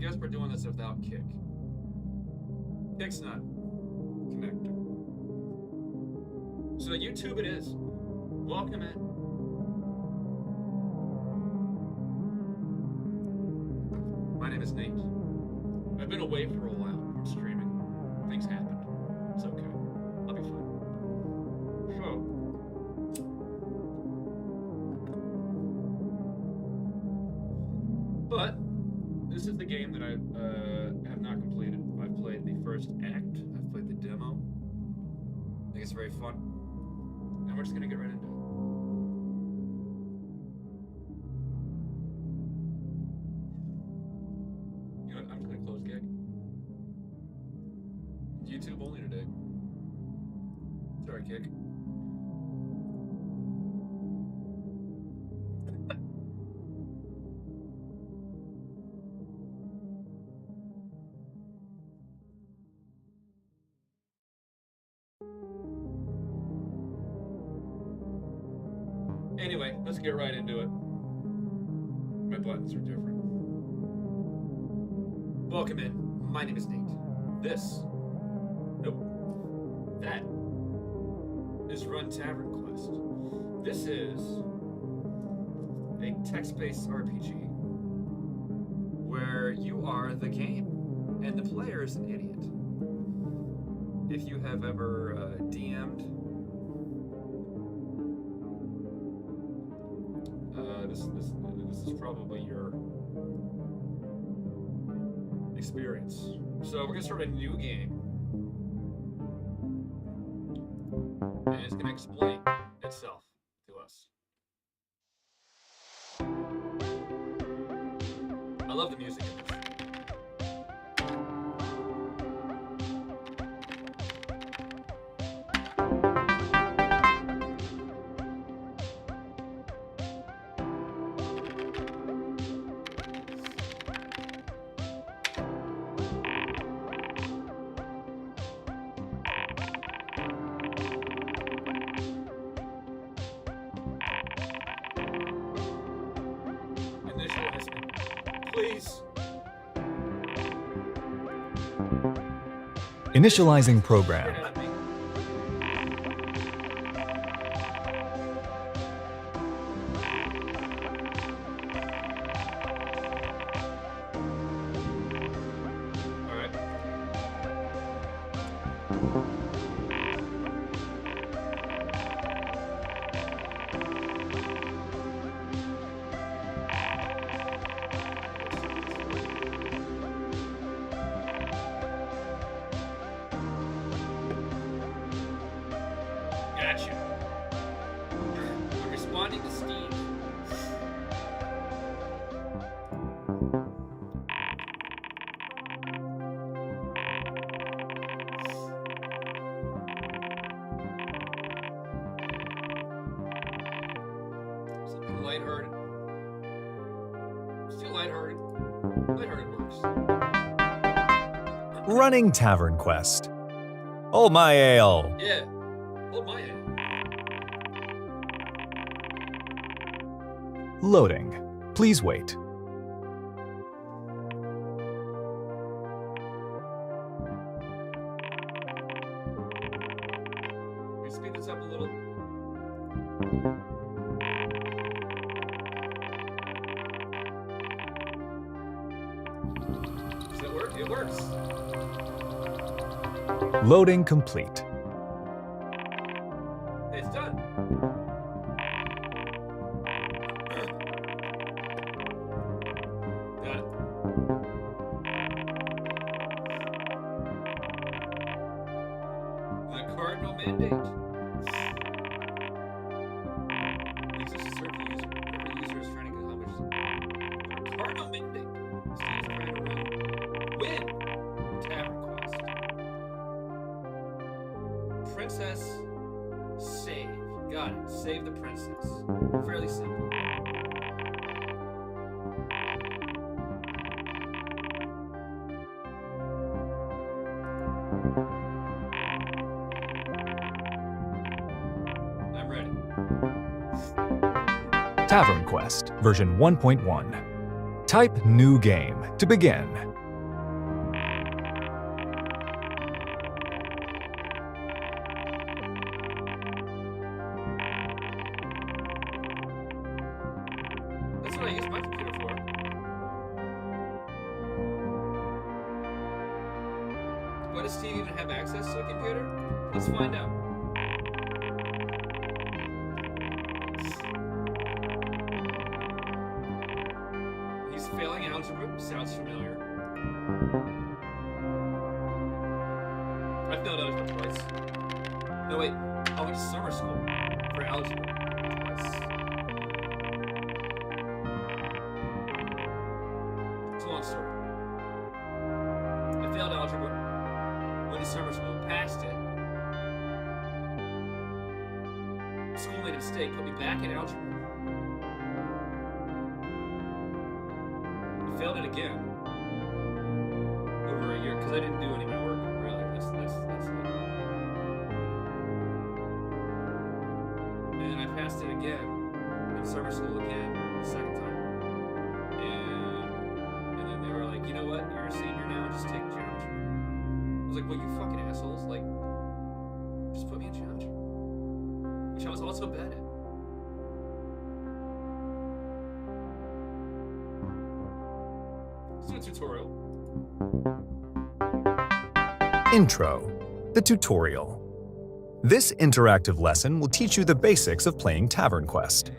guess we're doing this without Kick. Kick's not connected. So YouTube it is. Welcome in. My name is Nate. I've been away for a while from streaming. Things happened. It's okay. I'll be fine. So, but this is the game that I have not completed. I've played the first act. I've played the demo. I think it's very fun. And we're just gonna get right into it. You know what? I'm just gonna close gig. YouTube only today. Sorry, Kick. Anyway, let's get right into it. My buttons are different. Welcome in. My name is Nate. This, that is Run TavernQuest. This is a text-based RPG where you are the game and the player is an idiot. If you have ever DM'd, this is probably your experience. So we're gonna start a new game, and it's gonna explain itself to us. I love the music in this. Please. Initializing program. All right. Gotcha. I'm responding to Steve. Something lighthearted. Still lighthearted. Lighthearted works. Running TavernQuest. Oh my ale. Yeah. Oh my head. Loading. Please wait. Can we speed this up a little? Does it work? It works. Loading complete. It's done. Got it. The cardinal mandate. Exists to serve the user. Whatever the user is trying to accomplish. The cardinal mandate. Steve's trying to win TavernQuest. Princess save. Got it. Save the princess. Fairly simple. I'm ready. TavernQuest version 1.1. Type new game to begin. Why does Steve even have access to a computer? Let's find out. He's failing algebra. Sounds familiar. I failed algebra twice. No, wait. I went to summer school for algebra twice. It's a long story. I failed algebra, went to summer school, passed it. School made a mistake, put me back in algebra. I failed it again. Over a year, because I didn't do any of my work, really. That's it. And I passed it again in summer school again, the second time. And then they were like, you know what? You're a senior now, just take geometry. I was like, well, you fucking assholes, like, just put me in geometry. Which I was also bad at. Let's do a tutorial. Intro, the tutorial. This interactive lesson will teach you the basics of playing TavernQuest.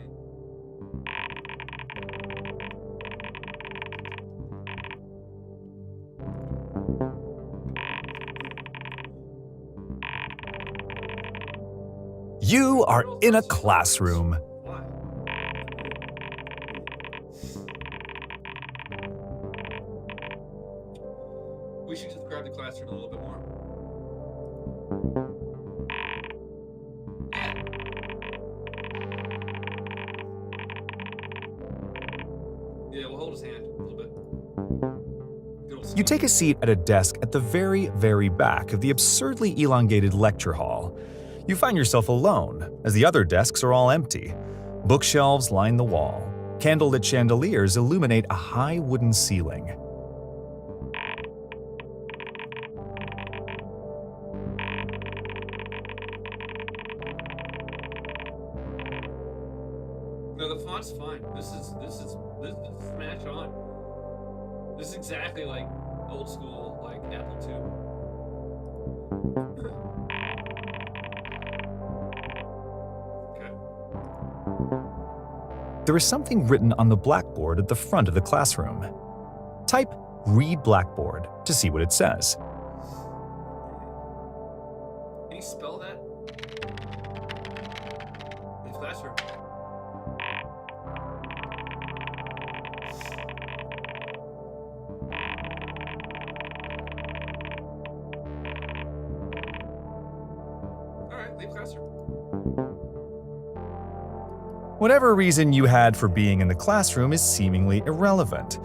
You are in a classroom. Why? We should describe the classroom a little bit more. Yeah, we'll hold his hand a little bit. You take a seat at a desk at the very, very back of the absurdly elongated lecture hall. You find yourself alone, as the other desks are all empty. Bookshelves line the wall. Candlelit chandeliers illuminate a high wooden ceiling. No, the font's fine. This is smash on. This is exactly like old school, like Apple II. There is something written on the blackboard at the front of the classroom. Type "Read Blackboard" to see what it says. Can you spell that? In the classroom. Alright, leave classroom. Whatever reason you had for being in the classroom is seemingly irrelevant.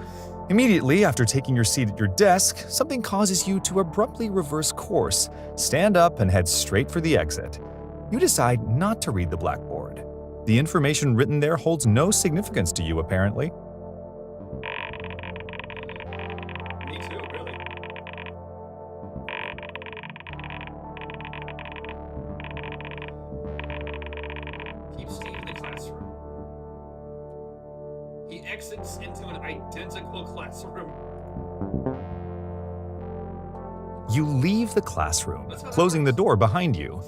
Immediately after taking your seat at your desk, something causes you to abruptly reverse course, stand up, and head straight for the exit. You decide not to read the blackboard. The information written there holds no significance to you, apparently. Me too, really. Keep Steve in the classroom. He exits into an identical classroom. You leave the classroom, closing the door behind you.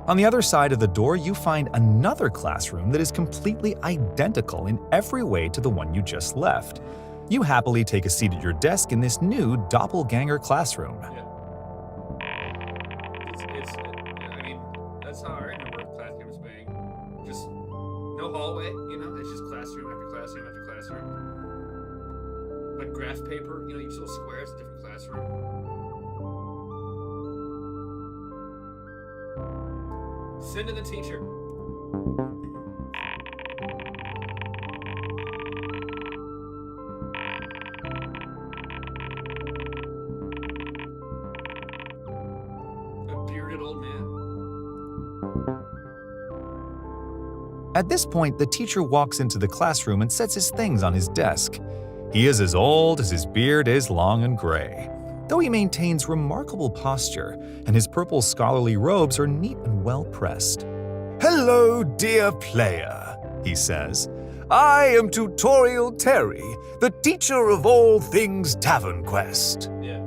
On the other side of the door, you find another classroom that is completely identical in every way to the one you just left. You happily take a seat at your desk in this new doppelganger classroom. Yeah. I mean, that's how I remember classrooms being. Just no hallway, you know? It's just classroom after classroom after classroom. Like graph paper, you know, each little square is a different classroom. Send to the teacher. A bearded old man. At this point, the teacher walks into the classroom and sets his things on his desk. He is as old as his beard is long and gray, though he maintains remarkable posture, and his purple scholarly robes are neat and well-pressed. "Hello, dear player," he says. "I am Tutorial Terry, the teacher of all things TavernQuest." Yeah.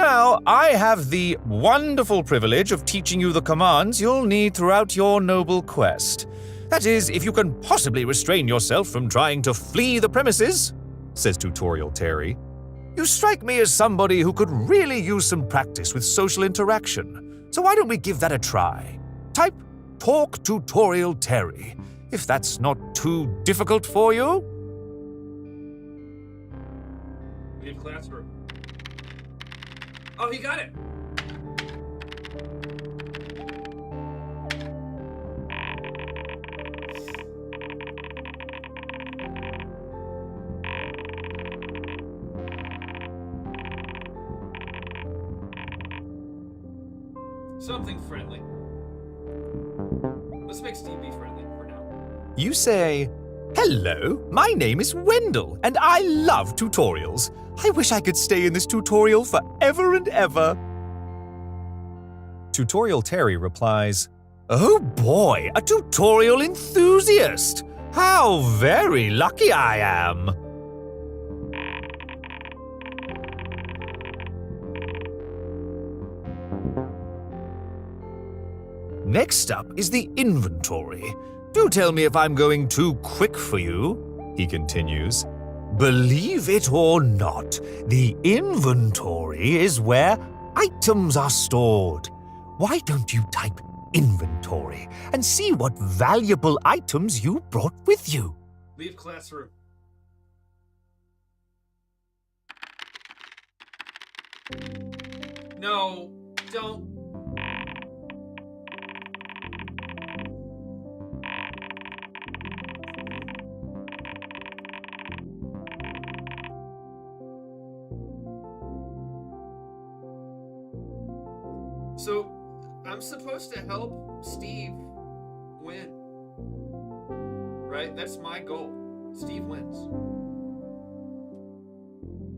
Now, I have the wonderful privilege of teaching you the commands you'll need throughout your noble quest. That is, if you can possibly restrain yourself from trying to flee the premises, says Tutorial Terry. You strike me as somebody who could really use some practice with social interaction, so why don't we give that a try? Type Talk Tutorial Terry, if that's not too difficult for you. Leave classroom. Oh, he got it! Something friendly. Let's make Steve be friendly for now. You say, "Hello, my name is Wendell, and I love tutorials. I wish I could stay in this tutorial forever and ever." Tutorial Terry replies, "Oh boy, a tutorial enthusiast! How very lucky I am!" Next up is the inventory. Do tell me if I'm going too quick for you, he continues. Believe it or not, the inventory is where items are stored. Why don't you type inventory and see what valuable items you brought with you? Leave classroom. No, don't. So, I'm supposed to help Steve win. Right? That's my goal. Steve wins.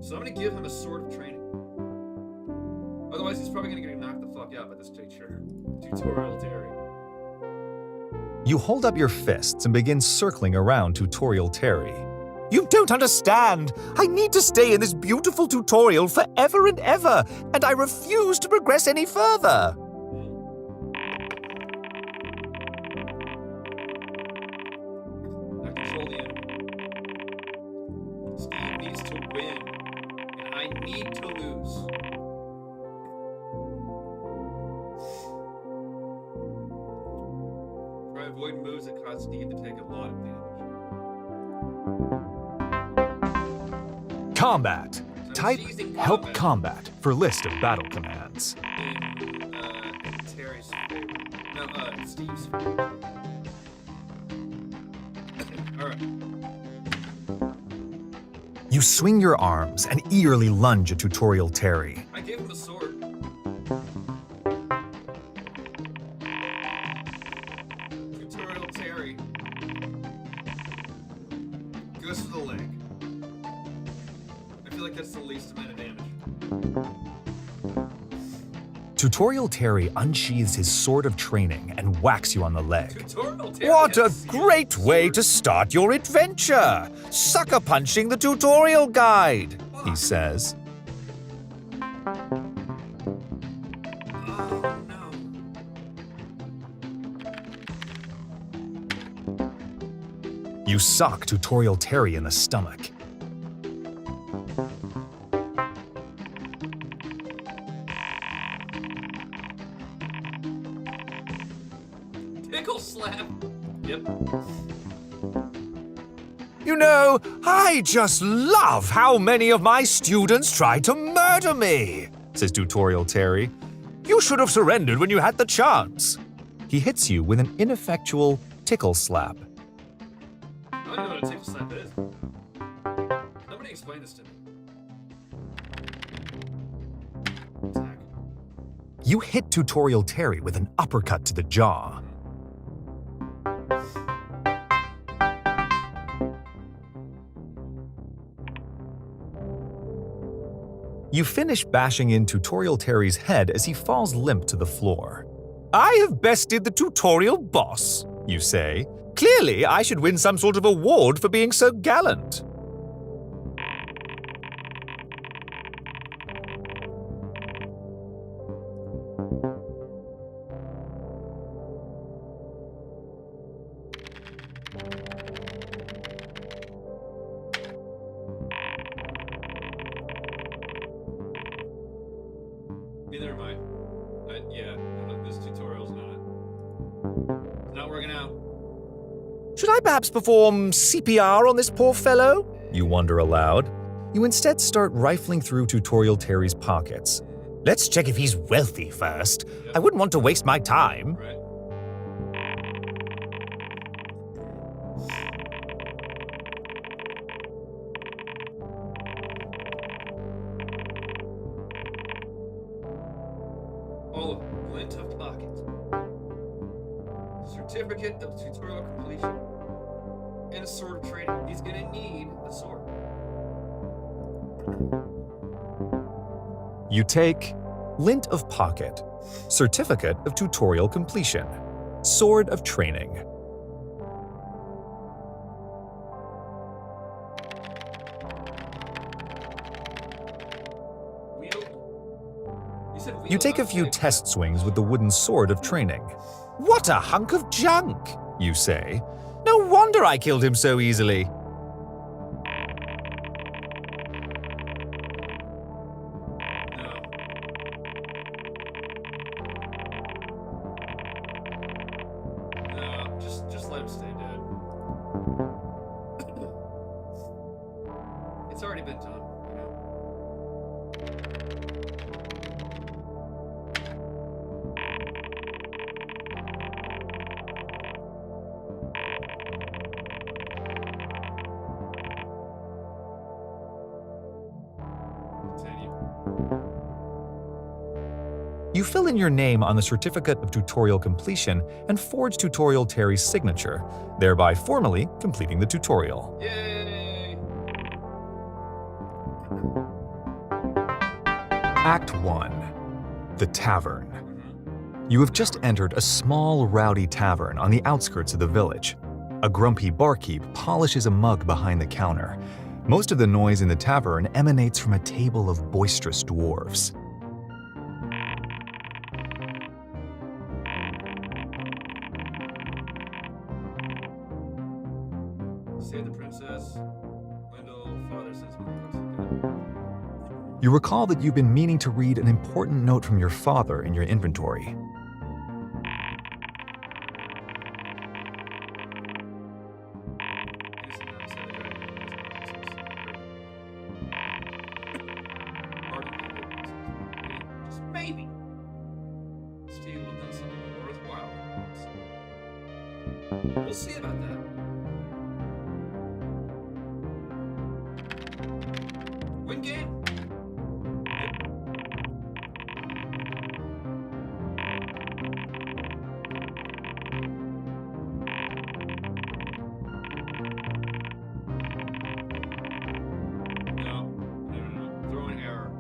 So I'm going to give him a sword of training. Otherwise, he's probably going to get knocked the fuck out by this teacher. Tutorial Terry. You hold up your fists and begin circling around Tutorial Terry. You don't understand! I need to stay in this beautiful tutorial forever and ever, and I refuse to progress any further! I control the enemy. Steve needs to win, and I need to lose. Try to avoid moves that cause Steve to take a lot of damage. Combat. Type Help Combat for list of battle commands. In Terry's favor. No, Steve's favor. Alright. You swing your arms and eagerly lunge at Tutorial Terry. I gave him a sword. Tutorial Terry goes for the leg. I feel like that's the least amount of damage. Tutorial Terry unsheathes his sword of training and whacks you on the leg. Tutorial Terry What a has great way sword. to start your adventure! Sucker punching the tutorial guide, he says. Oh no. You sock Tutorial Terry in the stomach. Pickle slap. Yep. You know, I just love how many of my students try to murder me, says Tutorial Terry. You should have surrendered when you had the chance. He hits you with an ineffectual tickle slap. I don't know what a tickle slap is. Nobody explained this to me. Attack. You hit Tutorial Terry with an uppercut to the jaw. You finish bashing in Tutorial Terry's head as he falls limp to the floor. I have bested the tutorial boss, you say. Clearly, I should win some sort of award for being so gallant. Neither am I. Yeah, this tutorial's not working out. Should I perhaps perform CPR on this poor fellow? You wonder aloud. You instead start rifling through Tutorial Terry's pockets. Let's check if he's wealthy first. Yep. I wouldn't want to waste my time. Right. Oh, glint of pocket. Certificate of tutorial completion. And a sword of training. He's gonna need a sword. You take Lint of Pocket, Certificate of Tutorial Completion, Sword of Training. You take a few test swings with the wooden sword of training. What a hunk of junk, you say. No wonder I killed him so easily. No, just let him stay dead. It's already been done, you know. You fill in your name on the Certificate of Tutorial Completion and forge Tutorial Terry's signature, thereby formally completing the tutorial. Yay! Act 1. The Tavern. You have just entered a small, rowdy tavern on the outskirts of the village. A grumpy barkeep polishes a mug behind the counter. Most of the noise in the tavern emanates from a table of boisterous dwarves. Save the princess. Wendell, father sends me. You recall that you've been meaning to read an important note from your father in your inventory. Just maybe. Steve will do something worthwhile. We'll see about that. Win game. No. Throw an error.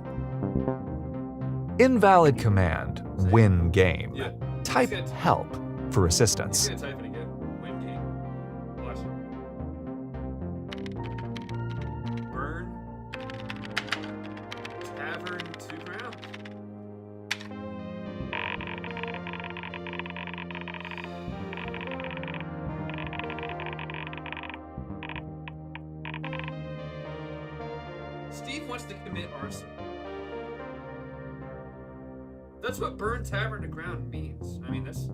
Invalid command, win game. Yeah. Type help for assistance. He's gonna type it again. Win game. Watch. Burn. Tavern to ground. Steve wants to commit arson. That's what burn tavern to ground means. I mean, that's...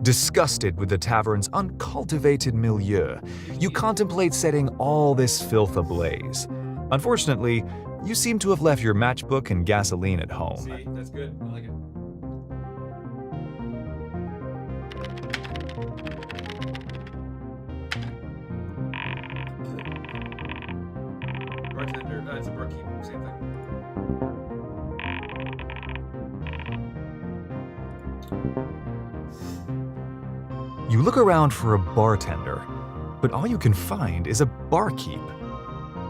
Disgusted with the tavern's uncultivated milieu, you contemplate setting all this filth ablaze. Unfortunately, you seem to have left your matchbook and gasoline at home. See, that's good. I like it. Bartender, it's a barkeep, same thing. You look around for a bartender, but all you can find is a barkeep.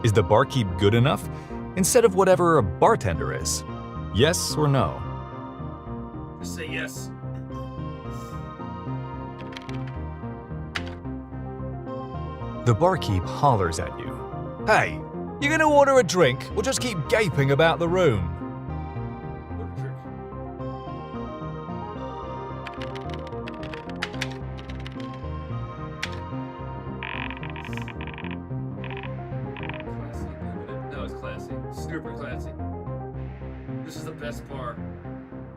Is the barkeep good enough instead of whatever a bartender is? Yes or no? Just say yes. The barkeep hollers at you. Hey, you gonna order a drink or just keep gaping about the room? What a trick. Classy, limited. No, it's classy. Super classy. This is the best bar.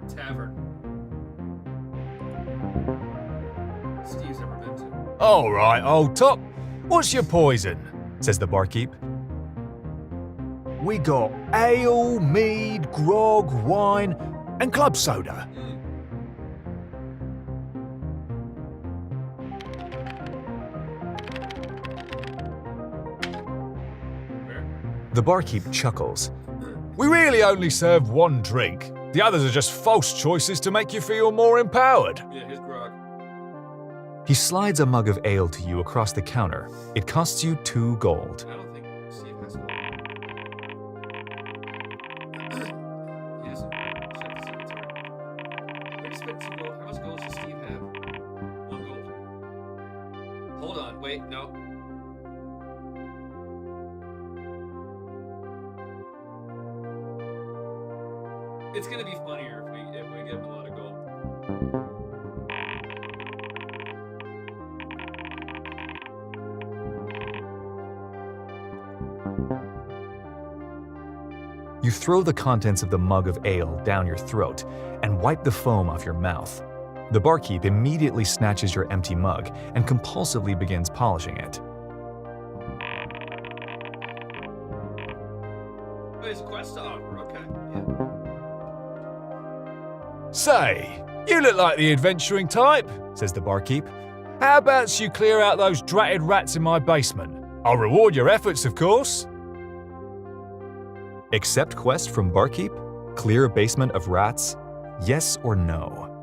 Tavern. Steve's never been to. All right, old top. What's your poison? Says the barkeep. We got ale, mead, grog, wine, and club soda. The barkeep chuckles. We really only serve one drink. The others are just false choices to make you feel more empowered. Yeah, here's grog. He slides a mug of ale to you across the counter. It costs you 2 gold. I don't think Steve has gold. He doesn't check his inventory. Where did he spend 2 gold? How much gold does Steve have? 1 gold. Hold on, wait, no. It's gonna be funnier if we give him a lot of gold. You throw the contents of the mug of ale down your throat and wipe the foam off your mouth. The barkeep immediately snatches your empty mug and compulsively begins polishing it. Oh, it's a quest to offer, okay. Yeah. Say, you look like the adventuring type, says the barkeep. How about you clear out those dratted rats in my basement? I'll reward your efforts, of course. Accept quest from barkeep? Clear basement of rats? Yes or no?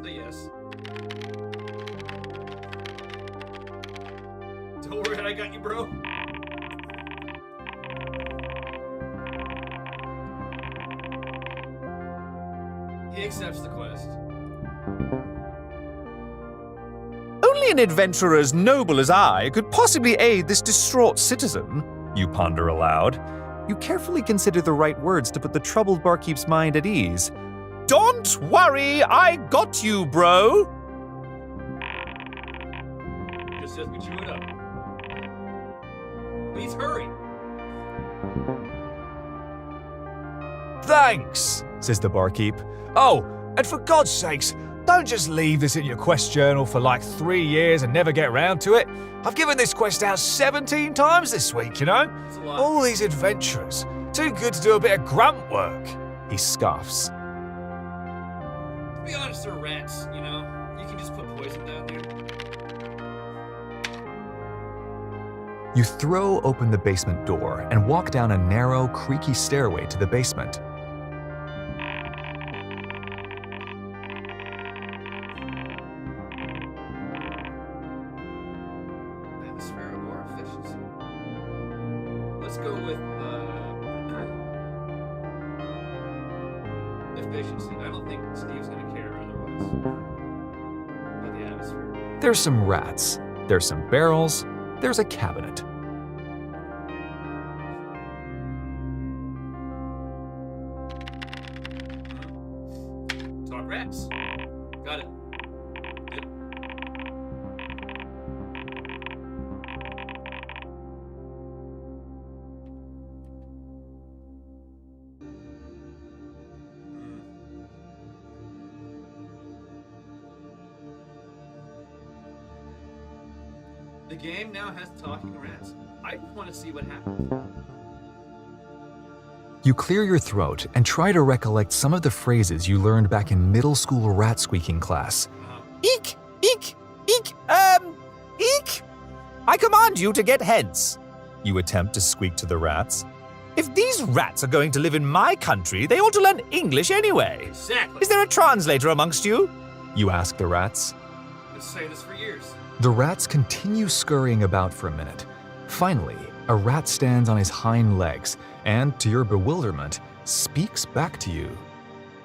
Say yes. Don't worry, I got you, bro. He accepts the quest. Only an adventurer as noble as I could possibly aid this distraught citizen, you ponder aloud. You carefully consider the right words to put the troubled barkeep's mind at ease. Don't worry, I got you, bro. Just as we chew it up. Please hurry. Thanks, says the barkeep. Oh, and for God's sakes, don't just leave this in your quest journal for like 3 years and never get round to it. I've given this quest out 17 times this week, you know? It's a lot. All these adventurers. Too good to do a bit of grunt work. He scoffs. To be honest, they're rats, you know? You can just put poison down there. You throw open the basement door and walk down a narrow, creaky stairway to the basement. Atmosphere or efficiency? Let's go with efficiency. I don't think Steve's gonna care otherwise. About the atmosphere. There's some rats. There's some barrels. There's a cabinet. Talk rats. Got it. Yep. The game now has talking rats. I want to see what happens. You clear your throat and try to recollect some of the phrases you learned back in middle school rat squeaking class. Eek, eek, eek, eek. I command you to get hence. You attempt to squeak to the rats. If these rats are going to live in my country, they ought to learn English anyway. Exactly. Is there a translator amongst you? You ask the rats. I've been saying this for years. The rats continue scurrying about for a minute. Finally, a rat stands on his hind legs and, to your bewilderment, speaks back to you.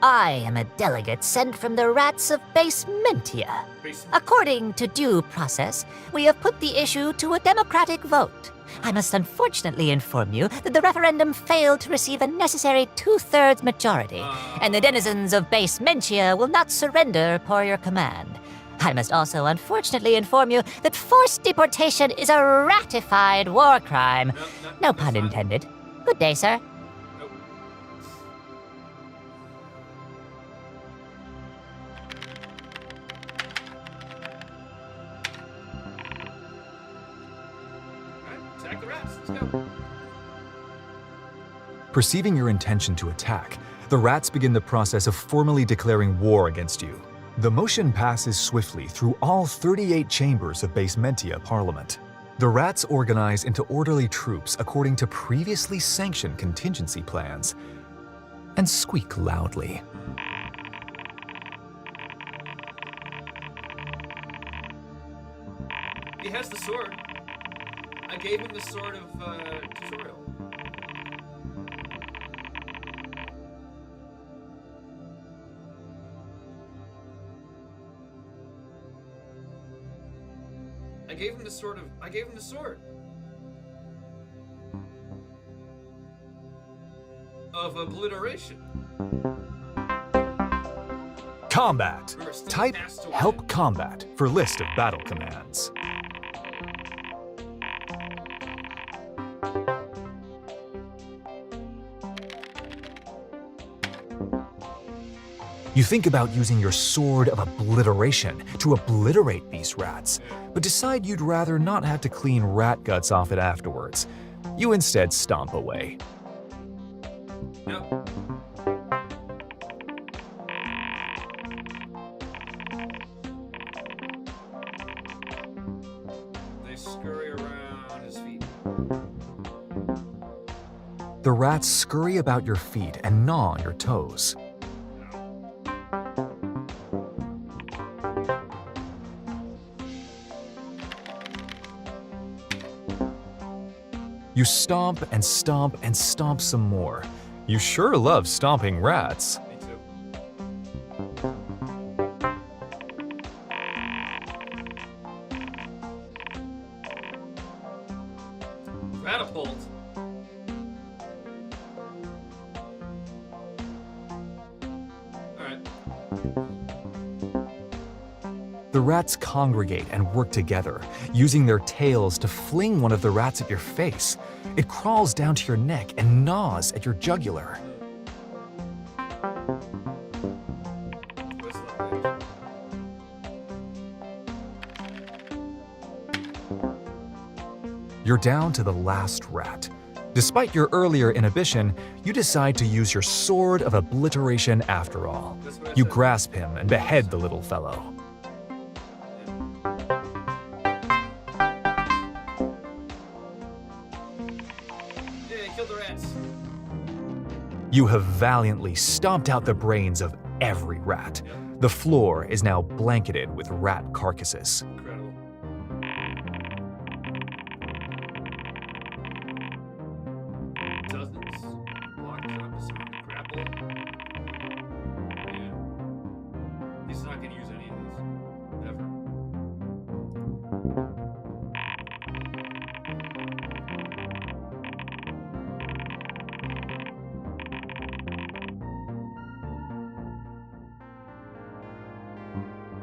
I am a delegate sent from the rats of Basementia. According to due process, we have put the issue to a democratic vote. I must unfortunately inform you that the referendum failed to receive a necessary 2/3 majority, and the denizens of Basementia will not surrender per your command. I must also unfortunately inform you that forced deportation is a ratified war crime. No pun intended. Good day, sir. Nope. Alright, attack the rats. Let's go. Perceiving your intention to attack, the rats begin the process of formally declaring war against you. The motion passes swiftly through all 38 chambers of Basementia Parliament. The rats organize into orderly troops according to previously sanctioned contingency plans and squeak loudly. He has the sword. I gave him the sword of tutorial. I gave him the sword. Of obliteration. Combat. Remember, Steve Type has to Help win. Combat for list of battle commands. You think about using your sword of obliteration to obliterate these rats, but decide you'd rather not have to clean rat guts off it afterwards. You instead stomp away. No. They scurry around his feet. The rats scurry about your feet and gnaw on your toes. You stomp and stomp and stomp some more. You sure love stomping rats. Me too. Catapult. Alright. The rats congregate and work together, using their tails to fling one of the rats at your face. It crawls down to your neck and gnaws at your jugular. What's that? You're down to the last rat. Despite your earlier inhibition, you decide to use your sword of obliteration after all. That's what I You said. grasp him and behead the little fellow. Yeah, kill the rats. You have valiantly stomped out the brains of every rat. The floor is now blanketed with rat carcasses. Incredible. Dozens. Block, drop, disarm, grapple. Yeah. He's not gonna use any of these. Ever.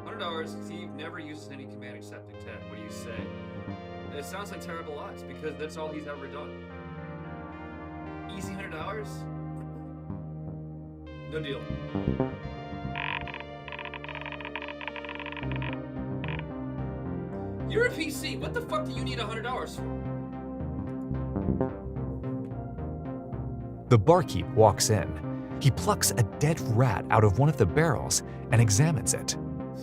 $100. Steve never uses any command accepting tag. What do you say? It sounds like terrible odds because that's all he's ever done. Easy $100? No deal. You're a PC. What the fuck do you need $100 for? The barkeep walks in. He plucks a dead rat out of one of the barrels and examines it.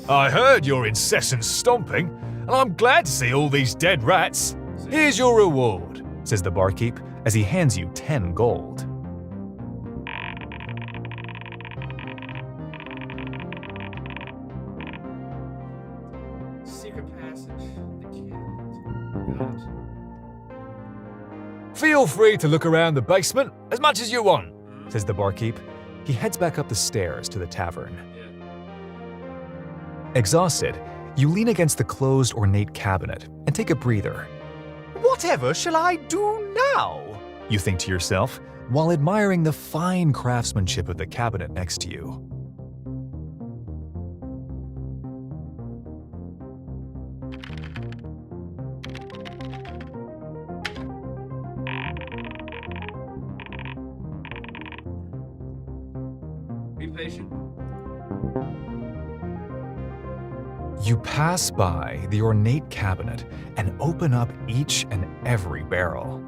I heard your incessant stomping, and I'm glad to see all these dead rats. Here's your reward, says the barkeep as he hands you 10 gold. Secret passage. The kid. Got it. Feel free to look around the basement as much as you want, says the barkeep. He heads back up the stairs to the tavern. Yeah. Exhausted, you lean against the closed ornate cabinet and take a breather. Whatever shall I do now? You think to yourself, while admiring the fine craftsmanship of the cabinet next to you. anticipation. You pass by the ornate cabinet and open up each and every barrel.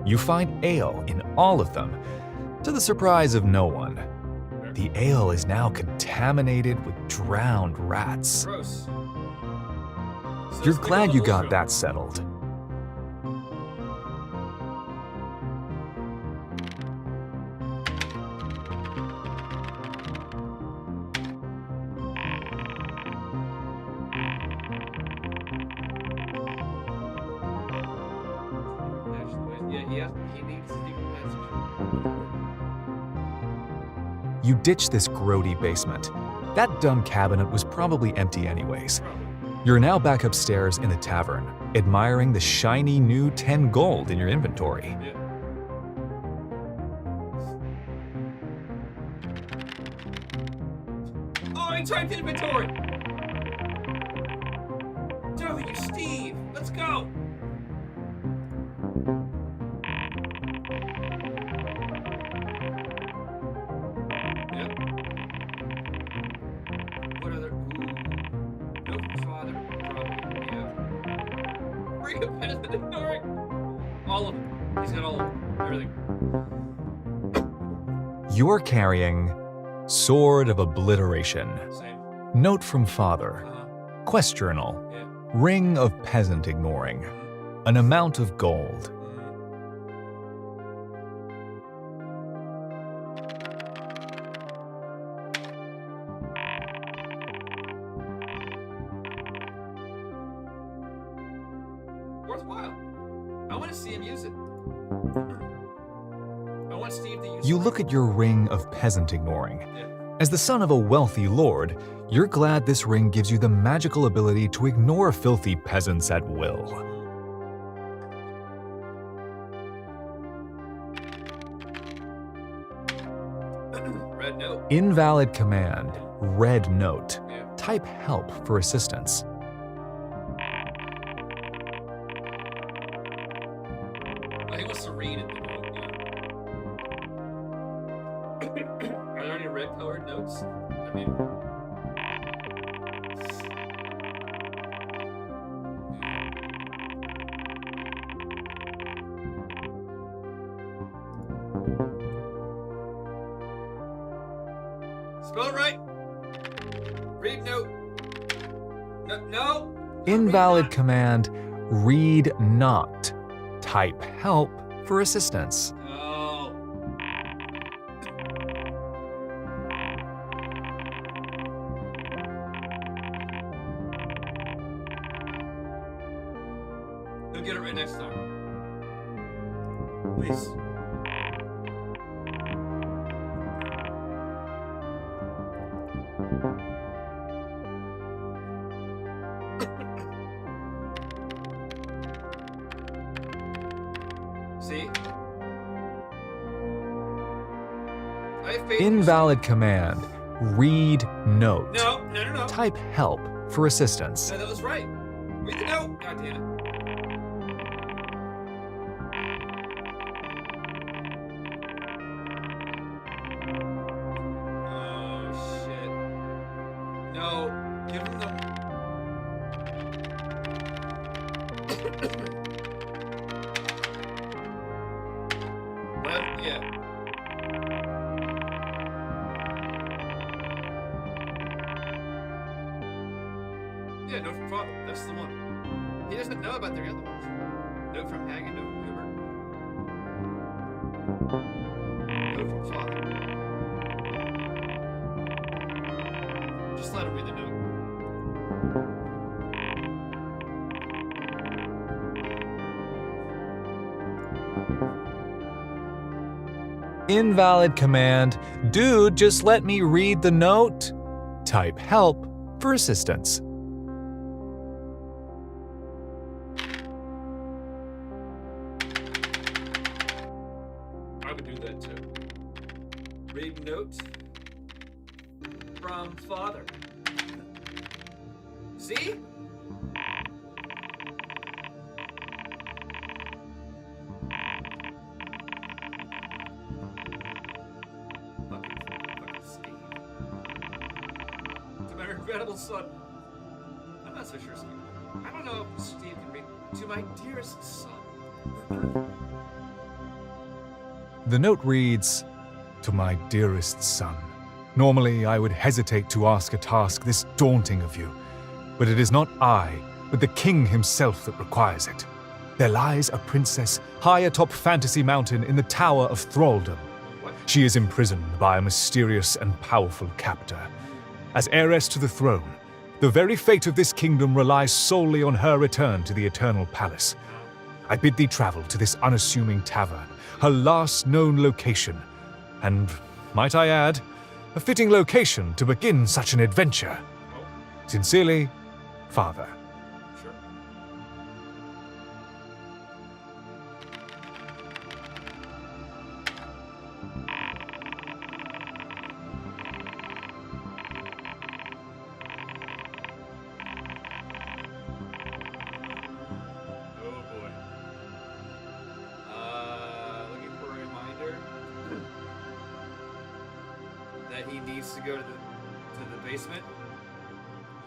You find ale in all of them, to the surprise of no one. The ale is now contaminated with drowned rats. Gross. So You're it's like glad a you whole got show. that settled. Yeah, he needs to do passage. You ditch this grody basement. That dumb cabinet was probably empty anyways. You're now back upstairs in the tavern, admiring the shiny new 10 gold in your inventory. Yeah. Oh, I typed inventory! W, Steve! Let's go! Yep. What other... Ooh. No from father. Probably, yeah. Bring a pen and ignoring. All of them. He's got all of them. Everything. You're carrying Sword of Obliteration, Same. Note from Father, Quest Journal, Yeah. Ring of Peasant Ignoring, an amount of gold. Worthwhile. I want to see him use it. I want Steve to use it. You look at your Ring of Peasant Ignoring. Yeah. As the son of a wealthy lord, you're glad this ring gives you the magical ability to ignore filthy peasants at will. Red note. Invalid command, red note. Yeah. Type help for assistance. He wants to read it. The note, yeah. Are there any red colored notes? I mean. Spell it right. Read note. No. Invalid Read command, read not. Type help for assistance. not. Oh. He'll get it right next time. Please. See? I have faith in you. Invalid command, read note. No. Type help for assistance. No, that was right. Read the note. God damn it. Oh shit. No. Give him the. Well, yeah. Yeah, note from father. That's the one. He doesn't know about the other ones. Note from Hagen, note from Hubert. Note from father. Just let him read the note. Invalid command, dude, just let me read the note. Type help for assistance. I would do that too. Read note from father. See? Fucking Steve. regrettable son. I'm not so sure, Steve. I don't know if Steve can read to my dearest son. The note reads, "To my dearest son. Normally, I would hesitate to ask a task this daunting of you, but it is not I, but the king himself that requires it. There lies a princess high atop Fantasy Mountain in the Tower of Thraldom. She is imprisoned by a mysterious and powerful captor. As heiress to the throne, the very fate of this kingdom relies solely on her return to the Eternal Palace. I bid thee travel to this unassuming tavern, her last known location, and, might I add, a fitting location to begin such an adventure. Sincerely, Father." Sure. Oh boy. Looking for a reminder that he needs to go to the basement.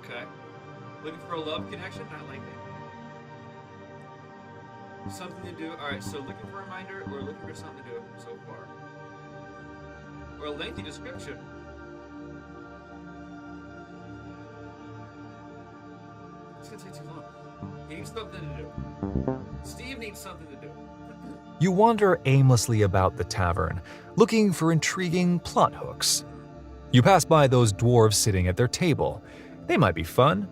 Okay. Looking for a love connection? Not likely. Something to do. Alright, so looking for a reminder or looking for something to do so far. Or a lengthy description. It's gonna take too long. He needs something to do. Steve needs something to do. You wander aimlessly about the tavern, looking for intriguing plot hooks. You pass by those dwarves sitting at their table. They might be fun.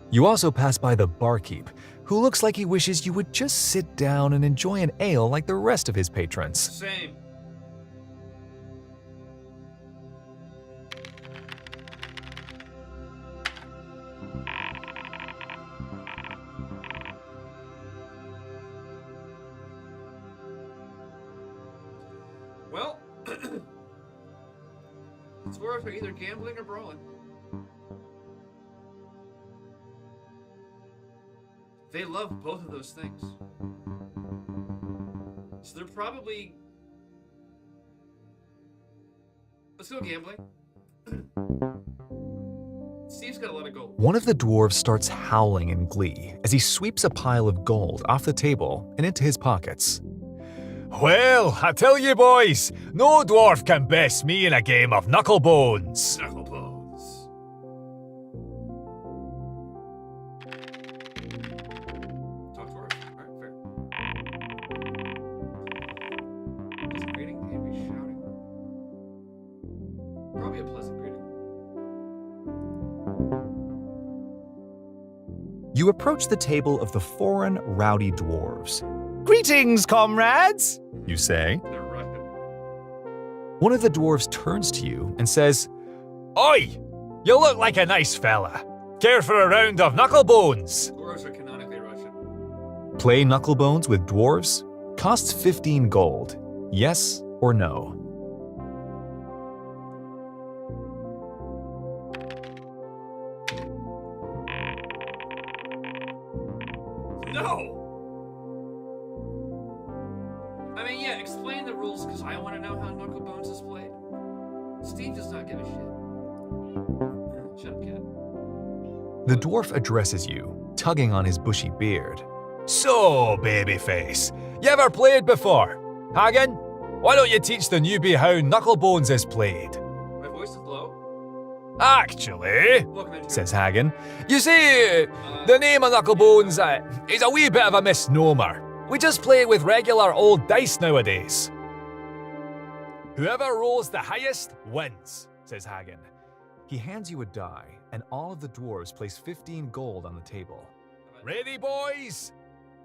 You also pass by the barkeep, who looks like he wishes you would just sit down and enjoy an ale like the rest of his patrons. Same. Well, dwarves are either gambling or brawling. They love both of those things. So they're probably... Let's go gambling. Steve's got a lot of gold. One of the dwarves starts howling in glee as he sweeps a pile of gold off the table and into his pockets. "Well, I tell you boys, no dwarf can best me in a game of knucklebones." Knucklebones. Talk dwarf. Alright, fair. Pleasant greeting, angry shouting. Probably a pleasant greeting. You approach the table of the foreign, rowdy dwarves. "Greetings, comrades," you say. They're Russian. One of the dwarves turns to you and says, "Oi! You look like a nice fella. Care for a round of knucklebones?" Dwarves are canonically Russian. "Play knucklebones with dwarves? Costs 15 gold. Yes or no?" No! I mean, yeah, explain the rules, because I want to know how Knucklebones is played. Steve does not give a shit. Shut up, cat. The dwarf addresses you, tugging on his bushy beard. "So, babyface, you ever played before? Hagen, why don't you teach the newbie how knucklebones is played?" My voice is low. "Actually," Welcome into says Hagen, "you see, the name of knucklebones is a wee bit of a misnomer. We just play with regular old dice nowadays." "Whoever rolls the highest wins," says Hagen. He hands you a die, and all of the dwarves place 15 gold on the table. "Ready, boys?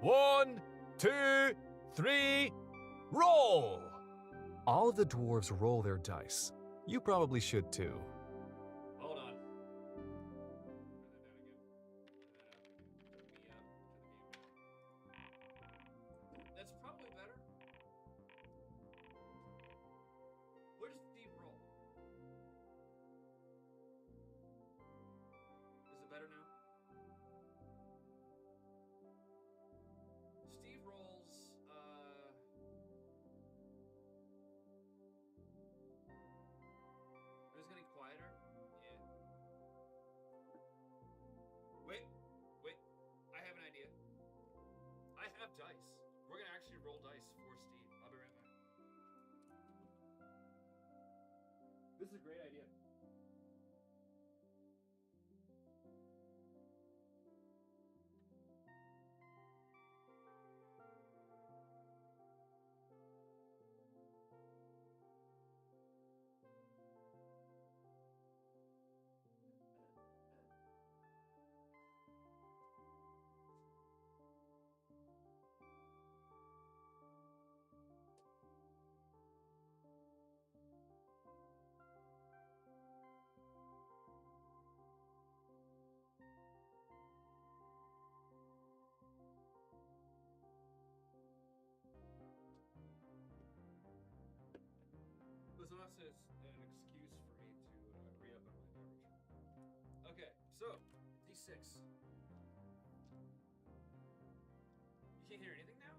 1, 2, 3, roll!" All of the dwarves roll their dice. You probably should too. Hold on. That's probably better. Where does Steve roll? Is it better now? Steve rolls, I'm just getting quiet. dice. We're gonna actually roll dice for Steve. I'll be right back. This is a great idea. It was also an excuse for me to re-up on my beverage. Okay, so D6. You can't hear anything now?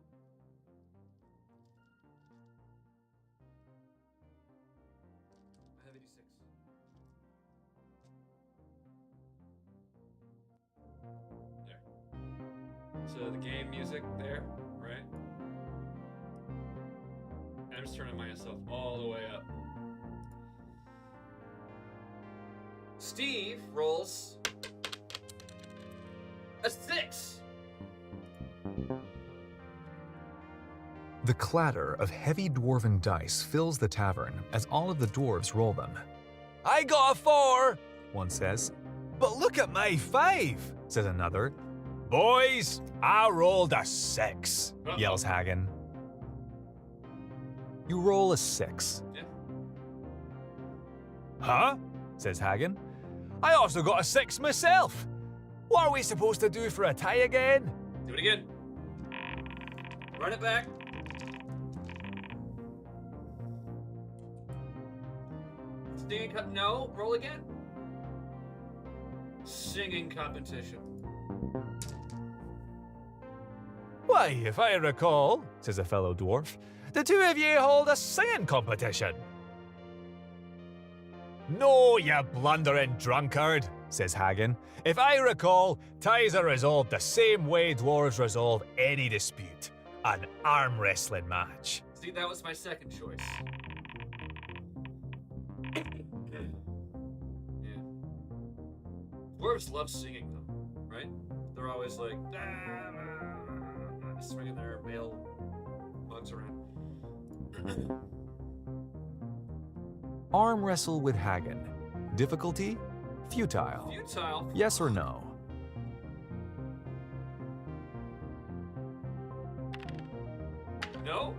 I have a D6. There. So the game music there, right? I'm just turning myself all the way up. Steve rolls a 6. The clatter of heavy dwarven dice fills the tavern as all of the dwarves roll them. I got a 4, One says, but look at my 5, says another, boys. I rolled a 6. yells Hagen. You roll a 6. Yeah. Huh? Says Hagen. I also got a 6 myself. What are we supposed to do for a tie again? Do it again. Run it back. Singing no, roll again. Singing competition. Why, if I recall, Says a fellow dwarf. the two of you hold a singing competition. No, you blundering drunkard, Says Hagen. If I recall, ties are resolved the same way dwarves resolve any dispute. An arm wrestling match. See, that was my second choice. Yeah. Dwarves love singing, though, right? They're always like, swinging their male mugs around. Arm wrestle with Hagen. Difficulty? Futile. Futile. Yes or no? No?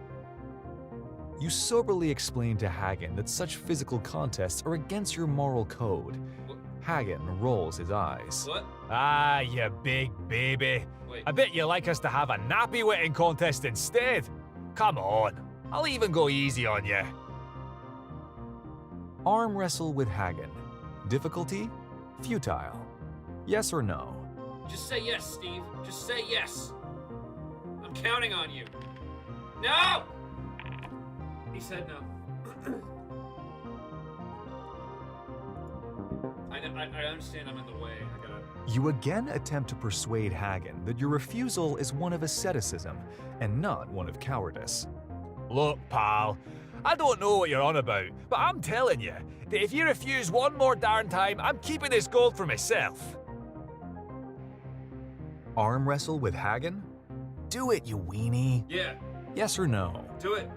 You soberly explain to Hagen that such physical contests are against your moral code. What? Hagen rolls his eyes. What? Ah, you big baby. Wait. I bet you like us to have a nappy wetting contest instead. Come on, I'll even go easy on you. Arm wrestle with Hagen. Difficulty? Futile. Yes or no? Just say yes, Steve. Just say yes. I'm counting on you. No! He said no. I understand I'm in the way. I gotta... You again attempt to persuade Hagen that your refusal is one of asceticism and not one of cowardice. Look, pal, I don't know what you're on about, but I'm telling you that if you refuse one more darn time, I'm keeping this gold for myself. Arm wrestle with Hagen? Do it, you weenie. Yeah, Yes or no? do it.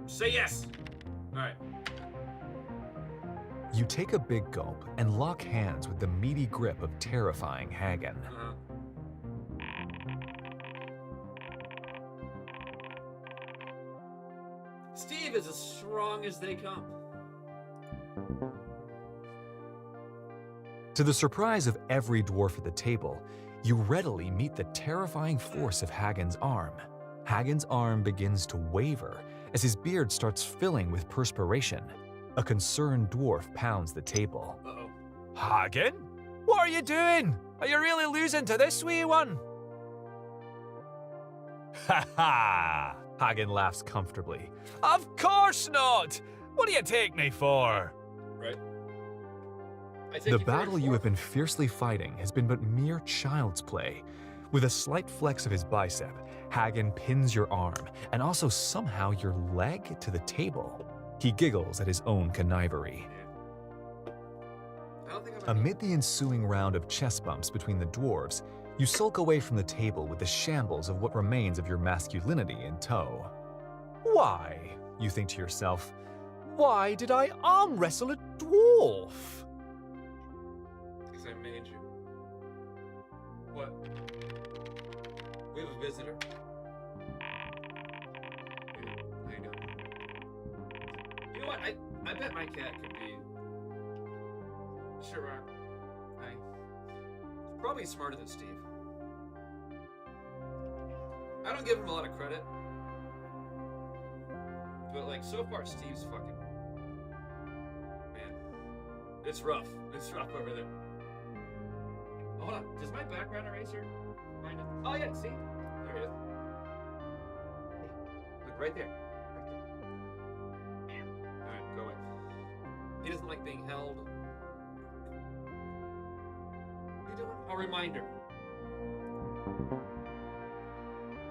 Say yes. All right. You take a big gulp and lock hands with the meaty grip of terrifying Hagen. Steve is as strong as they come. To the surprise of every dwarf at the table, you readily meet the terrifying force of Hagen's arm. Hagen's arm begins to waver as his beard starts filling with perspiration. A concerned dwarf pounds the table. Uh-oh. Hagen? What are you doing? Are you really losing to this wee one? Ha ha! Hagen laughs comfortably. Of course not! What do you take me for? Right. I take The you for battle you have been informed. fiercely fighting has been but mere child's play. With a slight flex of his bicep, Hagen pins your arm and also somehow your leg to the table. He giggles at his own connivery. Yeah. I don't think I'm Amid the ensuing round of chest bumps between the dwarves, you sulk away from the table with the shambles of what remains of your masculinity in tow. Why, you think to yourself, why did I arm wrestle a dwarf? Because I made you. What? We have a visitor. How you doing? You know what? I bet my cat could be. Sure. Probably smarter than Steve. I don't give him a lot of credit. But like so far Steve's fucking man. It's rough. It's rough over there. Oh, hold on. Does my background eraser find it? Oh yeah, see? There it is. Hey, look right there. Right there. Alright, go away. He doesn't like being held. You doing? A reminder.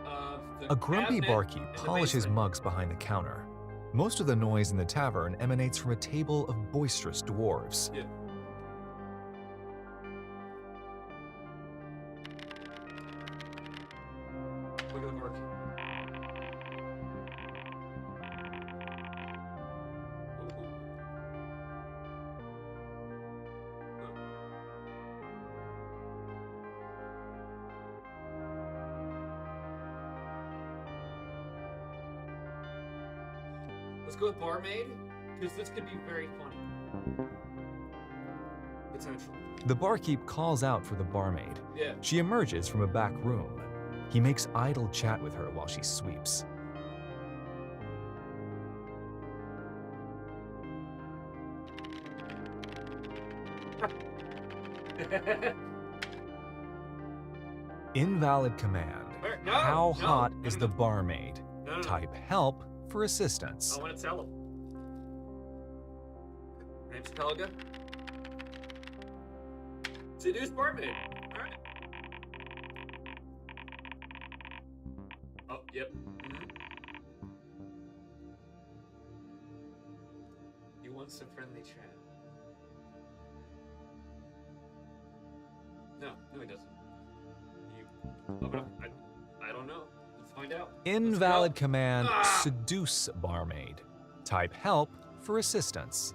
Of the A grumpy cabinet barkeep in the polishes basement. mugs behind the counter. Most of the noise in the tavern emanates from a table of boisterous dwarves. Yeah. Look at the barkeep. Let's go with barmaid, because this could be very funny. Potential. The barkeep calls out for the barmaid. Yeah. She emerges from a back room. He makes idle chat with her while she sweeps. Invalid command. No, How no, hot no, is no, the no. barmaid? No. Type help for assistance. I want to tell him. Her name's Helga. Seduce barmaid. Alright. Oh, yep. He wants some friendly chat. No, he doesn't. I don't know. Let's find out. Invalid Let's go. command Ah! seduce barmaid. Type help for assistance.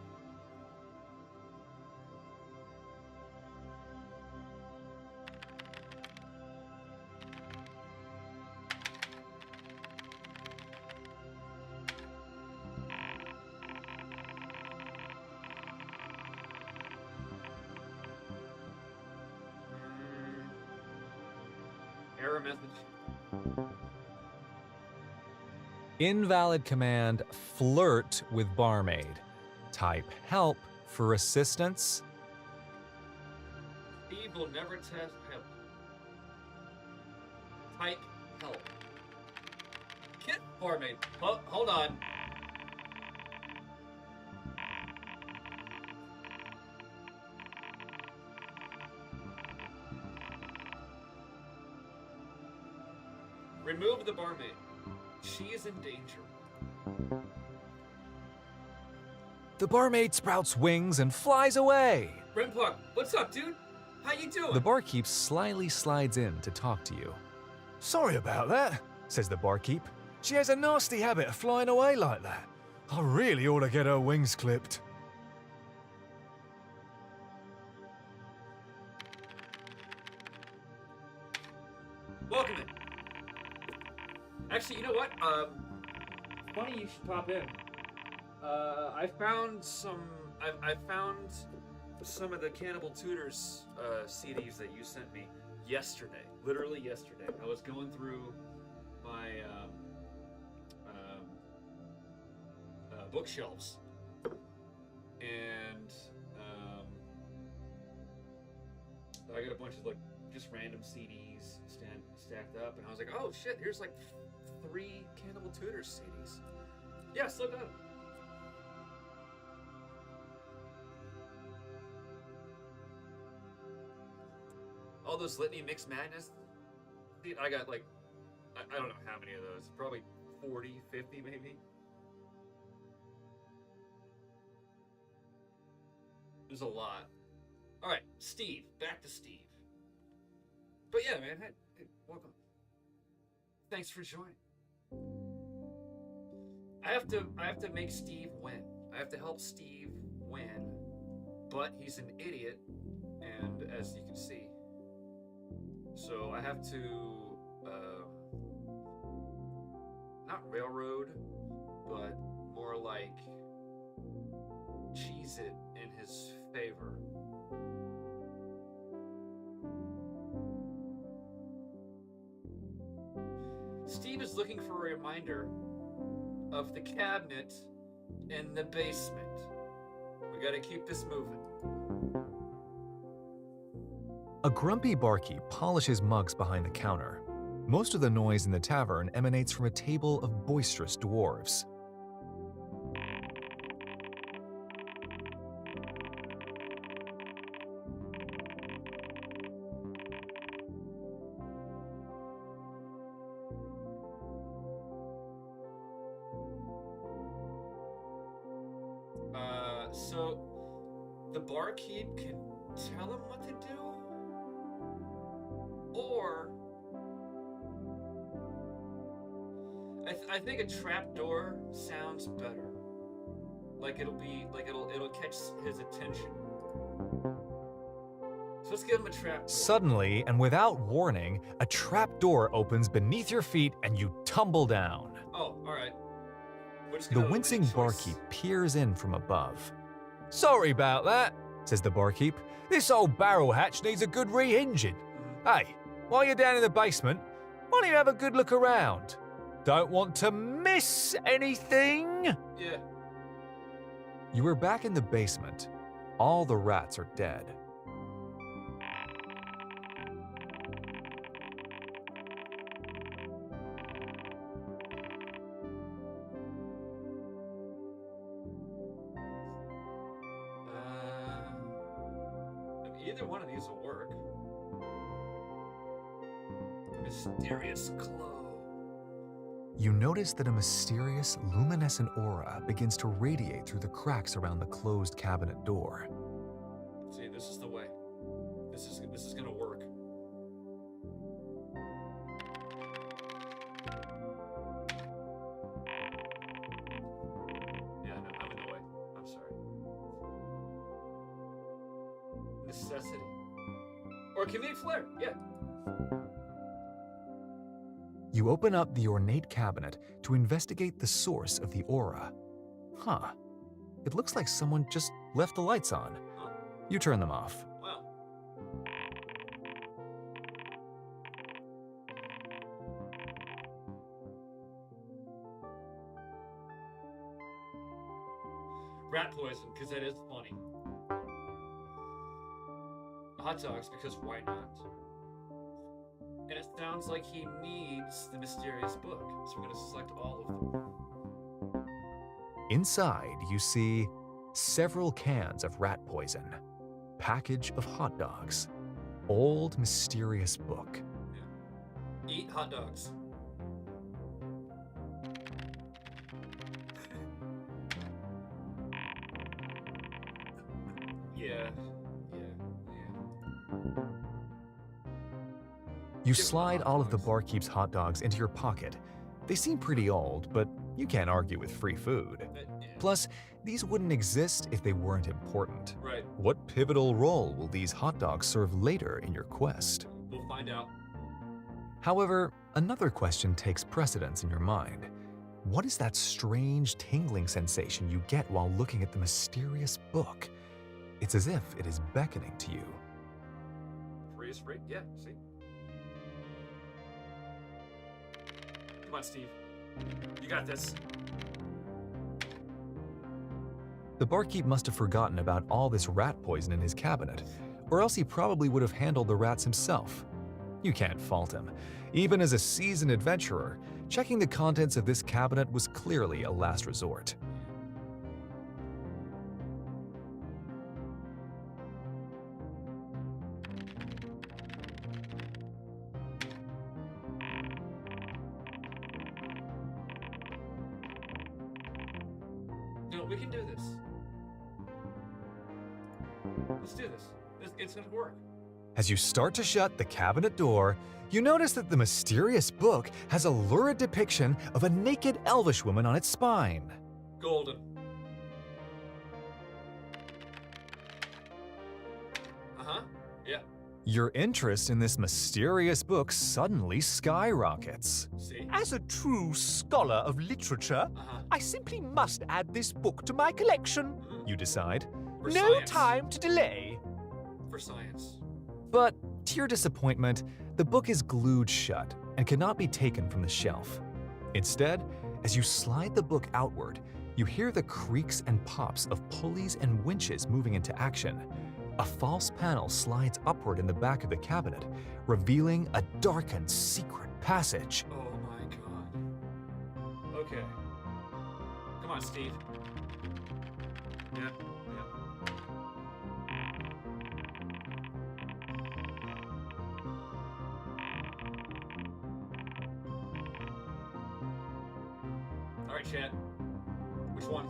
Error message. Invalid command flirt with barmaid. Type help for assistance. Steve will never test help. Type help. Get barmaid. Hold on. Remove the barmaid. She is in danger. The barmaid sprouts wings and flies away. Renpluck, what's up, dude? How you doing? The barkeep slyly slides in to talk to you. Sorry about that, says the barkeep. She has a nasty habit of flying away like that. I really ought to get her wings clipped. Welcome in. Actually, you know what? Funny you should pop in. I found some of the Cannibal Tutors CDs that you sent me yesterday. Literally yesterday. I was going through my bookshelves, and I got a bunch of like just random CDs stacked up, and I was like, oh shit, here's like 3 Cannibal Tutors CDs. Yeah, slow down. all those Litany Mix Madness. Dude, I got like, I don't know how many of those. Probably 40, 50 maybe. There's a lot. All right, Steve. Back to Steve. But yeah, man. Hey, welcome. Thanks for joining. I have to make Steve win. I have to help Steve win. But he's an idiot, and as you can see. So I have to not railroad, but more like cheese it in his favor. Steve is looking for a reminder of the cabinet in the basement. We gotta keep this moving. A grumpy barkeep polishes mugs behind the counter. Most of the noise in the tavern emanates from a table of boisterous dwarves. So the barkeep can tell him what to do, or I think a trapdoor sounds better. Like it'll catch his attention. So let's give him a trap. Suddenly, and without warning, a trapdoor opens beneath your feet and you tumble down. Oh, all right. The wincing barkeep peers in from above. "Sorry about that," says the barkeep. "This old barrel hatch needs a good rehinging. Hey, while you're down in the basement, why don't you have a good look around? Don't want to miss anything?" Yeah. You are back in the basement. All the rats are dead. Either one of these will work. A mysterious glow. You notice that a mysterious, luminescent aura begins to radiate through the cracks around the closed cabinet door. See, this is the way. This is gonna work. Yeah, no, I'm in the way. I'm sorry. Necessity. Or comedic flair, yeah. You open up the ornate cabinet to investigate the source of the aura. Huh. It looks like someone just left the lights on. Huh. You turn them off. Wow. Rat poison, because that is funny. Hot dogs, because why not? And it sounds like he needs the mysterious book, so we're going to select all of them. Inside, you see several cans of rat poison, package of hot dogs, old mysterious book. Yeah. Eat hot dogs. Yeah. You slide all of the barkeep's hot dogs into your pocket. They seem pretty old, but you can't argue with free food. Yeah. Plus, these wouldn't exist if they weren't important. Right. What pivotal role will these hot dogs serve later in your quest? We'll find out. However, another question takes precedence in your mind. What is that strange tingling sensation you get while looking at the mysterious book? It's as if it is beckoning to you. Free is free. Yeah, see? Come on, Steve. You got this. The barkeep must have forgotten about all this rat poison in his cabinet, or else he probably would have handled the rats himself. You can't fault him. Even as a seasoned adventurer, checking the contents of this cabinet was clearly a last resort. we can do this. Let's do this. It's gonna work. As you start to shut the cabinet door, you notice that the mysterious book has a lurid depiction of a naked elvish woman on its spine. Golden. Uh-huh. Yeah. Your interest in this mysterious book suddenly skyrockets. See? As a true scholar of literature, Uh-huh. I simply must add this book to my collection. You decide. For No science. time to delay. For science. But, to your disappointment, the book is glued shut and cannot be taken from the shelf. Instead, as you slide the book outward, you hear the creaks and pops of pulleys and winches moving into action. A false panel slides upward in the back of the cabinet, revealing a darkened secret passage. Oh my god. Okay. Come on, Steve. Yeah. Alright, chat. Which one?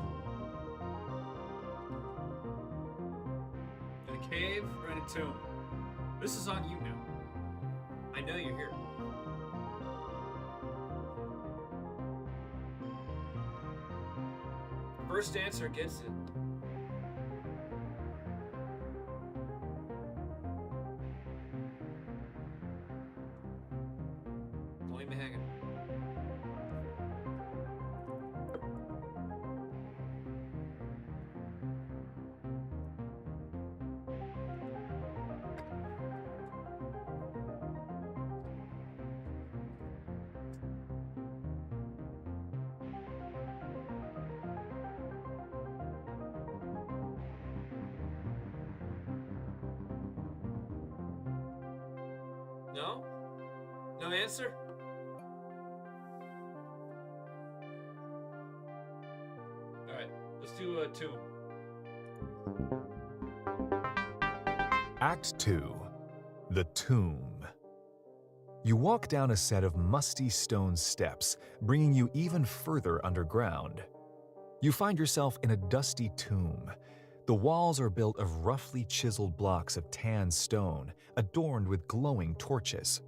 In a cave or in a tomb? This is on you now. I know you're here. First answer gets it. Don't leave me hanging. No? No answer? Alright, let's do a tomb. Act 2. The Tomb. You walk down a set of musty stone steps, bringing you even further underground. You find yourself in a dusty tomb. The walls are built of roughly chiseled blocks of tan stone, adorned with glowing torches.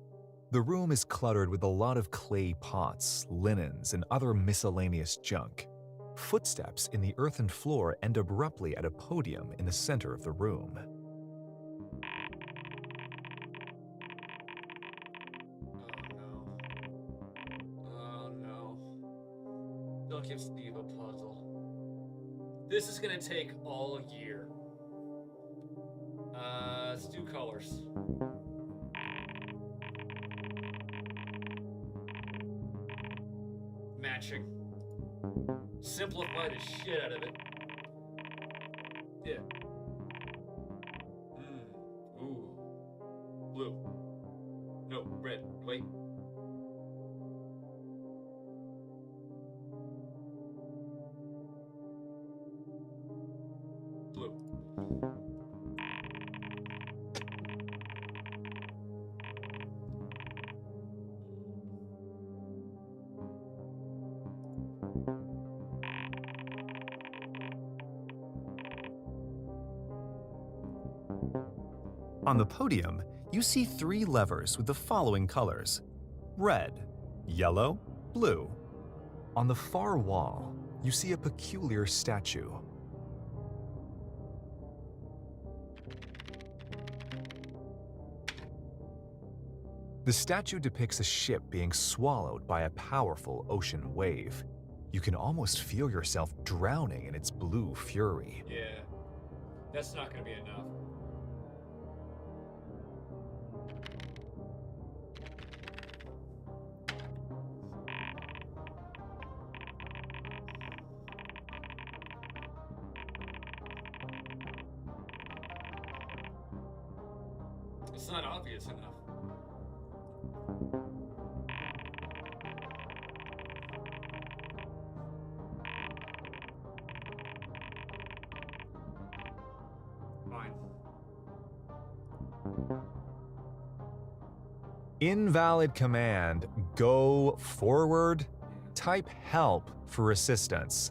The room is cluttered with a lot of clay pots, linens, and other miscellaneous junk. Footsteps in the earthen floor end abruptly at a podium in the center of the room. Oh no. Don't give Steve a puzzle. This is gonna take all year. Let's do colors. Matching. Simplify the shit out of it. Yeah. Ooh. Blue. No, red. Wait. Blue. On the podium, you see 3 levers with the following colors: red, yellow, blue. On the far wall, you see a peculiar statue. The statue depicts a ship being swallowed by a powerful ocean wave. You can almost feel yourself drowning in its blue fury. Yeah. That's not gonna be enough. It's not obvious enough. Fine. Invalid command. Go forward. Type help for assistance.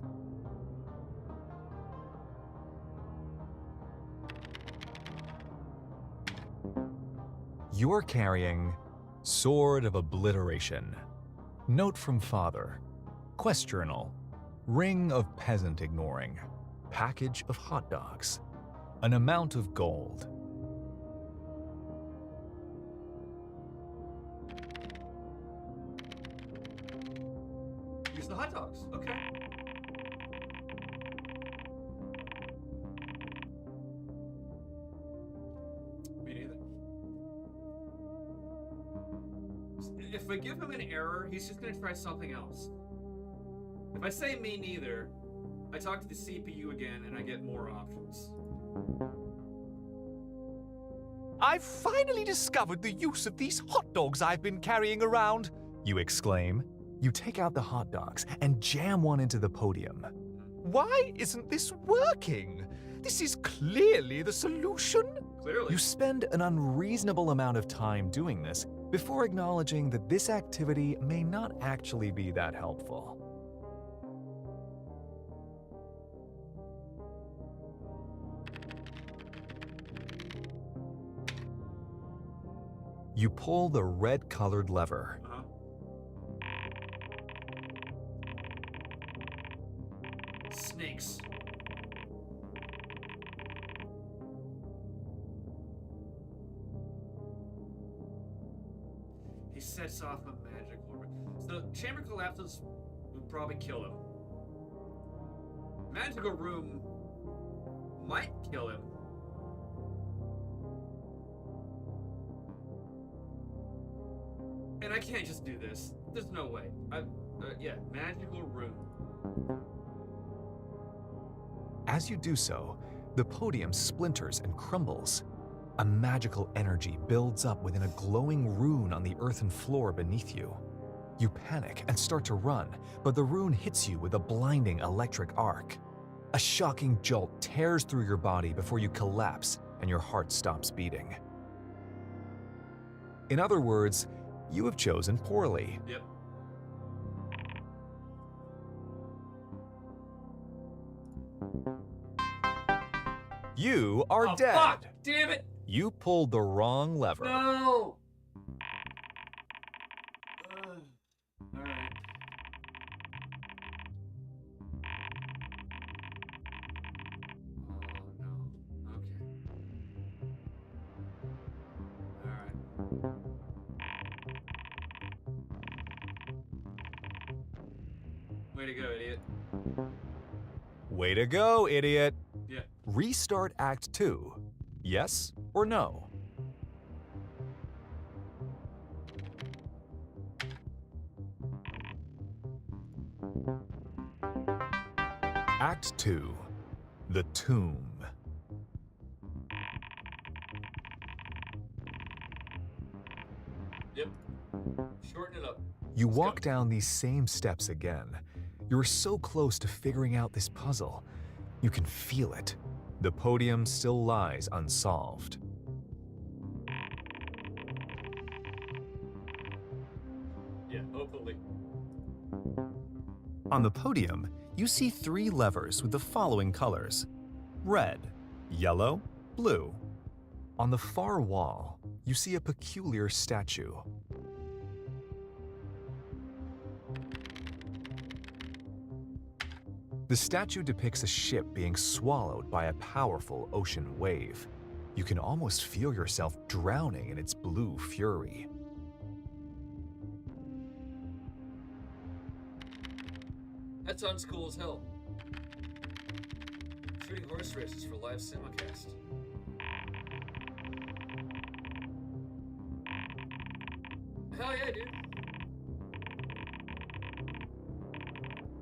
You're carrying Sword of Obliteration. Note from Father. Quest Journal. Ring of Peasant Ignoring. Package of hot dogs. An amount of gold. Use the hot dogs. Okay. Me neither. If we give him an error, he's just gonna try something else. If I say me neither, I talk to the CPU again and I get more options. I've finally discovered the use of these hot dogs I've been carrying around, You exclaim. You take out the hot dogs and jam one into the podium. Why isn't this working? This is clearly the solution. Clearly. You spend an unreasonable amount of time doing this before acknowledging that this activity may not actually be that helpful. You pull the red-colored lever. Uh-huh. Snakes. He sets off a magic orbit. So the chamber collapses would probably kill him. Magical room might kill him. And I can't just do this. There's no way. Yeah, magical room. As you do so, the podium splinters and crumbles. A magical energy builds up within a glowing rune on the earthen floor beneath you. You panic and start to run, but the rune hits you with a blinding electric arc. A shocking jolt tears through your body before you collapse and your heart stops beating. In other words, you have chosen poorly. Yep. You are Oh, dead. fuck! Damn it! You pulled the wrong lever. No! Alright. Oh, no. Okay. Alright. Way to go, idiot. Way to go, idiot. Yeah. Restart Act 2. Yes or no? Act 2. The Tomb. Yep. Shorten it up. You Let's walk go. down these same steps again. You're so close to figuring out this puzzle. You can feel it. The podium still lies unsolved. Yeah, hopefully. On the podium, you see 3 levers with the following colors: red, yellow, blue. On the far wall, you see a peculiar statue. The statue depicts a ship being swallowed by a powerful ocean wave. You can almost feel yourself drowning in its blue fury. That sounds cool as hell. Shooting horse races for live simulcast. Hell yeah, dude.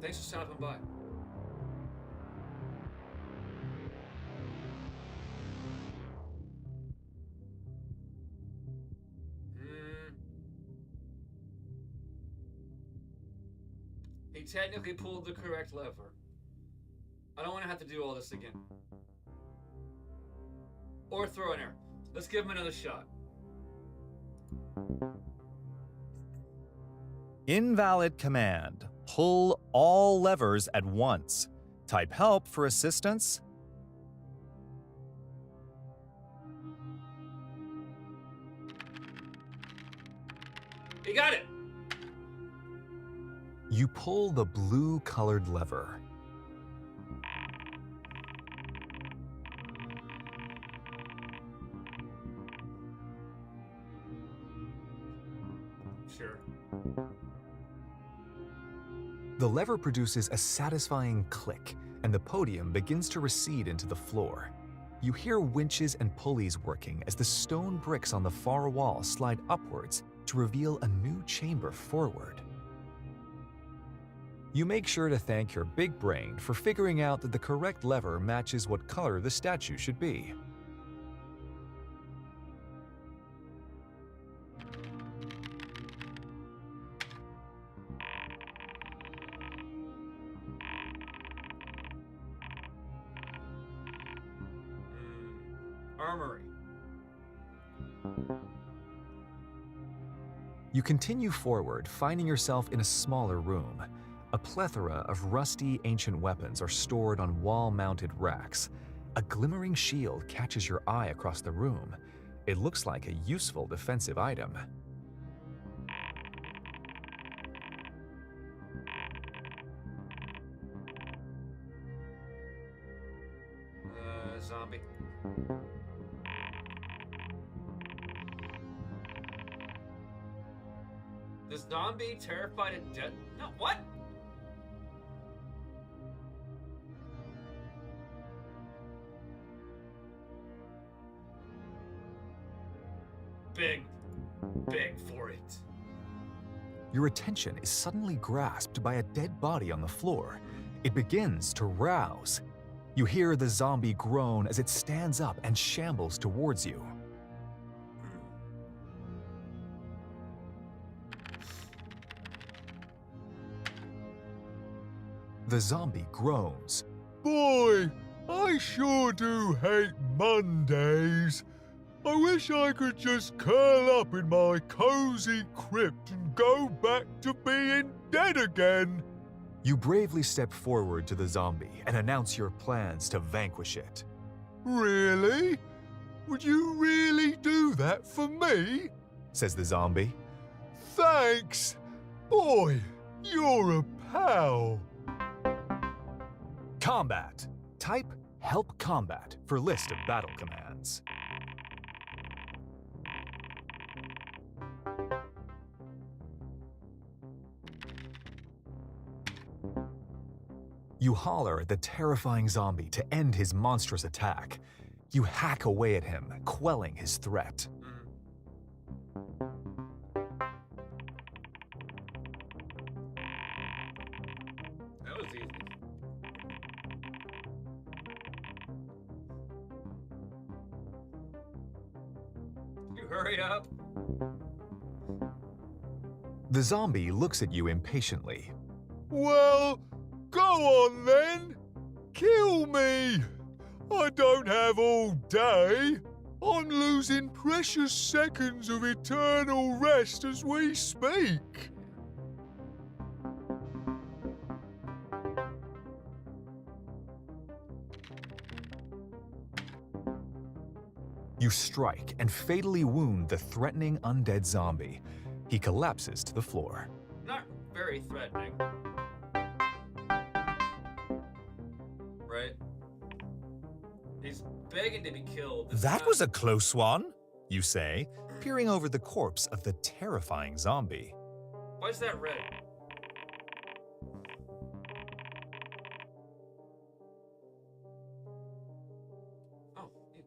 Thanks for stopping by. He technically pulled the correct lever. I don't want to have to do all this again. Or throw an error. Let's give him another shot. Invalid command. Pull all levers at once. Type help for assistance. You got it! You pull the blue-colored lever. Sure. The lever produces a satisfying click, and the podium begins to recede into the floor. You hear winches and pulleys working as the stone bricks on the far wall slide upwards to reveal a new chamber forward. You make sure to thank your big brain for figuring out that the correct lever matches what color the statue should be. Armory. You continue forward, finding yourself in a smaller room. A plethora of rusty, ancient weapons are stored on wall-mounted racks. A glimmering shield catches your eye across the room. It looks like a useful defensive item. Zombie. The zombie terrified of death. No, what? Big for it. Your attention is suddenly grasped by a dead body on the floor. It begins to rouse. You hear the zombie groan as it stands up and shambles towards you. The zombie groans. Boy, I sure do hate Mondays. I wish I could just curl up in my cozy crypt and go back to being dead again. You bravely step forward to the zombie and announce your plans to vanquish it. Really? Would you really do that for me? Says the zombie. Thanks. Boy, you're a pal. Combat. Type Help Combat for list of battle commands. You holler at the terrifying zombie to end his monstrous attack. You hack away at him, quelling his threat. That was easy. You hurry up. The zombie looks at you impatiently. Well, go on then. Kill me. I don't have all day. I'm losing precious seconds of eternal rest as we speak. You strike and fatally wound the threatening undead zombie. He collapses to the floor. Not very threatening. Right? He's begging to be killed. It's That not- was a close one, you say, peering over the corpse of the terrifying zombie. Why is that red? Oh, yeah.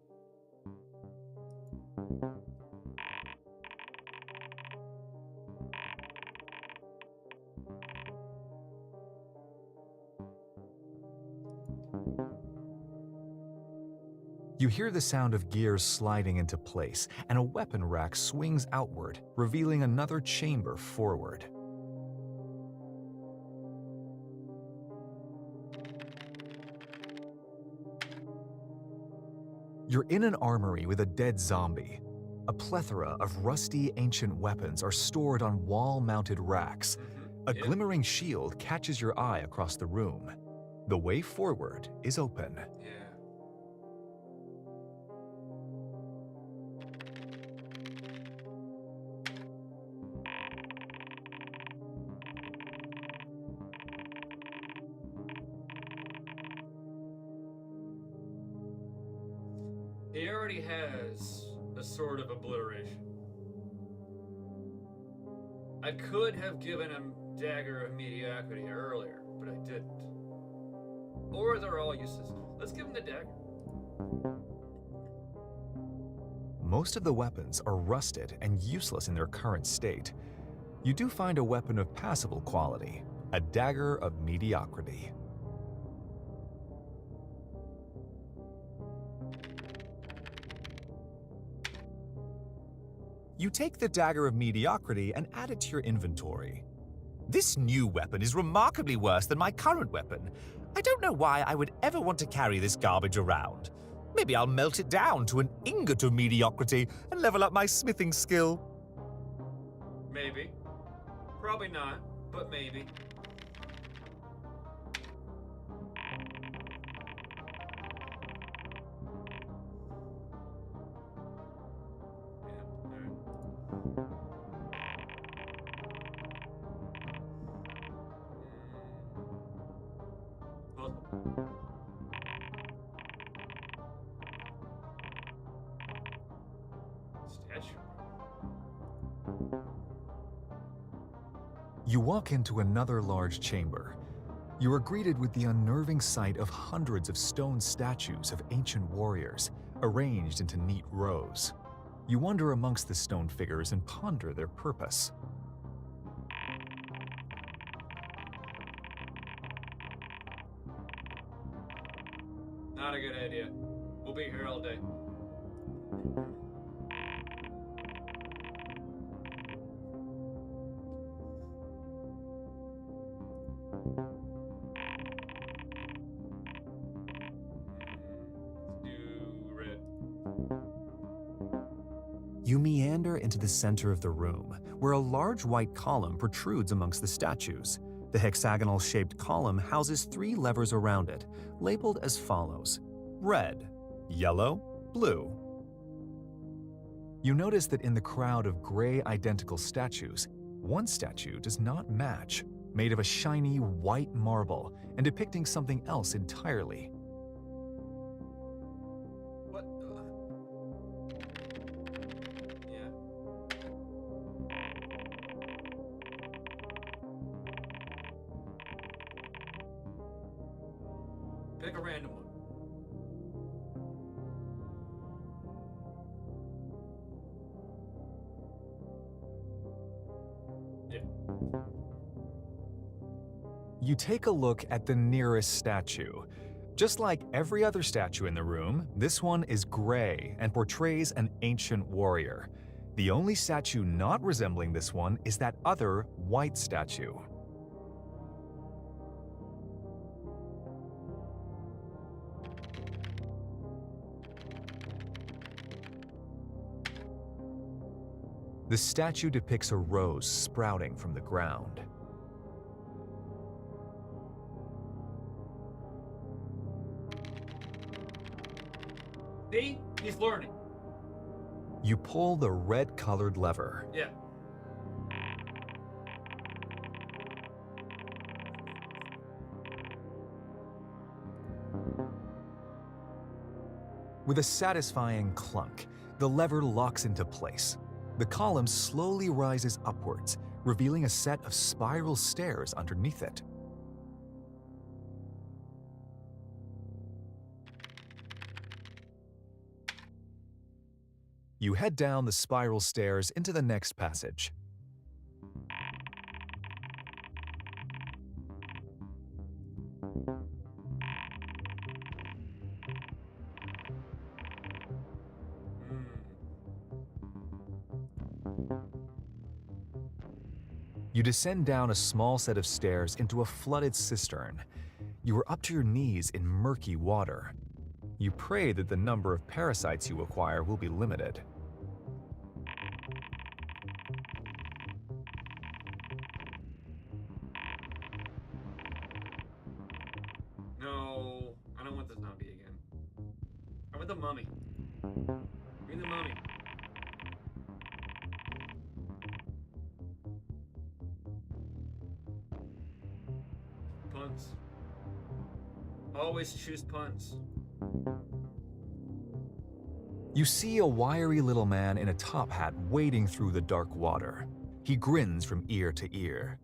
You hear the sound of gears sliding into place, and a weapon rack swings outward, revealing another chamber forward. You're in an armory with a dead zombie. A plethora of rusty, ancient weapons are stored on wall-mounted racks. A Yeah. glimmering shield catches your eye across the room. The way forward is open. Yeah. He already has a sword of obliteration. I could have given him Dagger of Mediocrity earlier, but I didn't. Or they're all useless. Let's give him the dagger. Most of the weapons are rusted and useless in their current state. You do find a weapon of passable quality, a Dagger of Mediocrity. You take the Dagger of Mediocrity and add it to your inventory. This new weapon is remarkably worse than my current weapon. I don't know why I would ever want to carry this garbage around. Maybe I'll melt it down to an ingot of mediocrity and level up my smithing skill. Maybe. Probably not, but maybe. Statue. You walk into another large chamber. You are greeted with the unnerving sight of hundreds of stone statues of ancient warriors, arranged into neat rows. You wander amongst the stone figures and ponder their purpose. Not a good idea. We'll be here all day. You meander into the center of the room, where a large white column protrudes amongst the statues. The hexagonal-shaped column houses 3 levers around it, labeled as follows: red, yellow, blue. You notice that in the crowd of gray identical statues, one statue does not match, made of a shiny white marble and depicting something else entirely. What? Yeah. Pick a random one. Yeah. You take a look at the nearest statue. Just like every other statue in the room, this one is gray and portrays an ancient warrior. The only statue not resembling this one is that other white statue. The statue depicts a rose sprouting from the ground. See? He's learning. You pull the red-colored lever. Yeah. With a satisfying clunk, the lever locks into place. The column slowly rises upwards, revealing a set of spiral stairs underneath it. You head down the spiral stairs into the next passage. You descend down a small set of stairs into a flooded cistern. You are up to your knees in murky water. You pray that the number of parasites you acquire will be limited. No, I don't want the zombie again. I want the mummy. Bring the mummy. Puns. Always choose puns. You see a wiry little man in a top hat wading through the dark water. He grins from ear to ear.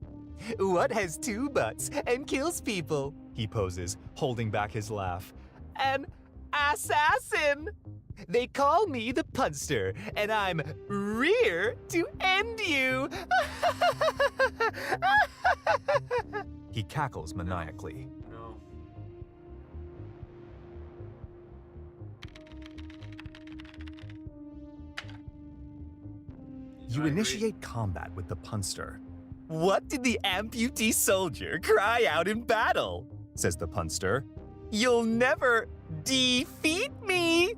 What has two butts and kills people? He poses, holding back his laugh. An assassin! They call me the punster, and I'm rear to end you! He cackles maniacally. No. You I initiate combat with the punster. What did the amputee soldier cry out in battle? Says the punster. You'll never defeat me!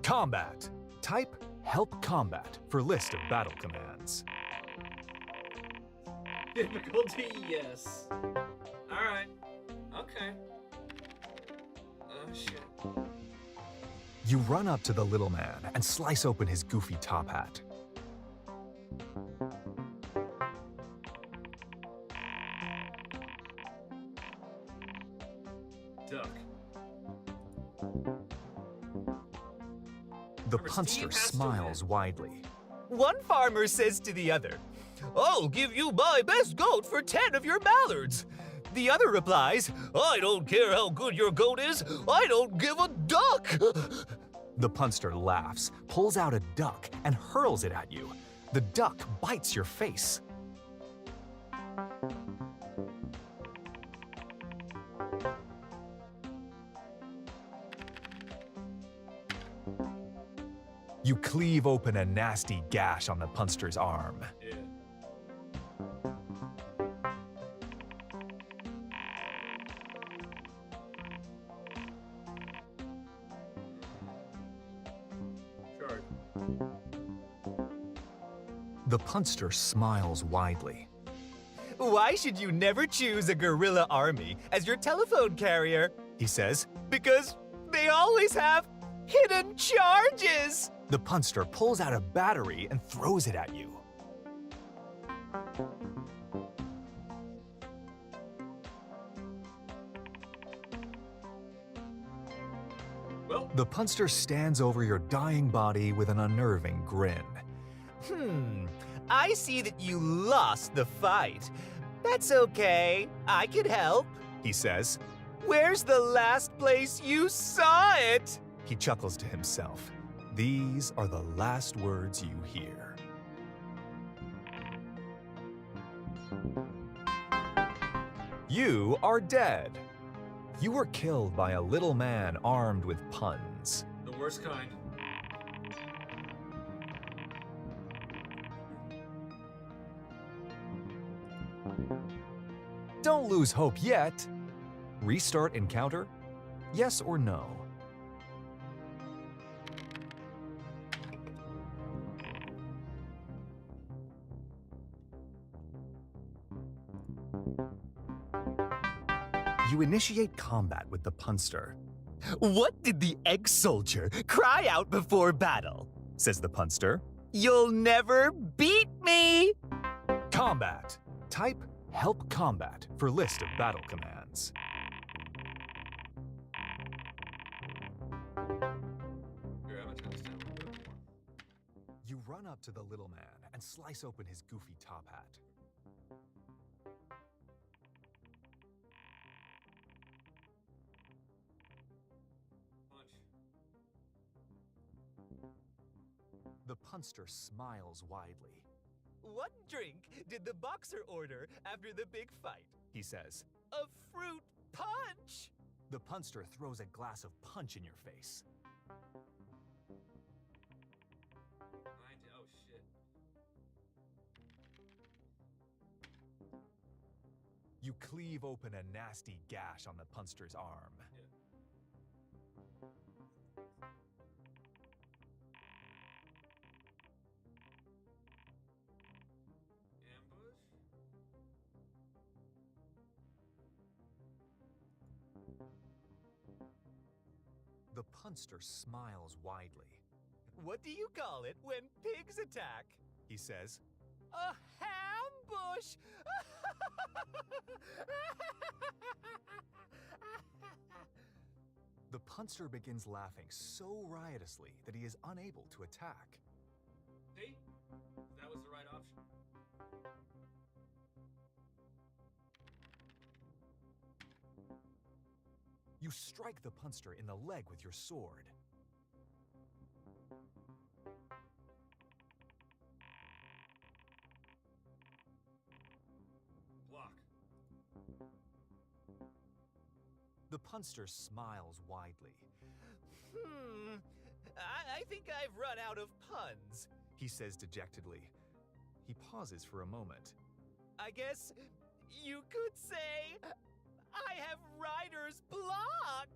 Combat. Type help combat for list of battle commands. Difficulty, yes. Alright. Okay. Oh, shit. You run up to the little man and slice open his goofy top hat. Duck. The Remember, punster Steve has to smiles win. widely. One farmer says to the other, I'll give you my best goat for 10 of your mallards. The other replies, I don't care how good your goat is, I don't give a duck. The punster laughs, pulls out a duck, and hurls it at you. The duck bites your face. You cleave open a nasty gash on the punster's arm. Yeah. Charge. The punster smiles widely. Why should you never choose a guerrilla army as your telephone carrier? He says, because they always have hidden charges. The punster pulls out a battery and throws it at you. Well, The punster stands over your dying body with an unnerving grin. I see that you lost the fight. That's okay, I can help, he says. Where's the last place you saw it? He chuckles to himself. These are the last words you hear. You are dead. You were killed by a little man armed with puns. the worst kind. Don't lose hope yet. Restart encounter? Yes or no? You initiate combat with the punster. What did the egg soldier cry out before battle? Says the punster. You'll never beat me! Combat. Type help combat for list of battle commands. Here, I'm gonna turn this down a little bit more. You run up to the little man and slice open his goofy top hat. Punch. The punster smiles widely. What drink did the boxer order after the big fight? He says. A fruit punch! The punster throws a glass of punch in your face. Oh, shit. You cleave open a nasty gash on the punster's arm. Yeah. Ambush? The punster smiles widely. What do you call it when pigs attack? He says. A ambush! The punster begins laughing so riotously that he is unable to attack. See? That was the right option. You strike the punster in the leg with your sword. Block. The punster smiles widely. I think I've run out of puns, He says dejectedly. He pauses for a moment. I guess you could say I have writer's block.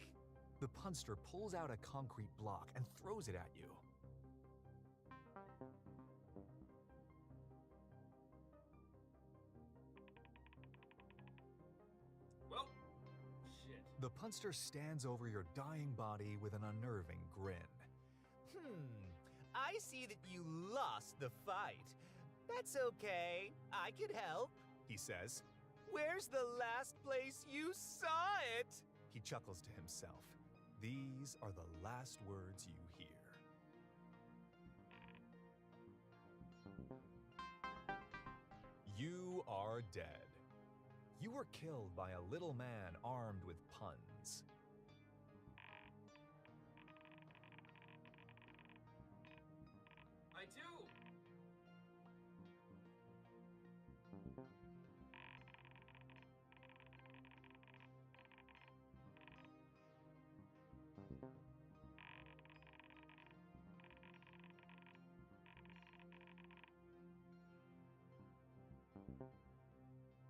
The punster pulls out a concrete block and throws it at you. Well, shit. The punster stands over your dying body with an unnerving grin. I see that you lost the fight. That's okay, I can help, He says. Where's the last place you saw it? He chuckles to himself. These are the last words you hear. You are dead. You were killed by a little man armed with puns. I do!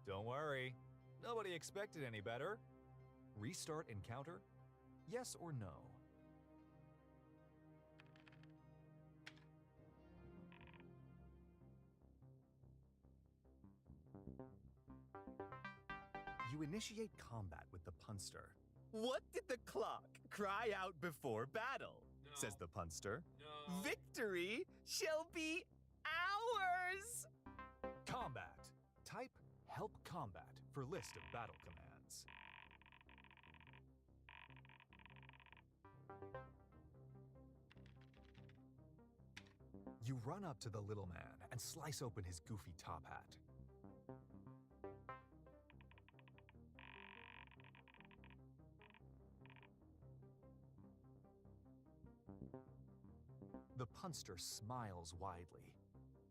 Don't worry. Nobody expected any better. Restart encounter? Yes or no? You initiate combat with the punster. What did the clock cry out before battle? No. Says the punster. No. Victory shall be ours! Combat. Type help combat for list of battle commands. You run up to the little man and slice open his goofy top hat. The punster smiles widely.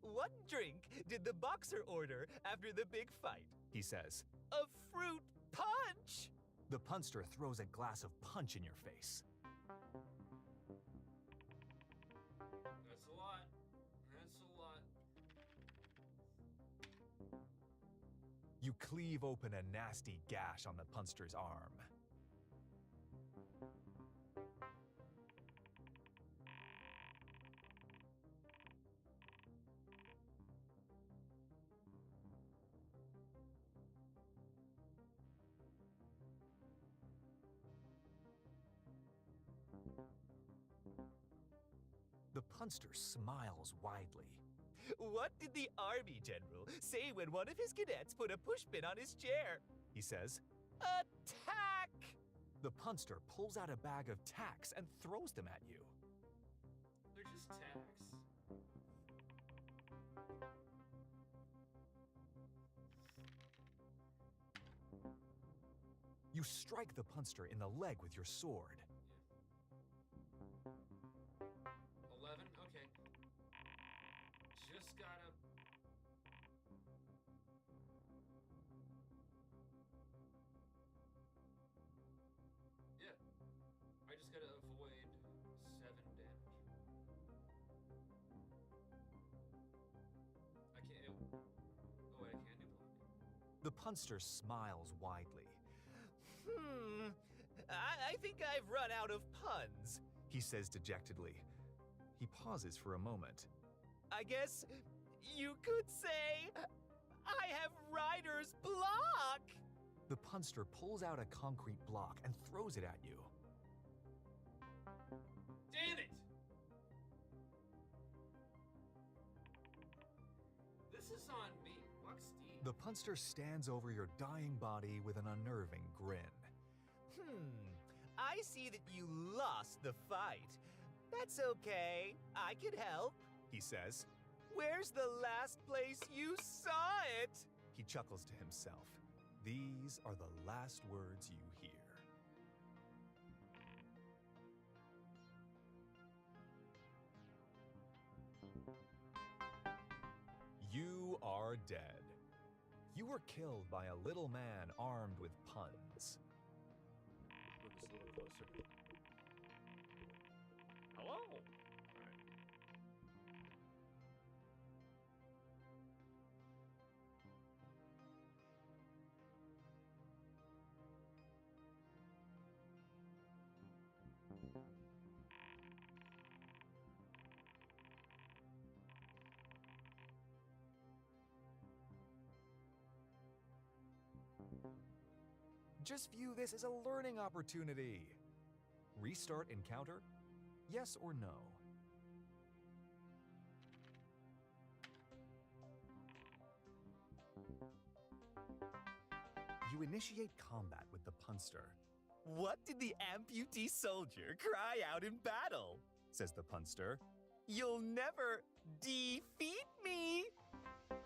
What drink did the boxer order after the big fight? He says. A fruit punch! The punster throws a glass of punch in your face. That's a lot. That's a lot. You cleave open a nasty gash on the punster's arm. The punster smiles widely. What did the army general say when one of his cadets put a pushpin on his chair? He says. Attack! The punster pulls out a bag of tacks and throws them at you. They're just tacks. You strike the punster in the leg with your sword. 11? Okay. Just gotta... Yeah. I just gotta avoid 7 damage. I can't... Oh wait, I can do block. The punster smiles widely. I think I've run out of puns, He says dejectedly. He pauses for a moment. I guess you could say I have writer's block. The punster pulls out a concrete block and throws it at you. Damn it! This is on me. Fuck Steve. The punster stands over your dying body with an unnerving grin. I see that you lost the fight. That's okay, I can help, he says. Where's the last place you saw it? He chuckles to himself. These are the last words you hear. You are dead. You were killed by a little man armed with puns. Move this a little closer. Hello. All right. Just view this as a learning opportunity. Restart encounter? Yes or no? You initiate combat with the punster. What did the amputee soldier cry out in battle? Says the punster. You'll never defeat me!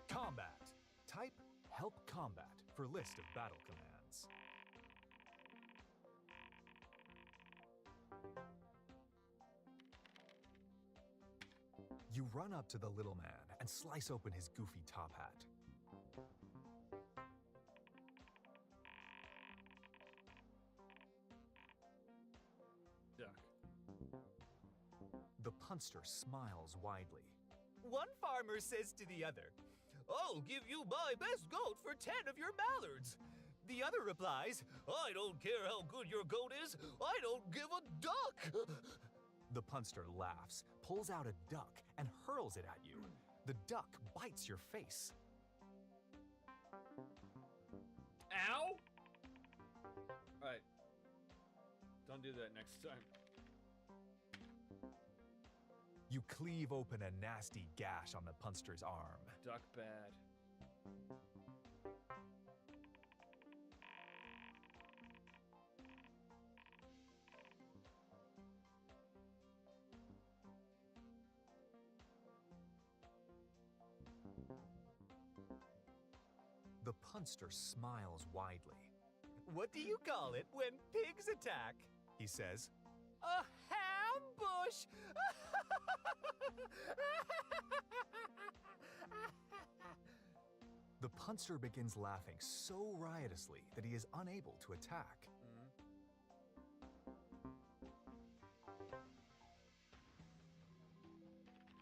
Combat. Type Help Combat for list of battle commands. You run up to the little man and slice open his goofy top hat. Duck. The punster smiles widely. One farmer says to the other, I'll give you my best goat for 10 of your mallards. The other replies, I don't care how good your goat is, I don't give a duck. The punster laughs, pulls out a duck, and hurls it at you. The duck bites your face. Ow! Alright. Don't do that next time. You cleave open a nasty gash on the punster's arm. Duck bad. The punster smiles widely. What do you call it when pigs attack? He says, a ambush! The punster begins laughing so riotously that he is unable to attack.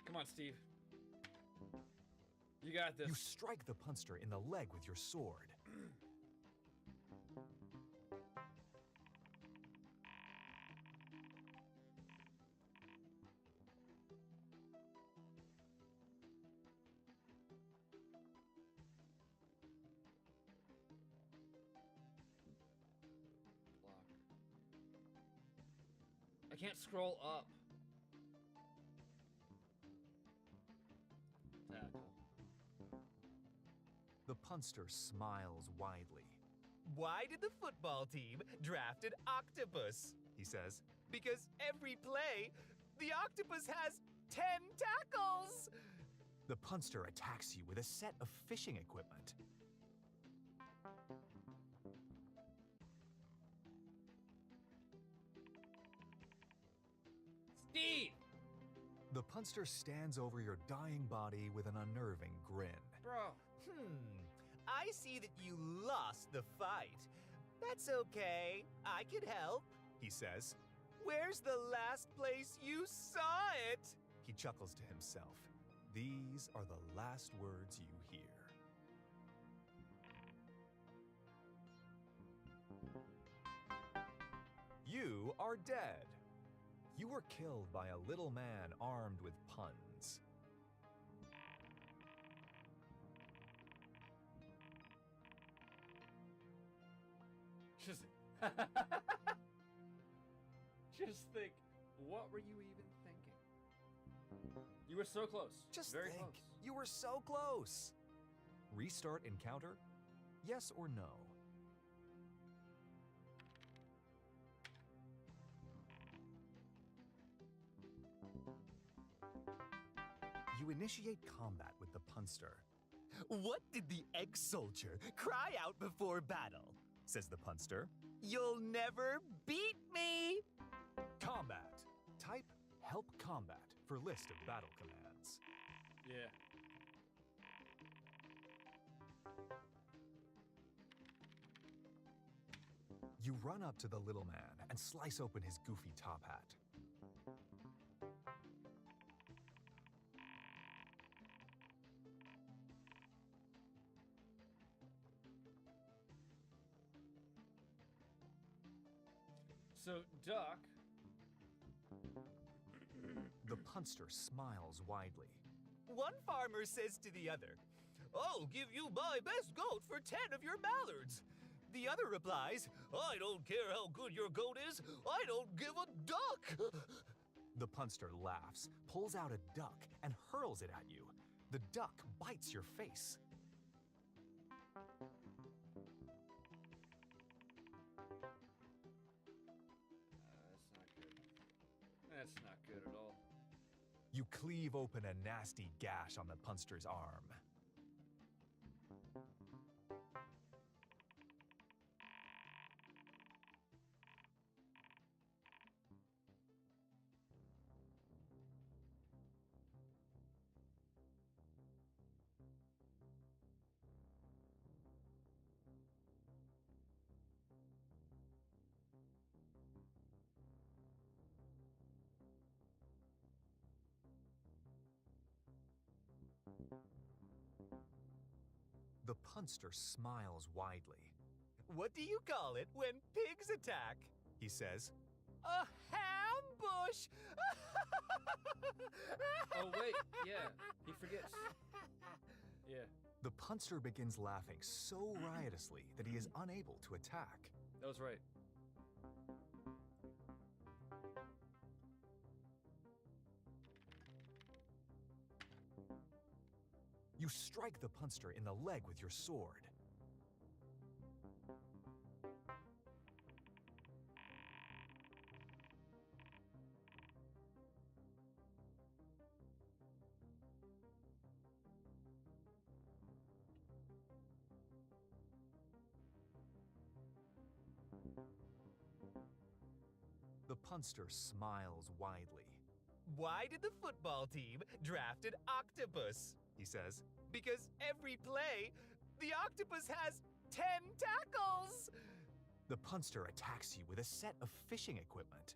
Come on, Steve. You got this. You strike the punster in the leg with your sword. Block. I can't scroll up. Tackle. The punster smiles widely. Why did the football team draft an octopus? He says, because every play, the octopus has 10 tackles! The punster attacks you with a set of fishing equipment. Steve! The punster stands over your dying body with an unnerving grin. Bro. I see that you lost the fight. That's okay, I can help, he says. Where's the last place you saw it? He chuckles to himself. These are the last words you hear. You are dead. You were killed by a little man armed with puns. Just think, what were you even thinking? You were so close. Just Very think, close. you were so close. Restart encounter? Yes or no? You initiate combat with the punster. What did the egg soldier cry out before battle? Says the punster. You'll never beat me! Combat. Type help combat for list of battle commands. Yeah. You run up to the little man and slice open his goofy top hat. So, Doc. The punster smiles widely. One farmer says to the other, I'll give you my best goat for 10 of your mallards. The other replies, I don't care how good your goat is, I don't give a duck. The punster laughs, pulls out a duck, and hurls it at you. The duck bites your face. That's not good. That's not good at all. You cleave open a nasty gash on the punster's arm. The punster smiles widely. What do you call it when pigs attack? He says, a ambush! Oh, wait. Yeah. He forgets. Yeah. The punster begins laughing so riotously that he is unable to attack. That was right. You strike the punster in the leg with your sword. The punster smiles widely. Why did the football team draft an octopus? He says, because every play, the octopus has 10 tackles! The punster attacks you with a set of fishing equipment.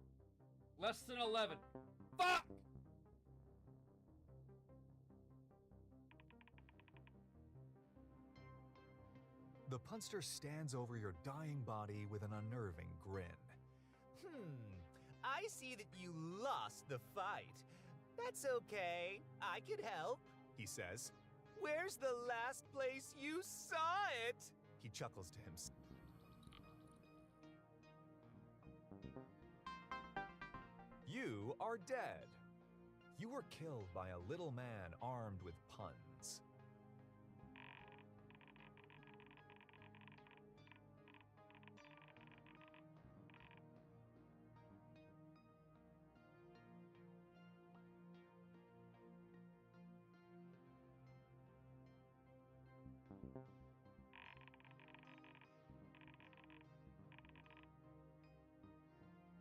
Less than 11. Fuck! The punster stands over your dying body with an unnerving grin. I see that you lost the fight. That's okay, I can help, he says. Where's the last place you saw it? He chuckles to himself. You are dead. You were killed by a little man armed with puns.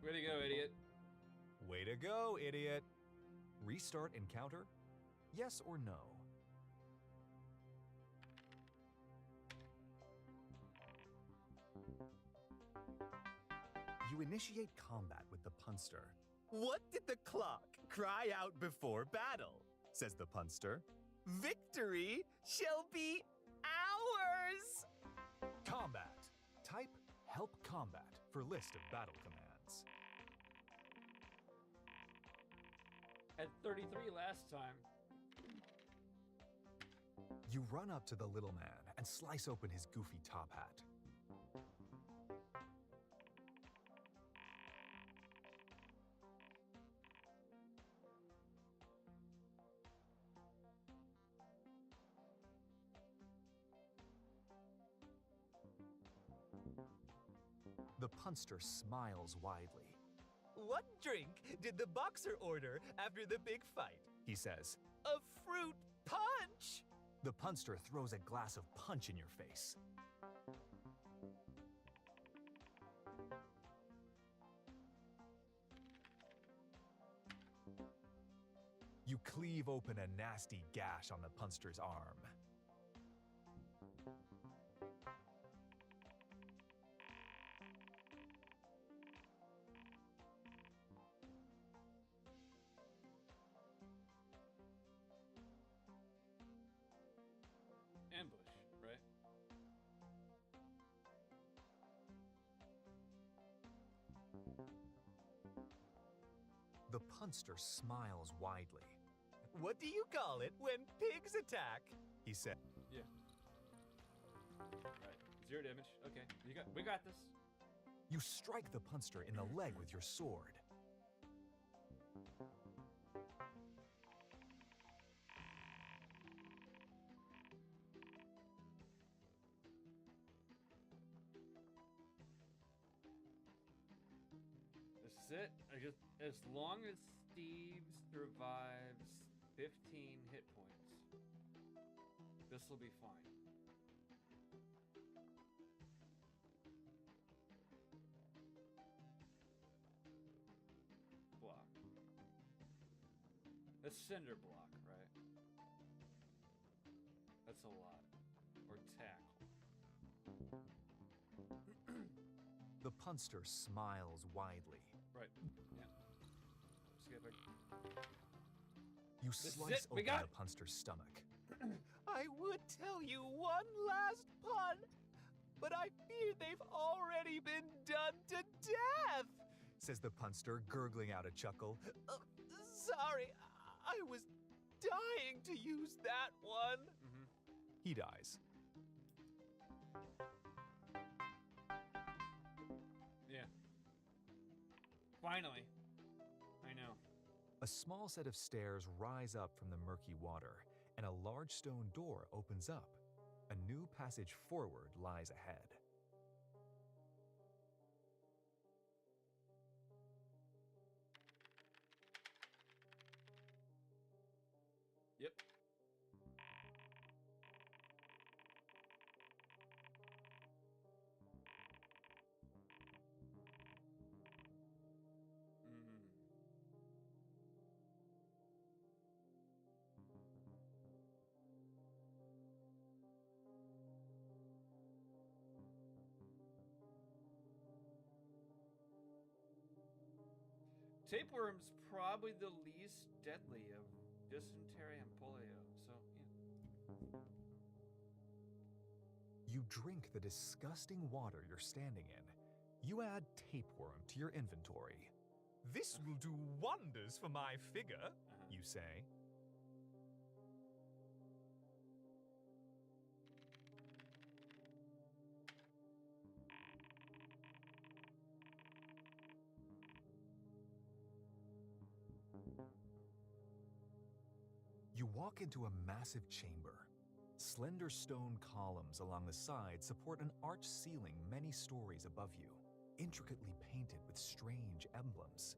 Way to go, idiot. Way to go, idiot. Restart encounter? Yes or no? You initiate combat with the punster. What did the clock cry out before battle? Says the punster. Victory shall be ours! Combat. Type help combat for list of battle commands. Had 33 last time. You run up to the little man and slice open his goofy top hat. The punster smiles widely. What drink did the boxer order after the big fight? He says. A Fruit punch! The punster throws a glass of punch in your face. You cleave open a nasty gash on the punster's arm. Ambush, right? The punster smiles widely. What do you call it when pigs attack? He said. Yeah. Right. 0 damage. Okay. We got this. You strike the punster in the leg with your sword. This is it. As long as Steve survives 15 hit points, this will be fine. Block. That's cinder block, right? That's a lot. Or tackle. The punster smiles widely. Right. Yeah. Skipping. You is slice it. We open got- the punster's stomach. I would tell you one last pun, but I fear they've already been done to death, says the punster, gurgling out a chuckle. Sorry, I was dying to use that one. Mm-hmm. He dies. Yeah. Finally. I know. A small set of stairs rise up from the murky water, and a large stone door opens up. A new passage forward lies ahead. Yep. Mm. Tapeworm's probably the least deadly of dysentery and polio, so yeah. You drink the disgusting water you're standing in. You add tapeworm to your inventory. This will do wonders for my figure, you say. You walk into a massive chamber. Slender stone columns along the side support an arched ceiling many stories above you, intricately painted with strange emblems.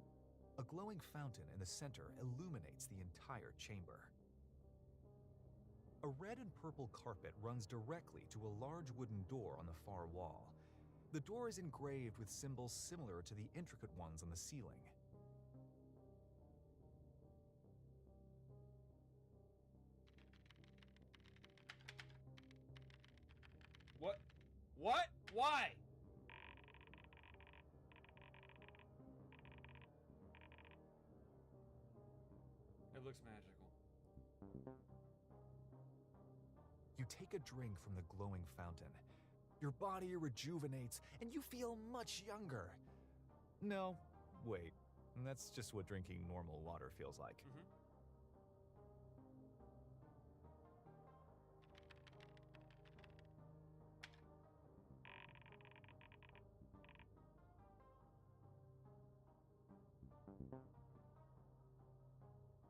A glowing fountain in the center illuminates the entire chamber. A red and purple carpet runs directly to a large wooden door on the far wall. The door is engraved with symbols similar to the intricate ones on the ceiling. What? What? Why? It looks magical. You take a drink from the glowing fountain. Your body rejuvenates and you feel much younger. No, wait. That's just what drinking normal water feels like. Mm-hmm.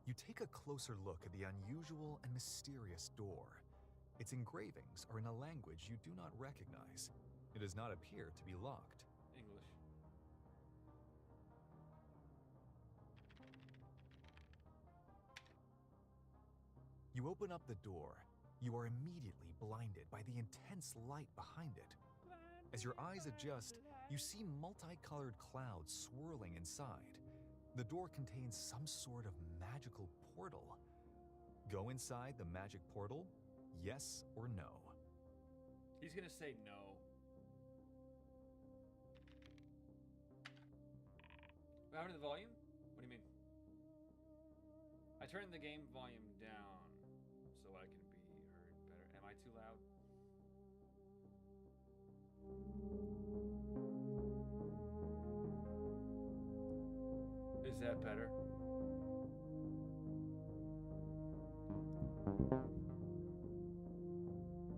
You take a closer look at the unusual and mysterious door. Its engravings are in a language you do not recognize. It does not appear to be locked. English. You You open up the door. You are immediately blinded by the intense light behind it. As your eyes adjust, you see multicolored clouds swirling inside. The door contains some sort of magical portal. Go inside the magic portal, yes or no? He's gonna say no. What happened to the volume? What do you mean? I turned the game volume down so I can be heard better. Am I too loud? Is that better?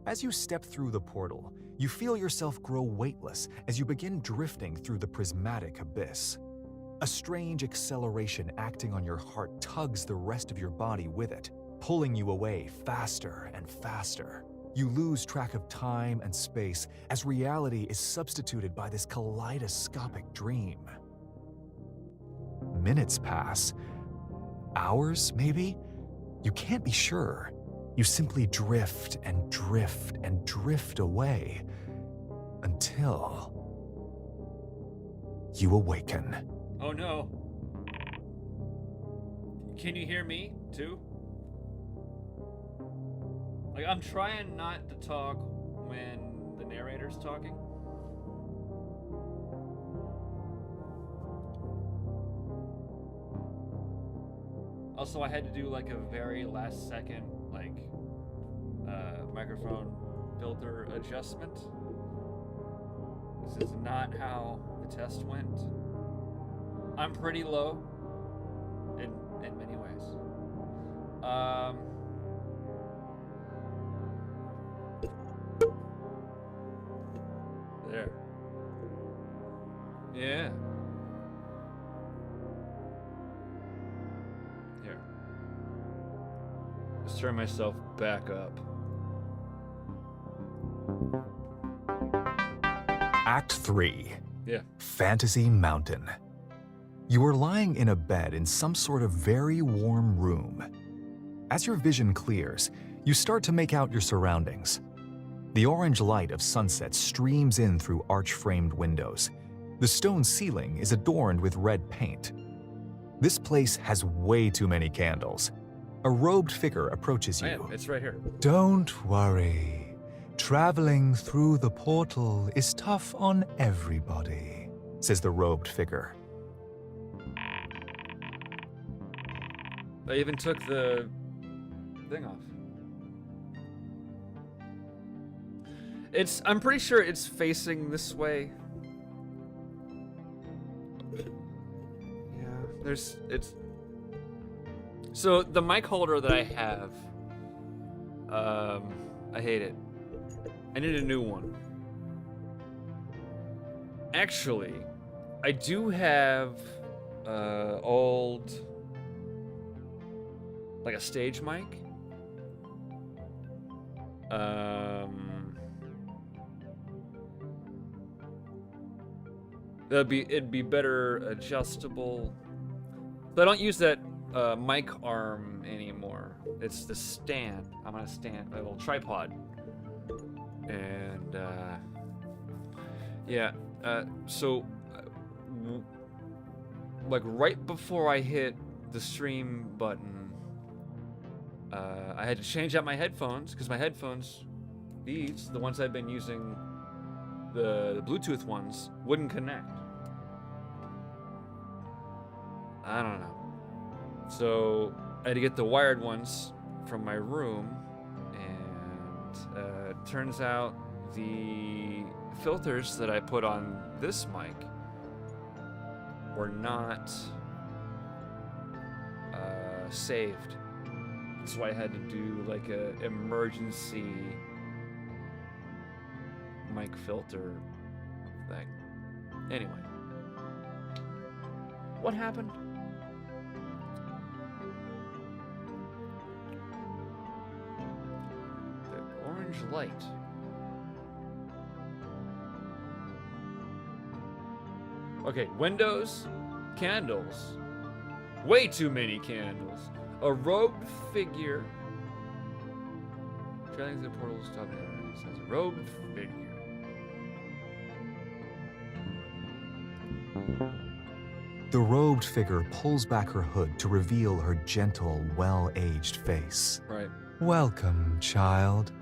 As you step through the portal, you feel yourself grow weightless as you begin drifting through the prismatic abyss. A strange acceleration acting on your heart tugs the rest of your body with it, pulling you away faster and faster. You lose track of time and space as reality is substituted by this kaleidoscopic dream. Minutes pass. Hours, maybe? You can't be sure. You simply drift and drift and drift away until you awaken. Oh no. Can you hear me too? Like, I'm trying not to talk when the narrator's talking. Also, I had to do like a very last second microphone filter adjustment. This is not how the test went. I'm pretty low in many ways. There. Yeah. Here. Let's turn myself back up. Act 3. Yeah. Fantasy Mountain. You are lying in a bed in some sort of very warm room. As your vision clears, you start to make out your surroundings. The orange light of sunset streams in through arch-framed windows. The stone ceiling is adorned with red paint. This place has way too many candles. A robed figure approaches you. Man, it's right here. Don't worry. Traveling through the portal is tough on everybody, says the robed figure. I even took the thing off. I'm pretty sure it's facing this way. Yeah, so the mic holder that I have, I hate it. I need a new one. Actually, I do have old, like a stage mic. It'd be better adjustable. But I don't use that mic arm anymore. It's the stand. I'm on a stand, a little tripod. And yeah, so like right before I hit the stream button, I had to change out my headphones because my headphones, these, the ones I've been using, the Bluetooth ones, wouldn't connect. I don't know. So I had to get the wired ones from my room, and turns out the filters that I put on this mic were not saved. That's why I had to do like a emergency mic filter thing. Anyway, what happened? The orange light. Okay, windows, candles. Way too many candles. A robed figure Traveling through the portal, stop it. It says a robed figure. The robed figure pulls back her hood to reveal her gentle, well-aged face. Right. Welcome, child,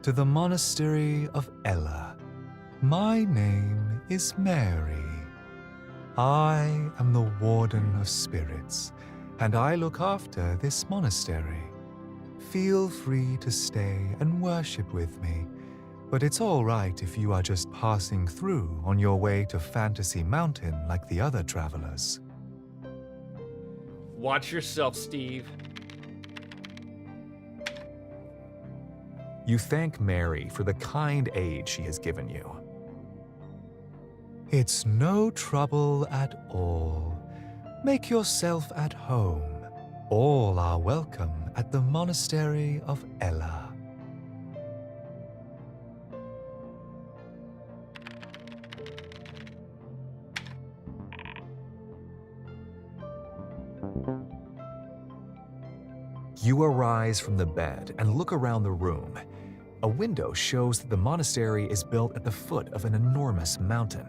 to the monastery of Ella. My name is Mary. I am the Warden of Spirits, and I look after this monastery. Feel free to stay and worship with me, but it's all right if you are just passing through on your way to Fantasy Mountain like the other travelers. Watch yourself, Steve. You thank Mary for the kind aid she has given you. It's no trouble at all. Make yourself at home. All are welcome at the monastery of Ella. You arise from the bed and look around the room. A window shows that the monastery is built at the foot of an enormous mountain,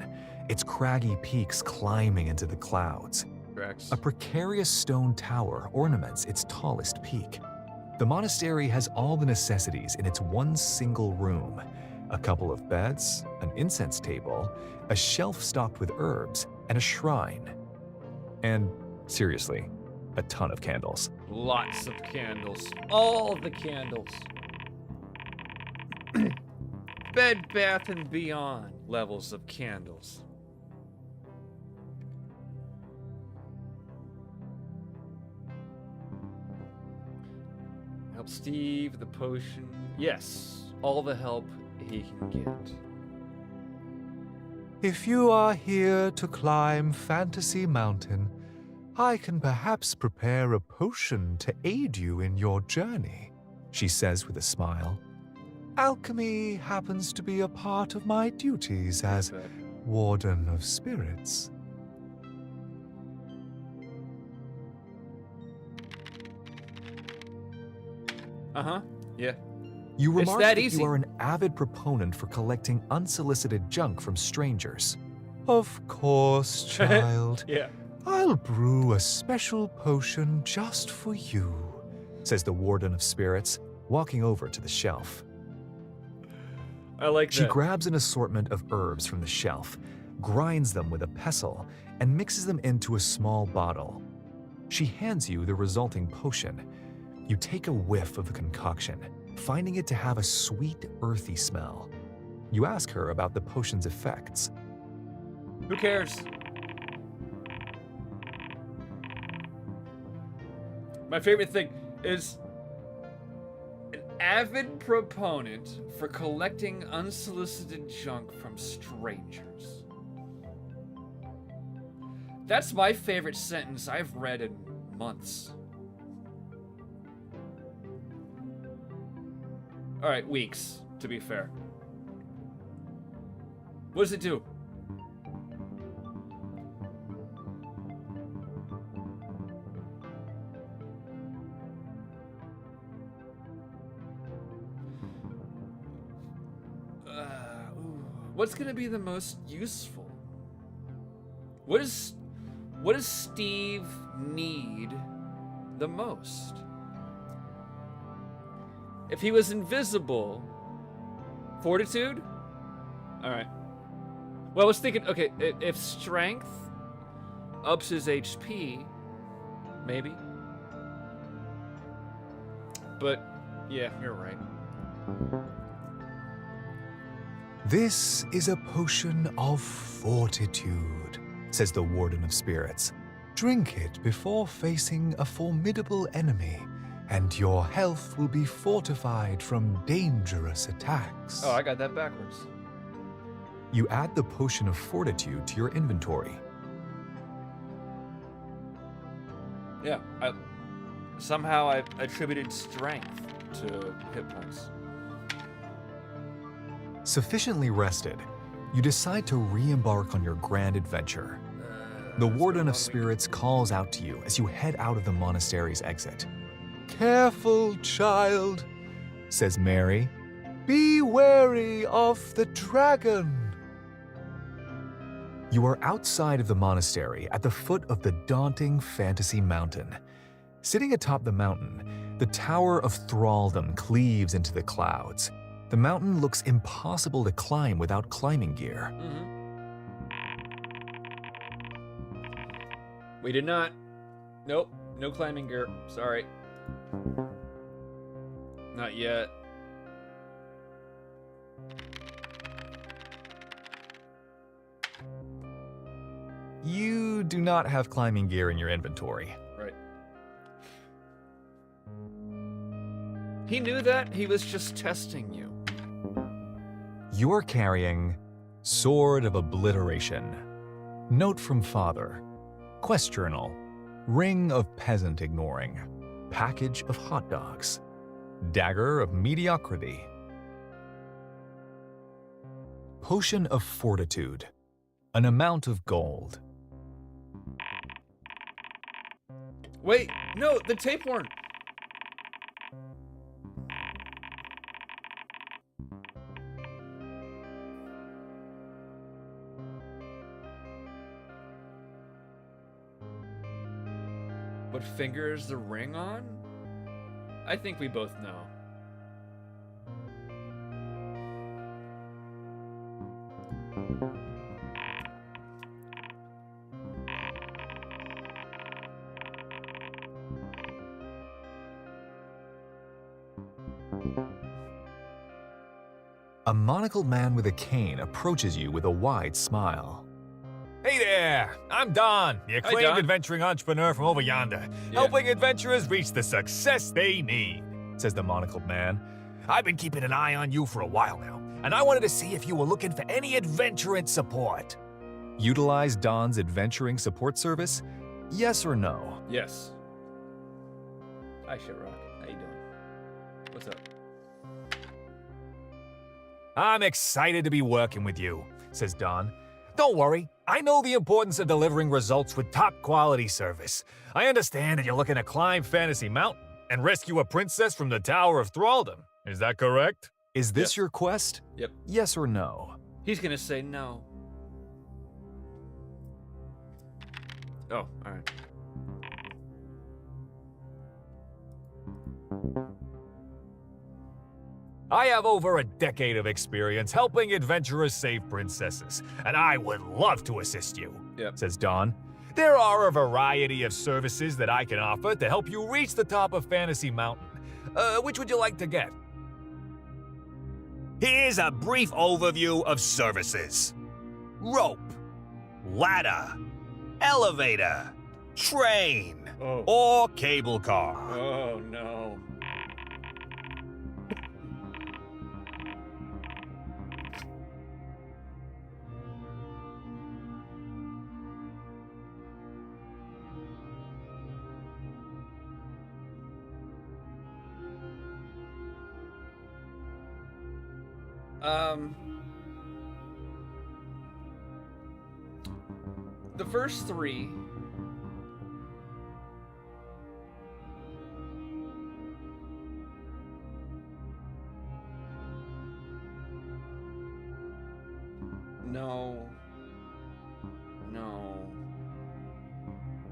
its craggy peaks climbing into the clouds. Rex. A precarious stone tower ornaments its tallest peak. The monastery has all the necessities in its one single room: a couple of beds, an incense table, a shelf stocked with herbs, and a shrine. And, seriously, a ton of candles. Lots of candles. All the candles. Bed, Bath, and Beyond levels of candles. Help Steve, the potion. Yes, all the help he can get. If you are here to climb Fantasy Mountain, I can perhaps prepare a potion to aid you in your journey, she says with a smile. Alchemy happens to be a part of my duties as Warden of Spirits. Uh-huh, yeah. You remark that that easy. you are an avid proponent for collecting unsolicited junk from strangers. Of course, child. Yeah. I'll brew a special potion just for you, says the Warden of Spirits, walking over to the shelf. I like She that. grabs an assortment of herbs from the shelf, grinds them with a pestle, and mixes them into a small bottle. She hands you the resulting potion. You take a whiff of the concoction, finding it to have a sweet, earthy smell. You ask her about the potion's effects. Who cares? My favorite thing is an avid proponent for collecting unsolicited junk from strangers. That's my favorite sentence I've read in months. All right, weeks, to be fair. What does it do? What's gonna be the most useful? What does Steve need the most? If he was invisible, fortitude? All right. Well, I was thinking, okay, if strength ups his HP, maybe. But yeah, you're right. This is a potion of fortitude, says the Warden of Spirits. Drink it before facing a formidable enemy, and your health will be fortified from dangerous attacks. Oh, I got that backwards. You add the potion of fortitude to your inventory. Yeah, somehow I attributed strength to hit points. Sufficiently rested, you decide to re-embark on your grand adventure. The Warden of Spirits calls out to you as you head out of the monastery's exit. Careful, child. says Mary. Be wary of the dragon. You are outside of the monastery at the foot of the daunting Fantasy Mountain. Sitting atop the mountain, the Tower of Thraldom cleaves into the clouds. The mountain looks impossible to climb without climbing gear. We did not. Nope. No climbing gear. Sorry. Not yet. You do not have climbing gear in your inventory. Right. He knew that. He was just testing you. You're carrying Sword of Obliteration, Note from Father, Quest Journal, Ring of Peasant Ignoring, Package of Hot Dogs, Dagger of Mediocrity, Potion of Fortitude, an amount of gold. Wait, no, the tapeworm. What finger is the ring on? I think we both know. A monocled man with a cane approaches you with a wide smile. Hey there, I'm Don, the acclaimed Don. adventuring entrepreneur from over yonder, helping adventurers reach the success they need, says the monocled man. I've been keeping an eye on you for a while now, and I wanted to see if you were looking for any adventuring support. Utilize Don's adventuring support service? Yes or no? Yes. Hi, Shitrock. How you doing? What's up? I'm excited to be working with you, says Don. Don't worry, I know the importance of delivering results with top-quality service. I understand that you're looking to climb Fantasy Mountain and rescue a princess from the Tower of Thraldom. Is that correct? Is this your quest? Yep. Yes or no? He's gonna say no. Oh, alright. I have over a decade of experience helping adventurers save princesses, and I would love to assist you, says Don. There are a variety of services that I can offer to help you reach the top of Fantasy Mountain. Which would you like to get? Here's a brief overview of services. Rope, ladder, elevator, train, or cable car. Oh, no. The first three. No. No.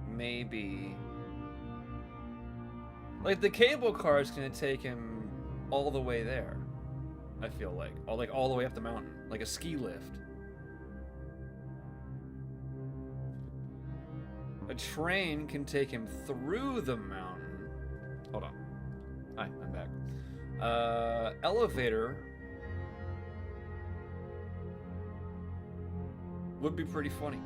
Maybe. Like, the cable car is gonna take him all the way there. I feel like. All the way up the mountain. Like a ski lift. A train can take him through the mountain. Hold on. Hi, I'm back. Elevator would be pretty funny.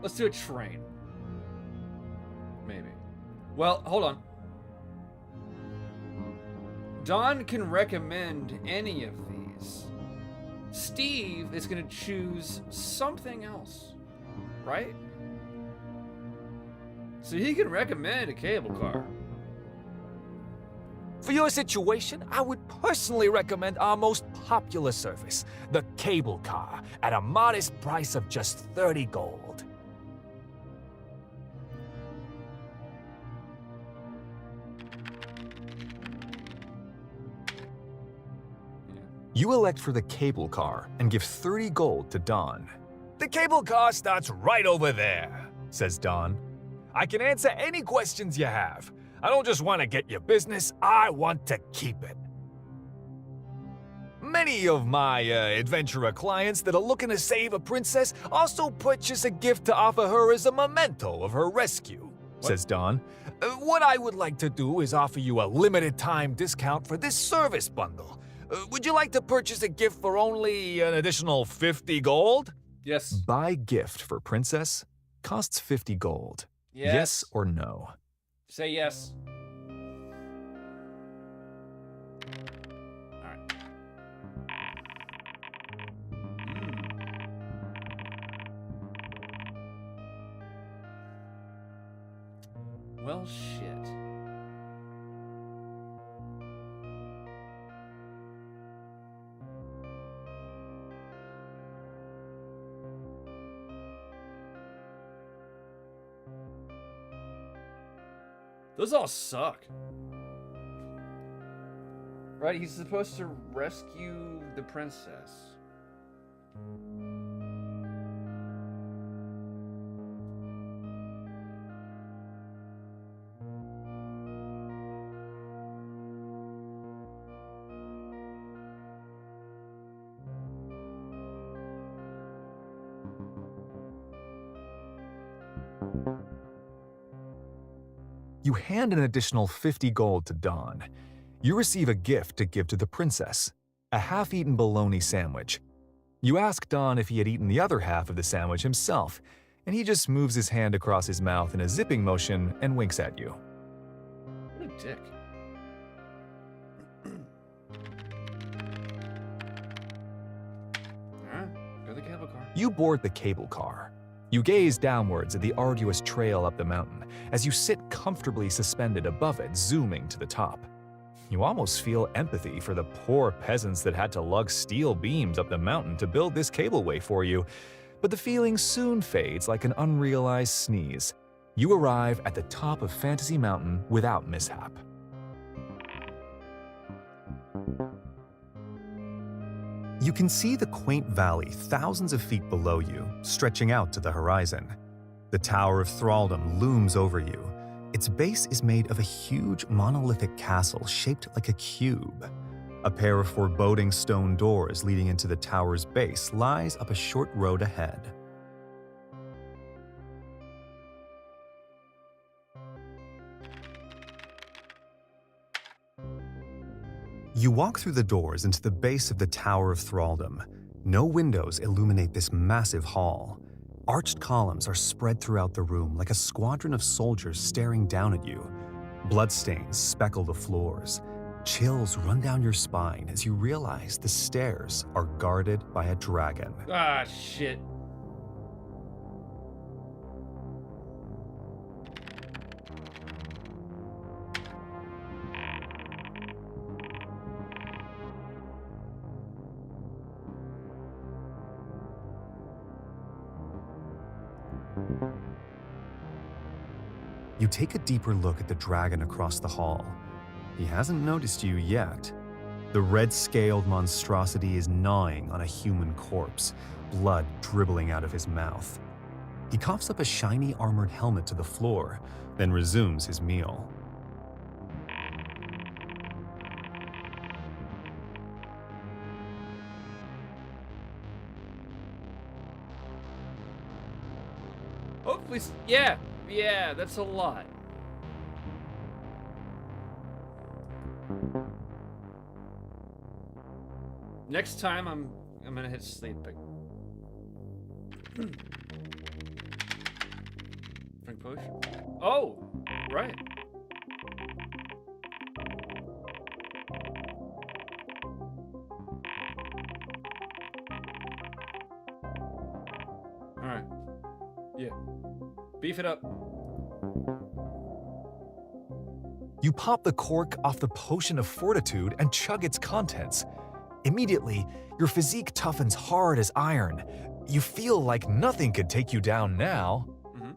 Let's do a train. Maybe. Well, hold on. Don can recommend any of these. Steve is gonna choose something else, right? So he can recommend a cable car. For your situation, I would personally recommend our most popular service, the cable car, at a modest price of just 30 gold. You elect for the cable car and give 30 gold to Don. The cable car starts right over there, says Don. I can answer any questions you have. I don't just want to get your business, I want to keep it. Many of my adventurer clients that are looking to save a princess also purchase a gift to offer her as a memento of her rescue, says Don. What I would like to do is offer you a limited time discount for this service bundle. Would you like to purchase a gift for only an additional 50 gold? Yes. Buy gift for princess costs 50 gold. Yes or no? Say yes. All right. Well, shit. Those all suck. Right, he's supposed to rescue the princess. You hand an additional 50 gold to Don. You receive a gift to give to the princess, a half-eaten bologna sandwich. You ask Don if he had eaten the other half of the sandwich himself, and he just moves his hand across his mouth in a zipping motion and winks at you. What a dick. Alright, go to the cable car. You board the cable car. You gaze downwards at the arduous trail up the mountain as you sit comfortably suspended above it, zooming to the top. You almost feel empathy for the poor peasants that had to lug steel beams up the mountain to build this cableway for you, but the feeling soon fades like an unrealized sneeze. You arrive at the top of Fantasy Mountain without mishap. You can see the quaint valley thousands of feet below you, stretching out to the horizon. The Tower of Thraldom looms over you. Its base is made of a huge monolithic castle shaped like a cube. A pair of foreboding stone doors leading into the tower's base lies up a short road ahead. You walk through the doors into the base of the Tower of Thraldom. No windows illuminate this massive hall. Arched columns are spread throughout the room like a squadron of soldiers staring down at you. Bloodstains speckle the floors. Chills run down your spine as you realize the stairs are guarded by a dragon. Ah, shit. You take a deeper look at the dragon across the hall. He hasn't noticed you yet. The red-scaled monstrosity is gnawing on a human corpse, blood dribbling out of his mouth. He coughs up a shiny armored helmet to the floor, then resumes his meal. Hopefully, yeah, that's a lot. Next time, I'm gonna hit sleeping. Drink potion. Oh, right. All right. Yeah. Beef it up. You pop the cork off the potion of fortitude and chug its contents. Immediately, your physique toughens hard as iron. You feel like nothing could take you down now. Mm-hmm.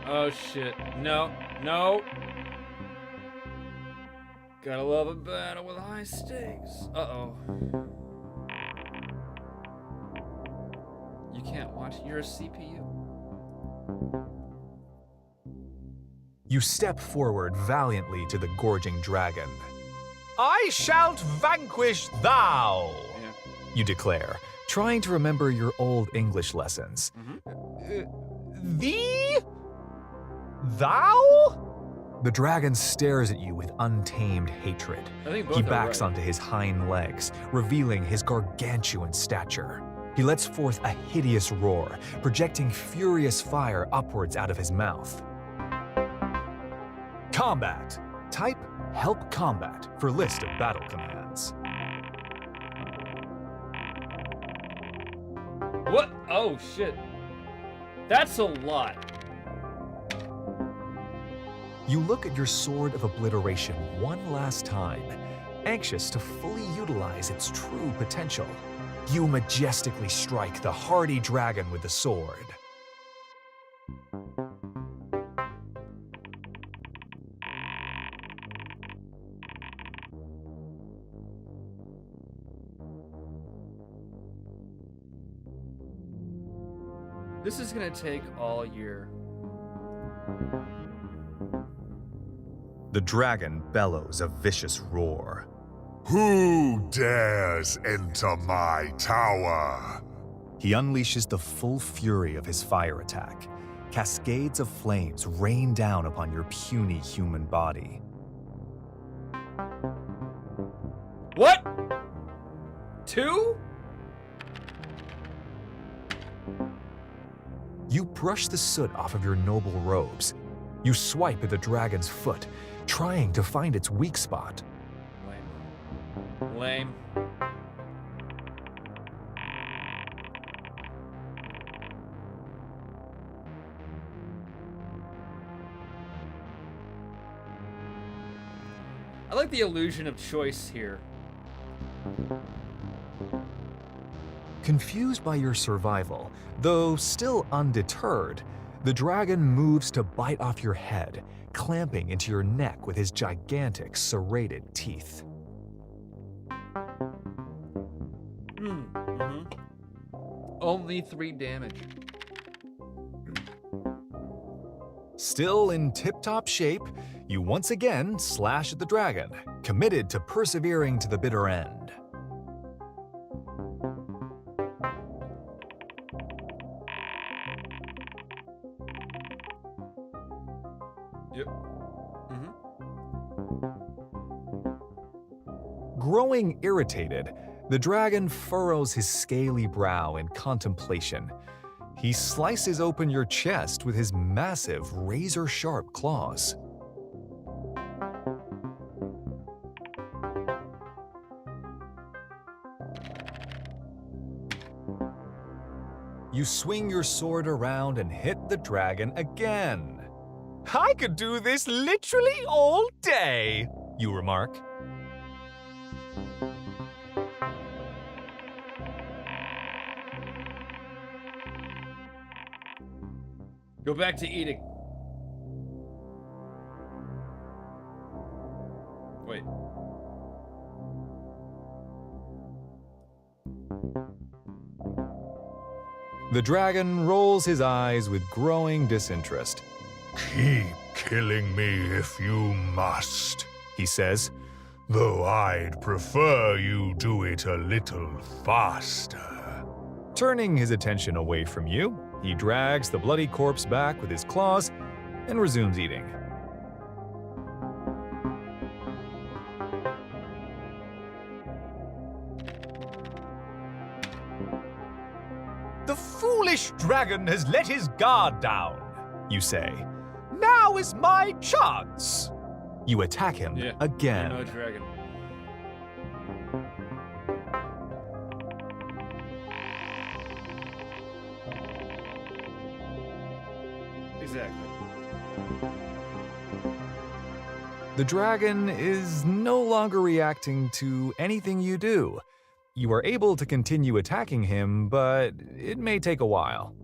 Oh shit. No. No. Gotta love a battle with high stakes. Uh-oh. You can't watch. You're a CPU. You step forward valiantly to the gorging dragon. I shalt vanquish thou, Yeah. You declare, trying to remember your old English lessons. thee? Thou? The dragon stares at you with untamed hatred. I think both He are backs right. onto his hind legs, revealing his gargantuan stature. He lets forth a hideous roar, projecting furious fire upwards out of his mouth. Combat. Type Help Combat for list of battle commands. What? Oh shit. That's a lot. You look at your sword of obliteration one last time, anxious to fully utilize its true potential. You majestically strike the hardy dragon with the sword. This is gonna take all year. The dragon bellows a vicious roar. Who dares enter my tower? He unleashes the full fury of his fire attack. Cascades of flames rain down upon your puny human body. What? 2? You brush the soot off of your noble robes. You swipe at the dragon's foot, trying to find its weak spot. Lame. Lame. I like the illusion of choice here. Confused by your survival, though still undeterred, the dragon moves to bite off your head, clamping into your neck with his gigantic, serrated teeth. Only 3 damage. Still in tip-top shape, you once again slash at the dragon, committed to persevering to the bitter end. Yep. Growing irritated, the dragon furrows his scaly brow in contemplation. He slices open your chest with his massive, razor-sharp claws. You swing your sword around and hit the dragon again. I could do this literally all day, You remark. Go back to eating. Wait. The dragon rolls his eyes with growing disinterest. Keep killing me if you must, He says, though I'd prefer you do it a little faster. turning his attention away from you. He drags the bloody corpse back with his claws and resumes eating. The foolish dragon has let his guard down, you say. Now is my chance. You attack him Yeah. again. No dragon. Exactly. The dragon is no longer reacting to anything you do. You are able to continue attacking him, but it may take a while.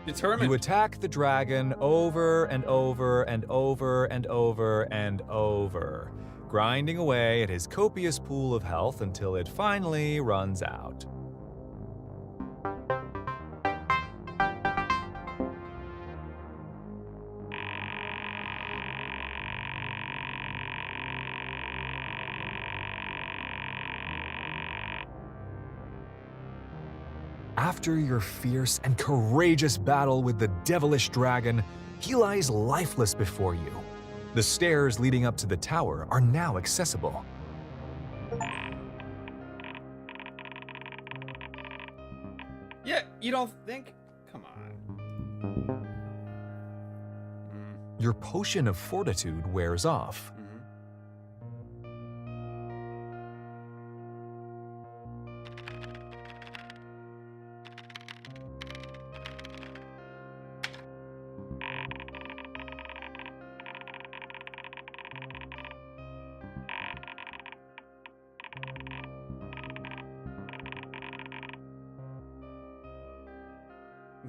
Determined. You attack the dragon over and over and over and over and over, grinding away at his copious pool of health until it finally runs out. After your fierce and courageous battle with the devilish dragon, he lies lifeless before you. The stairs leading up to the tower are now accessible. Yeah, you don't think? Come on. Your potion of fortitude wears off.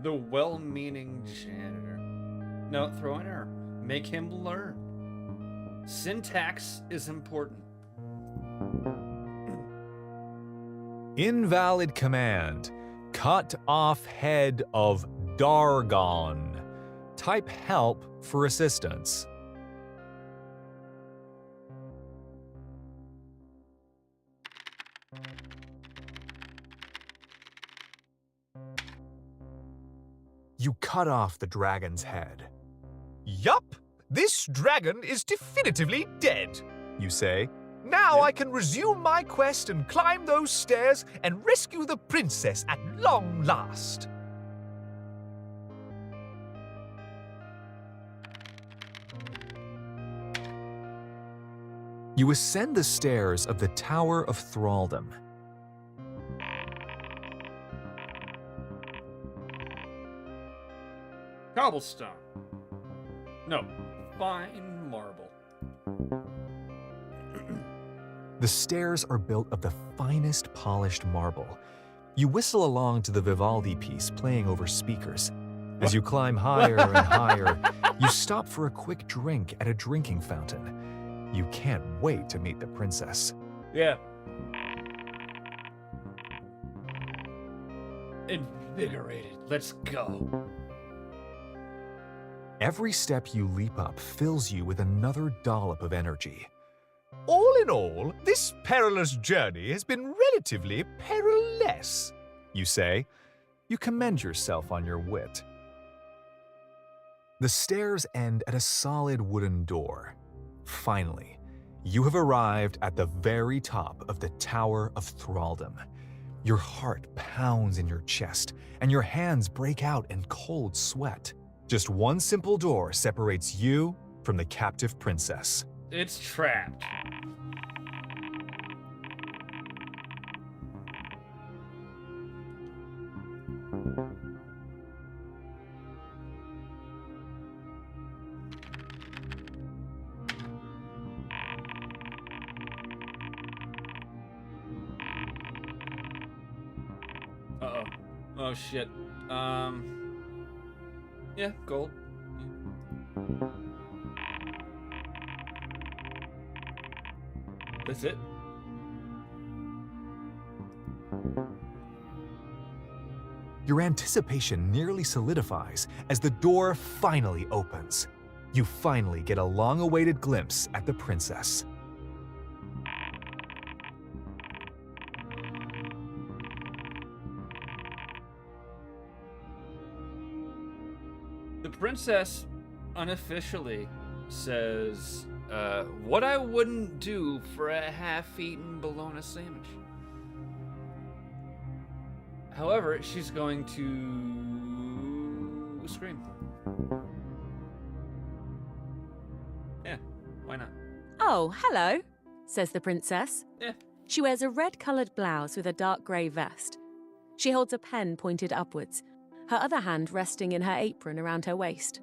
The well-meaning janitor. No, throw in error. Make him learn. Syntax is important. Invalid command. Cut off head of Dargon. Type help for assistance. You cut off the dragon's head. Yup, this dragon is definitively dead, you say. Now I can resume my quest and climb those stairs and rescue the princess at long last. You ascend the stairs of the Tower of Thraldom. Cobblestone. No, fine marble. The stairs are built of the finest polished marble. You whistle along to the Vivaldi piece playing over speakers. As you climb higher and higher, you stop for a quick drink at a drinking fountain. You can't wait to meet the princess. Yeah. Invigorated. Let's go. Every step you leap up fills you with another dollop of energy. All in all, this perilous journey has been relatively perilous, You say. You commend yourself on your wit. The stairs end at a solid wooden door. Finally, you have arrived at the very top of the Tower of Thraldom. Your heart pounds in your chest, and your hands break out in cold sweat. Just one simple door separates you from the captive princess. It's trapped. Uh-oh. Oh, shit. Yeah, gold. That's it? Your anticipation nearly solidifies as the door finally opens. You finally get a long-awaited glimpse at the princess. The princess unofficially says, what I wouldn't do for a half-eaten bologna sandwich. However, she's going to scream. Yeah, why not? Oh, hello, says the princess. Yeah. She wears a red-coloured blouse with a dark grey vest. She holds a pen pointed upwards, her other hand resting in her apron around her waist.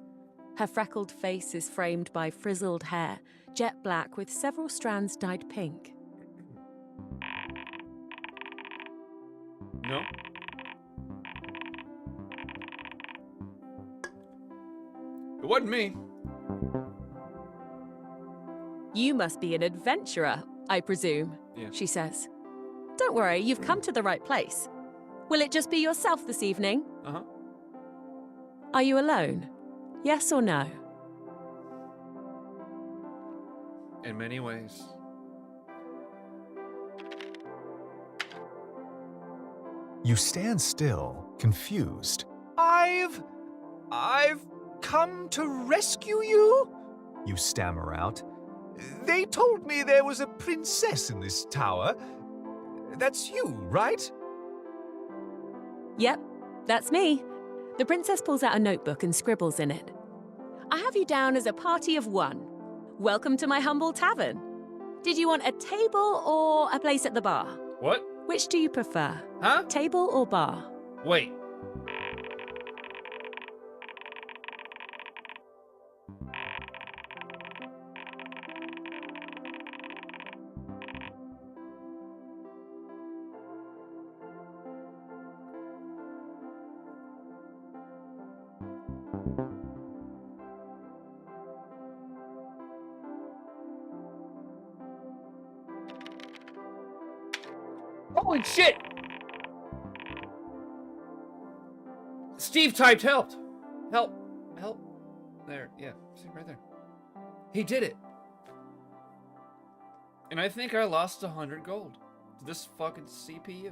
Her freckled face is framed by frizzled hair, jet black with several strands dyed pink. No? It wasn't me. You must be an adventurer, I presume, Yeah. she says. Don't worry, you've come to the right place. Will it just be yourself this evening? Uh-huh. Are you alone? Yes or no? In many ways. You stand still, confused. I've come to rescue you? You stammer out. They told me there was a princess in this tower. That's you, right? Yep, that's me. The princess pulls out a notebook and scribbles in it. I have you down as a party of one. Welcome to my humble tavern. Did you want a table or a place at the bar? What? Which do you prefer? Huh? Table or bar? Wait. Holy shit! Steve typed help. Help. Help. There. Yeah. See, right there. He did it. And I think I lost 100 gold to this fucking CPU.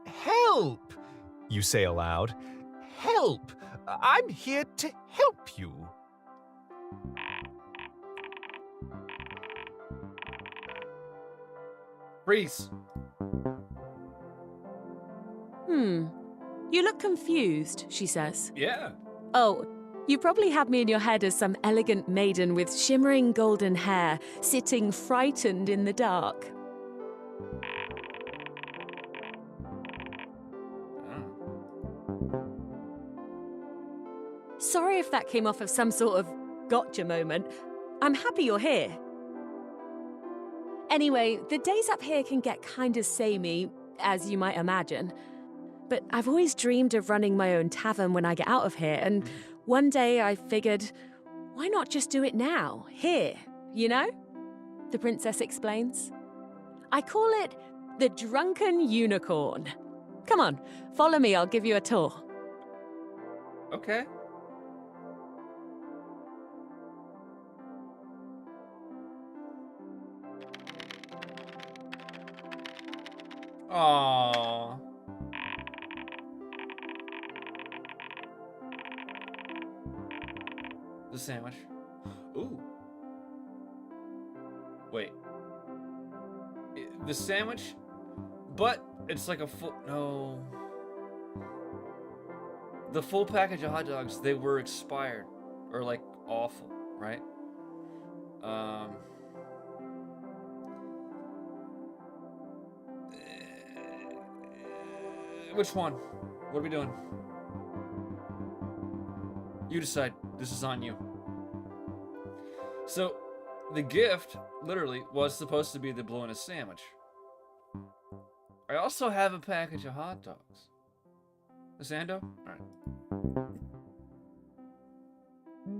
Help! You say aloud. Help! I'm here to help you. Freeze. You look confused, she says. Yeah. Oh, you probably had me in your head as some elegant maiden with shimmering golden hair, sitting frightened in the dark. Sorry if that came off of some sort of gotcha moment. I'm happy you're here. Anyway, the days up here can get kind of samey, as you might imagine. But I've always dreamed of running my own tavern when I get out of here, and one day I figured, why not just do it now, here, you know? The princess explains. I call it the Drunken Unicorn. Come on, follow me, I'll give you a tour. Okay. Aww. The sandwich. Ooh. Wait. The sandwich, but it's like a full. No. The full package of hot dogs, they were expired. Or like awful, right? Which one? What are we doing? You decide. This is on you. So, the gift, literally, was supposed to be the bologna sandwich. I also have a package of hot dogs. Sando? Alright.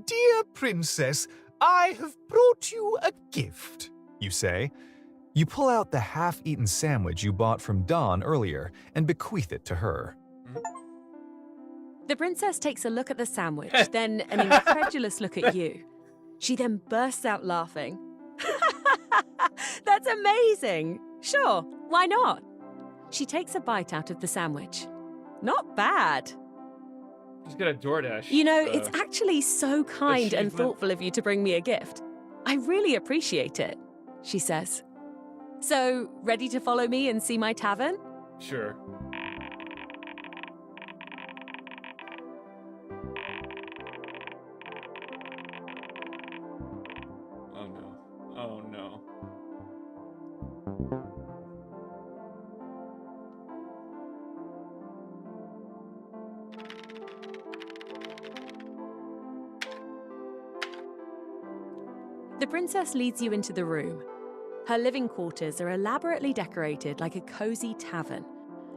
Dear princess, I have brought you a gift. You say. You pull out the half-eaten sandwich you bought from Dawn earlier and bequeath it to her. The princess takes a look at the sandwich, then an incredulous look at you. She then bursts out laughing. That's amazing! Sure, why not? She takes a bite out of the sandwich. Not bad. She's got a DoorDash. You know, it's actually so kind and achievement. thoughtful of you to bring me a gift. I really appreciate it, she says. So, ready to follow me and see my tavern? Sure. Oh no. Oh no. The princess leads you into the room. Her living quarters are elaborately decorated like a cozy tavern.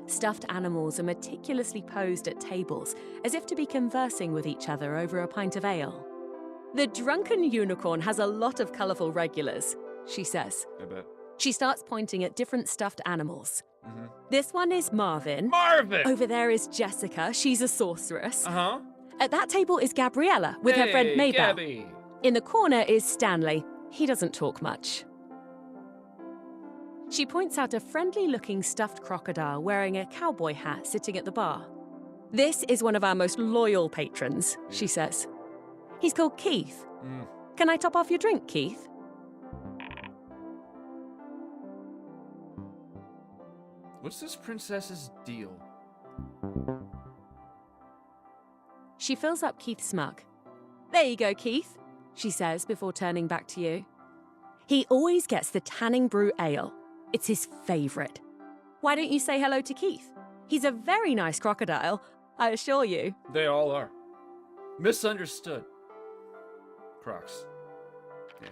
Stuffed animals are meticulously posed at tables, as if to be conversing with each other over a pint of ale. The drunken unicorn has a lot of colourful regulars, she says. I bet. She starts pointing at different stuffed animals. This one is Marvin. Marvin! Over there is Jessica, she's a sorceress. Uh-huh. At that table is Gabriella with her friend Maybelle. Gabby. In the corner is Stanley. He doesn't talk much. She points out a friendly-looking stuffed crocodile wearing a cowboy hat sitting at the bar. This is one of our most loyal patrons, she says. He's called Keith. Can I top off your drink, Keith? What's this princess's deal? She fills up Keith's mug. There you go, Keith, she says before turning back to you. He always gets the Tanning Brew Ale. It's his favourite. Why don't you say hello to Keith? He's a very nice crocodile, I assure you. They all are. Misunderstood. Crocs. Yeah.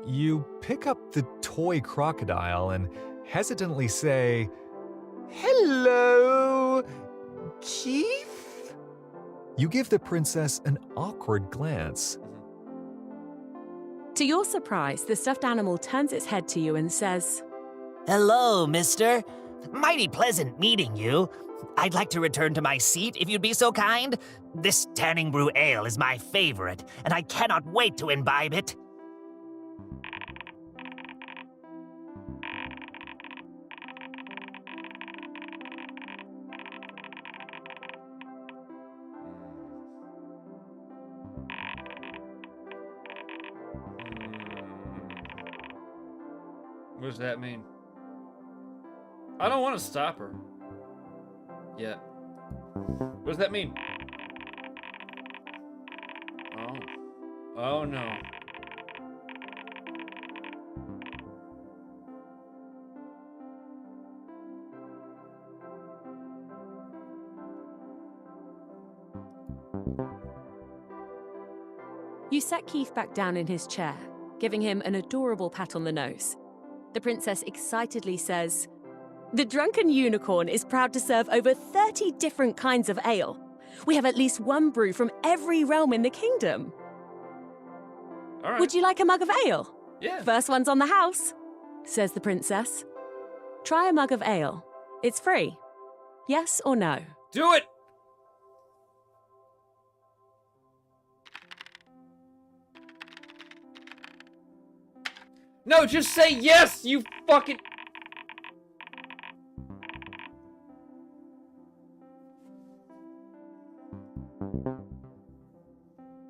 You pick up the toy crocodile and hesitantly say, "Hello, Keith?" You give the princess an awkward glance. To your surprise, the stuffed animal turns its head to you and says, Hello, mister. Mighty pleasant meeting you. I'd like to return to my seat if you'd be so kind. This Tanning Brew Ale is my favorite, and I cannot wait to imbibe it. What does that mean? I don't want to stop her. Yet. What does that mean? Oh. Oh no. You set Keith back down in his chair, giving him an adorable pat on the nose. The princess excitedly says, The Drunken Unicorn is proud to serve over 30 different kinds of ale. We have at least one brew from every realm in the kingdom. All right. Would you like a mug of ale? Yeah. First one's on the house, says the princess. Try a mug of ale. It's free. Yes or no? Do it! No, just say yes, you fucking...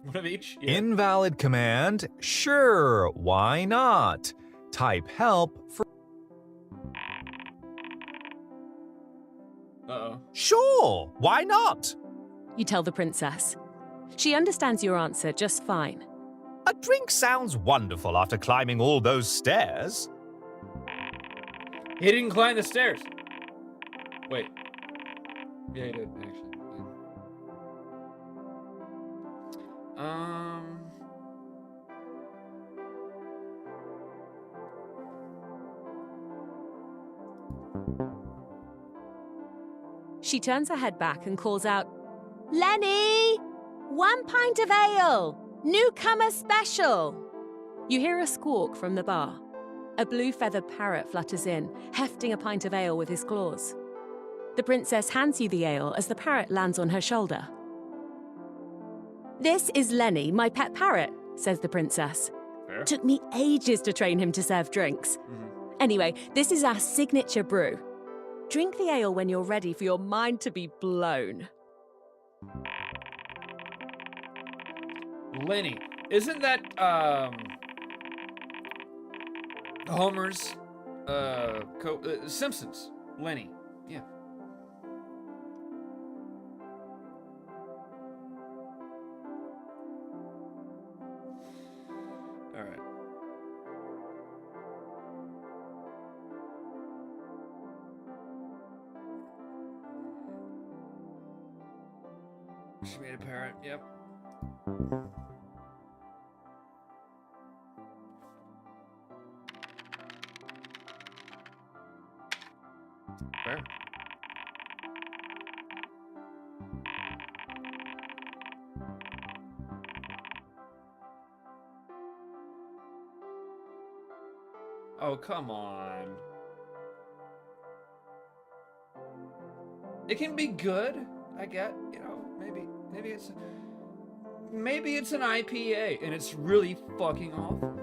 One of each? Yeah. Invalid command? Sure, why not? Type help for... Uh-oh. Sure, why not? You tell the princess. She understands your answer just fine. A drink sounds wonderful after climbing all those stairs. He didn't climb the stairs. Wait. Yeah, he did, actually. She turns her head back and calls out, Lenny! 1 pint of ale! Newcomer special! You hear a squawk from the bar. A blue feathered parrot flutters in, hefting a pint of ale with his claws. The princess hands you the ale as the parrot lands on her shoulder. This is Lenny, my pet parrot, says the princess. Fair. Took me ages to train him to serve drinks. Anyway, this is our signature brew. Drink the ale when you're ready for your mind to be blown. Lenny. Isn't that, Homer's, Simpsons? Lenny. Yeah. All right. She made a parrot. Yep. Fair. Oh, come on. It can be good, I get, you know, maybe it's an IPA and it's really fucking awful.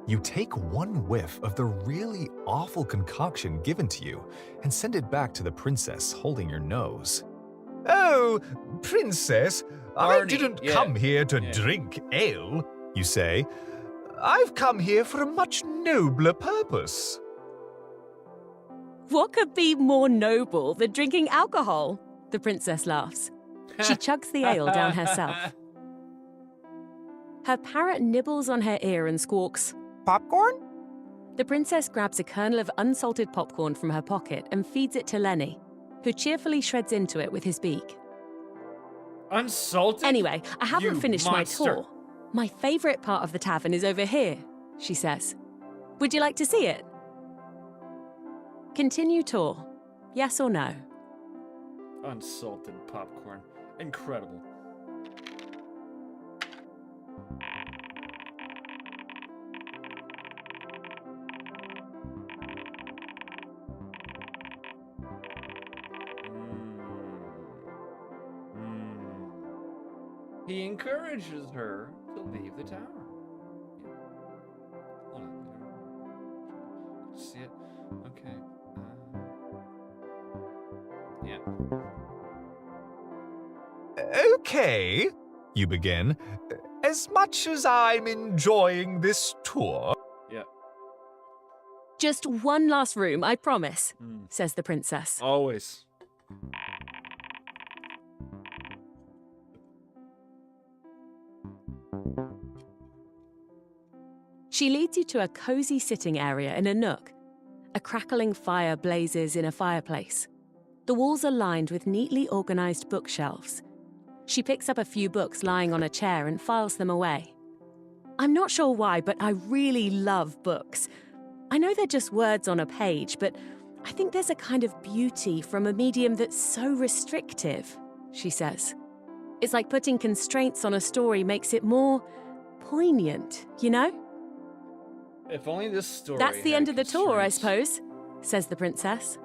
You take one whiff of the really awful concoction given to you and send it back to the princess holding your nose. Oh, princess, I Barney, didn't yeah, come here to yeah. drink ale, you say. I've come here for a much nobler purpose. What could be more noble than drinking alcohol? The princess laughs. She chugs the ale down herself. Her parrot nibbles on her ear and squawks, Popcorn? The princess grabs a kernel of unsalted popcorn from her pocket and feeds it to Lenny, who cheerfully shreds into it with his beak. Unsalted? Anyway, I haven't You finished monster. my tour. My favourite part of the tavern is over here, she says. Would you like to see it? Continue tour. Yes or no? Unsalted popcorn. Incredible. He encourages her to leave the tower. Yeah. Hold on. See it? Okay. Yeah. Okay, you begin. As much as I'm enjoying this tour, Yeah. Just one last room, I promise, Mm. says the princess. Always. She leads you to a cozy sitting area in a nook. A crackling fire blazes in a fireplace. The walls are lined with neatly organized bookshelves. She picks up a few books lying on a chair and files them away. I'm not sure why, but I really love books. I know they're just words on a page, but I think there's a kind of beauty from a medium that's so restrictive, she says. It's like putting constraints on a story makes it more poignant, you know? If only this story. That's the had end of the tour, I constraints. suppose, says the princess.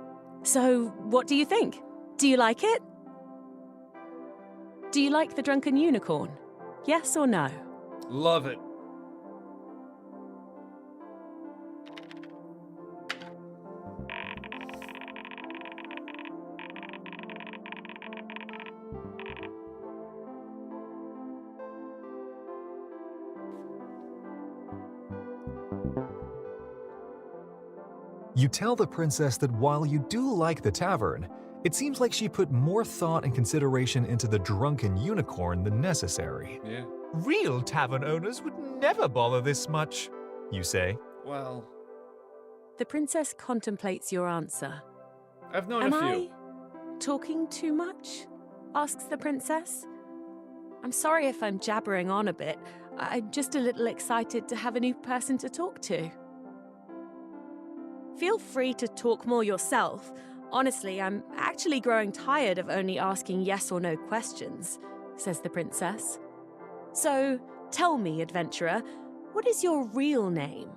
So, what do you think? Do you like it? Do you like the drunken unicorn? Yes or no? Love it. You tell the princess that while you do like the tavern, it seems like she put more thought and consideration into the drunken unicorn than necessary. Yeah. real tavern owners would never bother this much, you say. Well, The princess contemplates your answer. I've known Am a few. I talking too much? Asks the princess. I'm sorry if I'm jabbering on a bit. I'm just a little excited to have a new person to talk to. Feel free to talk more yourself. Honestly, I'm actually growing tired of only asking yes or no questions, says the princess. So, tell me, adventurer, what is your real name?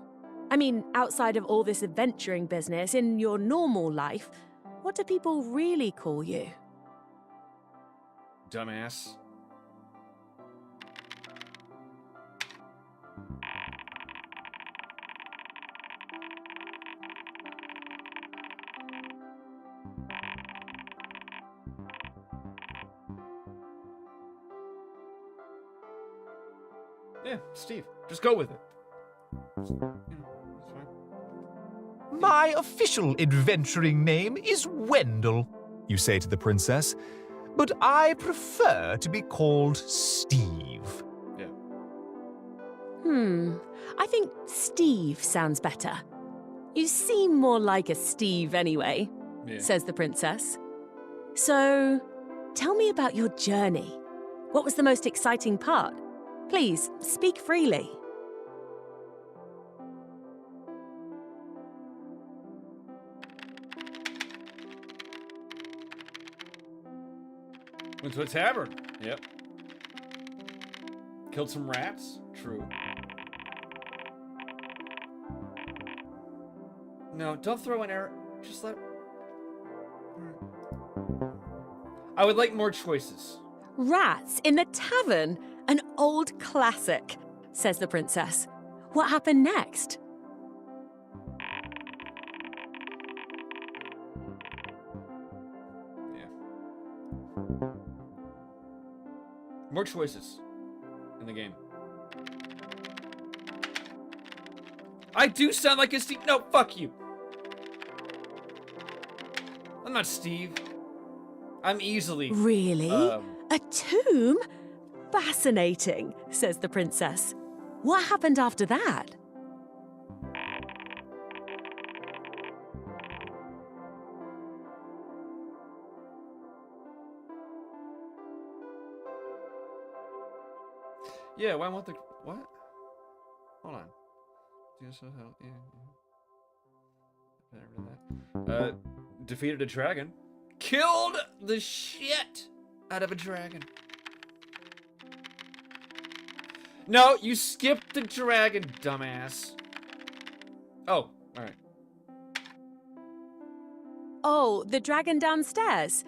I mean, outside of all this adventuring business, in your normal life, what do people really call you? Dumbass. Yeah, Steve. Just go with it. It's fine. My official adventuring name is Wendell, you say to the princess, but I prefer to be called Steve. Yeah. I think Steve sounds better. You seem more like a Steve anyway, Yeah. says the princess. So, tell me about your journey. What was the most exciting part? Please, speak freely. Went to a tavern. Yep. Killed some rats. True. No, don't throw an arrow. Just let. I would like more choices. Rats in the tavern? An old classic, says the princess. What happened next? Yeah. More choices in the game. I do sound like a Steve. No, fuck you. I'm not Steve. I'm easily. Really? A tomb? Fascinating, says the princess. What happened after that? Yeah, why won't the what? Hold on. Yeah. Defeated a dragon. Killed the shit out of a dragon. No, you skipped the dragon, dumbass. Oh, alright. Oh, the dragon downstairs.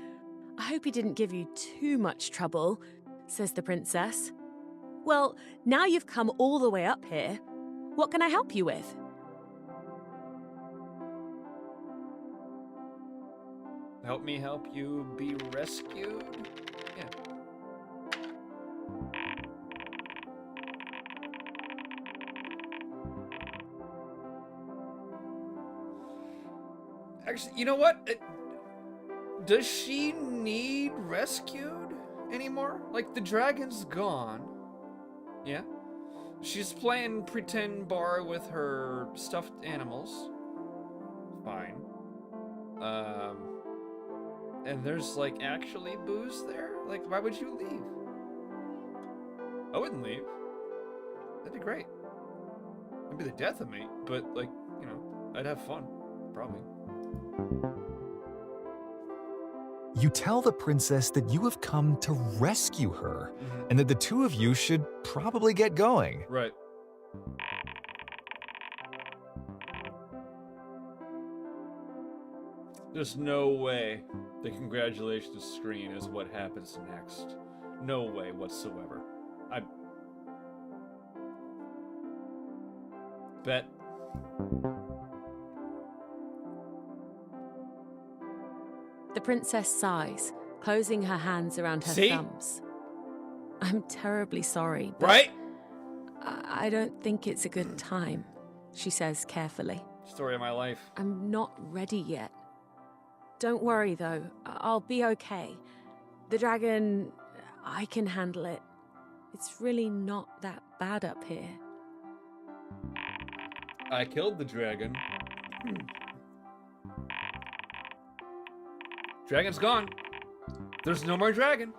I hope he didn't give you too much trouble, says the princess. Well, now you've come all the way up here. What can I help you with? Help me help you be rescued? Yeah. Actually, you know what? Does she need rescued anymore? Like, the dragon's gone. Yeah? She's playing pretend bar with her stuffed animals. Fine. And there's, like, actually booze there? Like, why would you leave? I wouldn't leave. That'd be great. It'd be the death of me, but, like, you know, I'd have fun. Probably. You tell the princess that you have come to rescue her, and that the two of you should probably get going. Right. There's no way the congratulations screen is what happens next. No way whatsoever. I bet. The princess sighs, closing her hands around her See? thumbs. I'm terribly sorry, but Right? I don't think it's a good time, she says carefully. Story of my life. I'm not ready yet. Don't worry, though. I'll be okay. The dragon, I can handle it. It's really not that bad up here. I killed the dragon. Dragon's gone. There's no more dragon.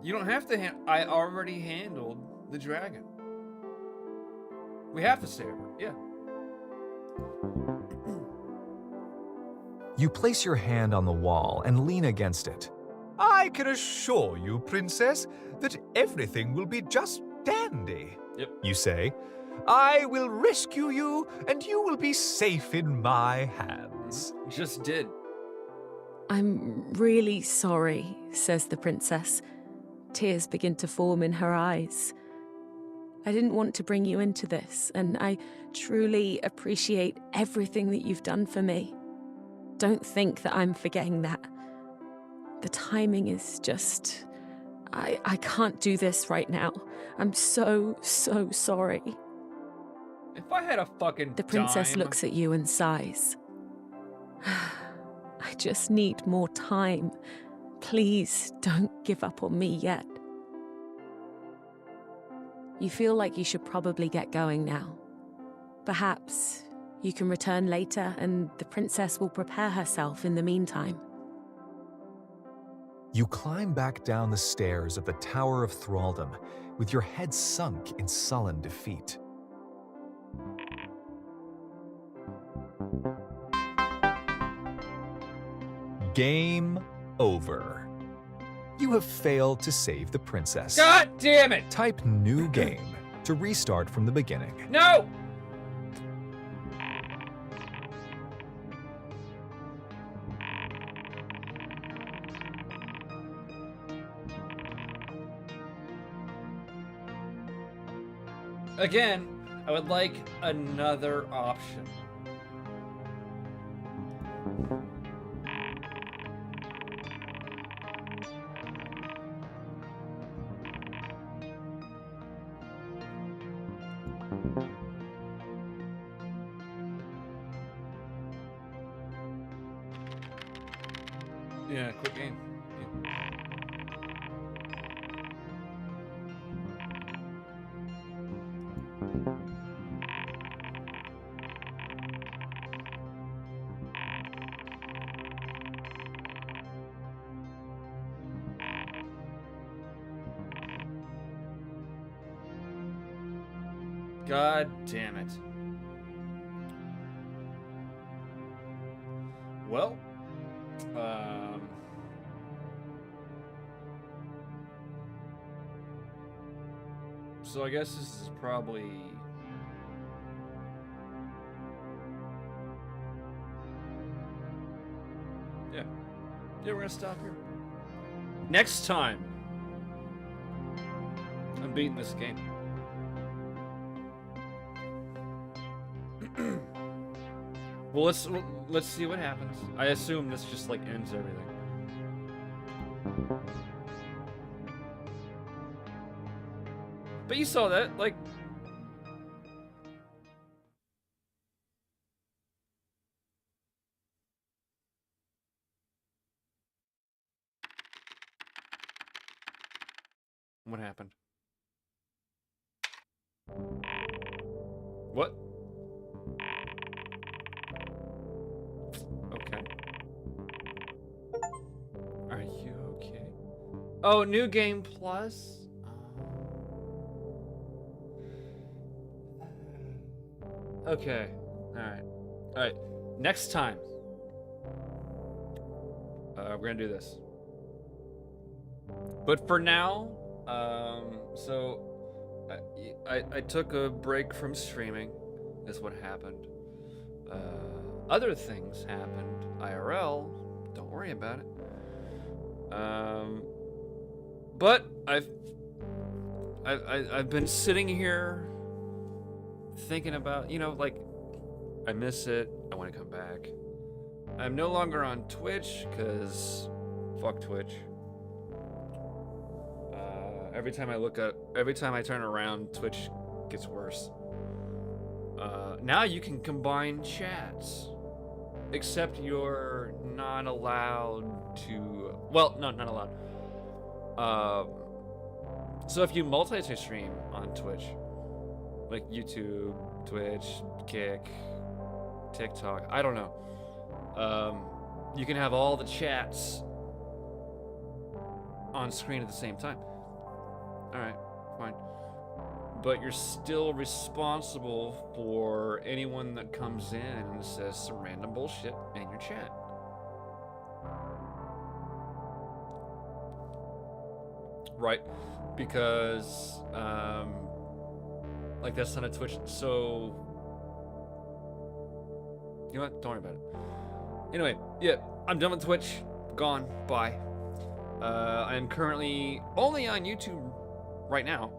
You don't have to I already handled the dragon. We have to save her, yeah. You place your hand on the wall and lean against it. I can assure you, princess, that everything will be just dandy. Yep. You say, I will rescue you, and you will be safe in my hands. Just did. I'm really sorry, says the princess. Tears begin to form in her eyes. I didn't want to bring you into this, and I truly appreciate everything that you've done for me. Don't think that I'm forgetting that. The timing is just... I can't do this right now. I'm so sorry. If I had a fucking The princess dime- looks at you and sighs. I just need more time. Please don't give up on me yet. You feel like you should probably get going now. Perhaps you can return later and the princess will prepare herself in the meantime. You climb back down the stairs of the Tower of Thraldom with your head sunk in sullen defeat. Game over. You have failed to save the princess. God damn it! Type new game to restart from the beginning. No! Again, I would like another option. Yeah, quick game. God damn it. Well, so I guess this is probably... Yeah, we're gonna stop here. Next time, I'm beating this game. Well, let's see what happens. I assume this just like ends everything. But you saw that, like... What happened? What? Okay. Are you okay? Oh, new game plus? Okay. Alright. Next time. We're gonna do this. But for now, so I took a break from streaming, is what happened. Other things happened IRL. Don't worry about it. But I've been sitting here thinking about, you know, like, I miss it. I want to come back. I'm no longer on Twitch because fuck Twitch. Every time I turn around, Twitch gets worse. Now you can combine chats, except you're not allowed to. Well, no, not allowed. So if you multi-stream on Twitch, like YouTube, Twitch, Kick, TikTok, I don't know. You can have all the chats on screen at the same time. Alright, fine. But you're still responsible for anyone that comes in and says some random bullshit in your chat. Right? Because, like, that's not a Twitch, so... You know what? Don't worry about it. Anyway, yeah, I'm done with Twitch. Gone. Bye. I am currently only on YouTube right now.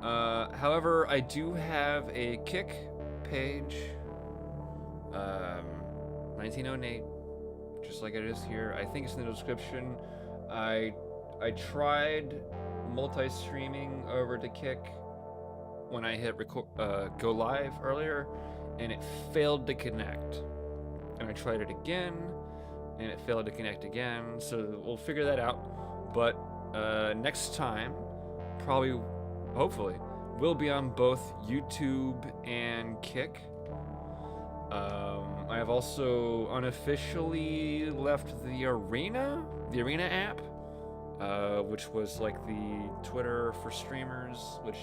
However, I do have a Kick page. 1908, just like it is here. I think it's in the description. I tried multi-streaming over to Kick when I hit go live earlier, and it failed to connect. And I tried it again, and it failed to connect again. So we'll figure that out. But next time, probably, hopefully, we'll be on both YouTube and Kick. I have also unofficially left the Arena app, which was like the Twitter for streamers, which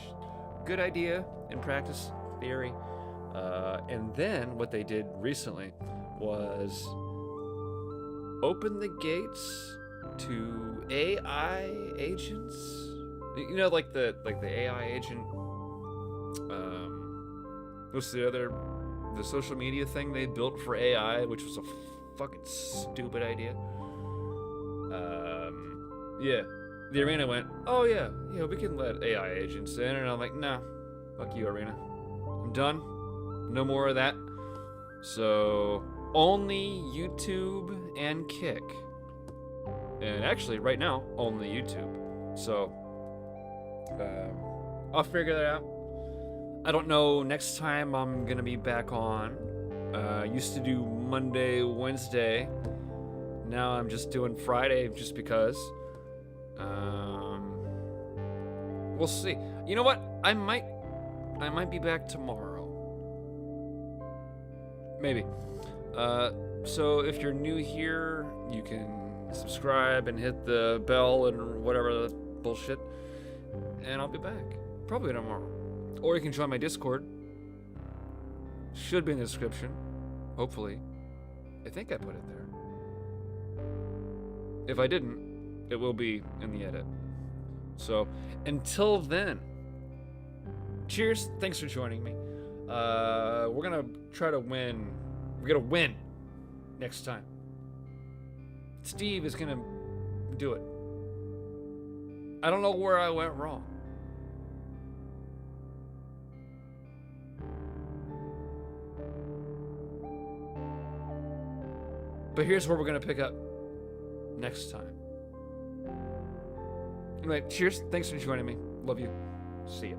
good idea in practice theory. And then what they did recently was open the gates to AI agents. You know, like the AI agent. What's the social media thing they built for AI, which was a fucking stupid idea. Yeah, the Arena went, oh yeah, we can let AI agents in, and I'm like, nah, fuck you, Arena. I'm done. No more of that. So only YouTube and Kick, and actually right now only YouTube. So I'll figure that out. I don't know next time I'm gonna be back on. Used to do Monday, Wednesday. Now I'm just doing Friday just because. We'll see. You know what? I might be back tomorrow. Maybe. So if you're new here, you can subscribe and hit the bell and whatever the bullshit, and I'll be back probably tomorrow. Or you can join my Discord. Should be in the description. Hopefully. I think I put it there. If I didn't, it will be in the edit. So, until then, cheers. Thanks for joining me. We're gonna try to win. We're gonna win next time. Steve is gonna do it. I don't know where I went wrong. But here's where we're gonna pick up next time. Anyway, cheers. Thanks for joining me. Love you. See ya.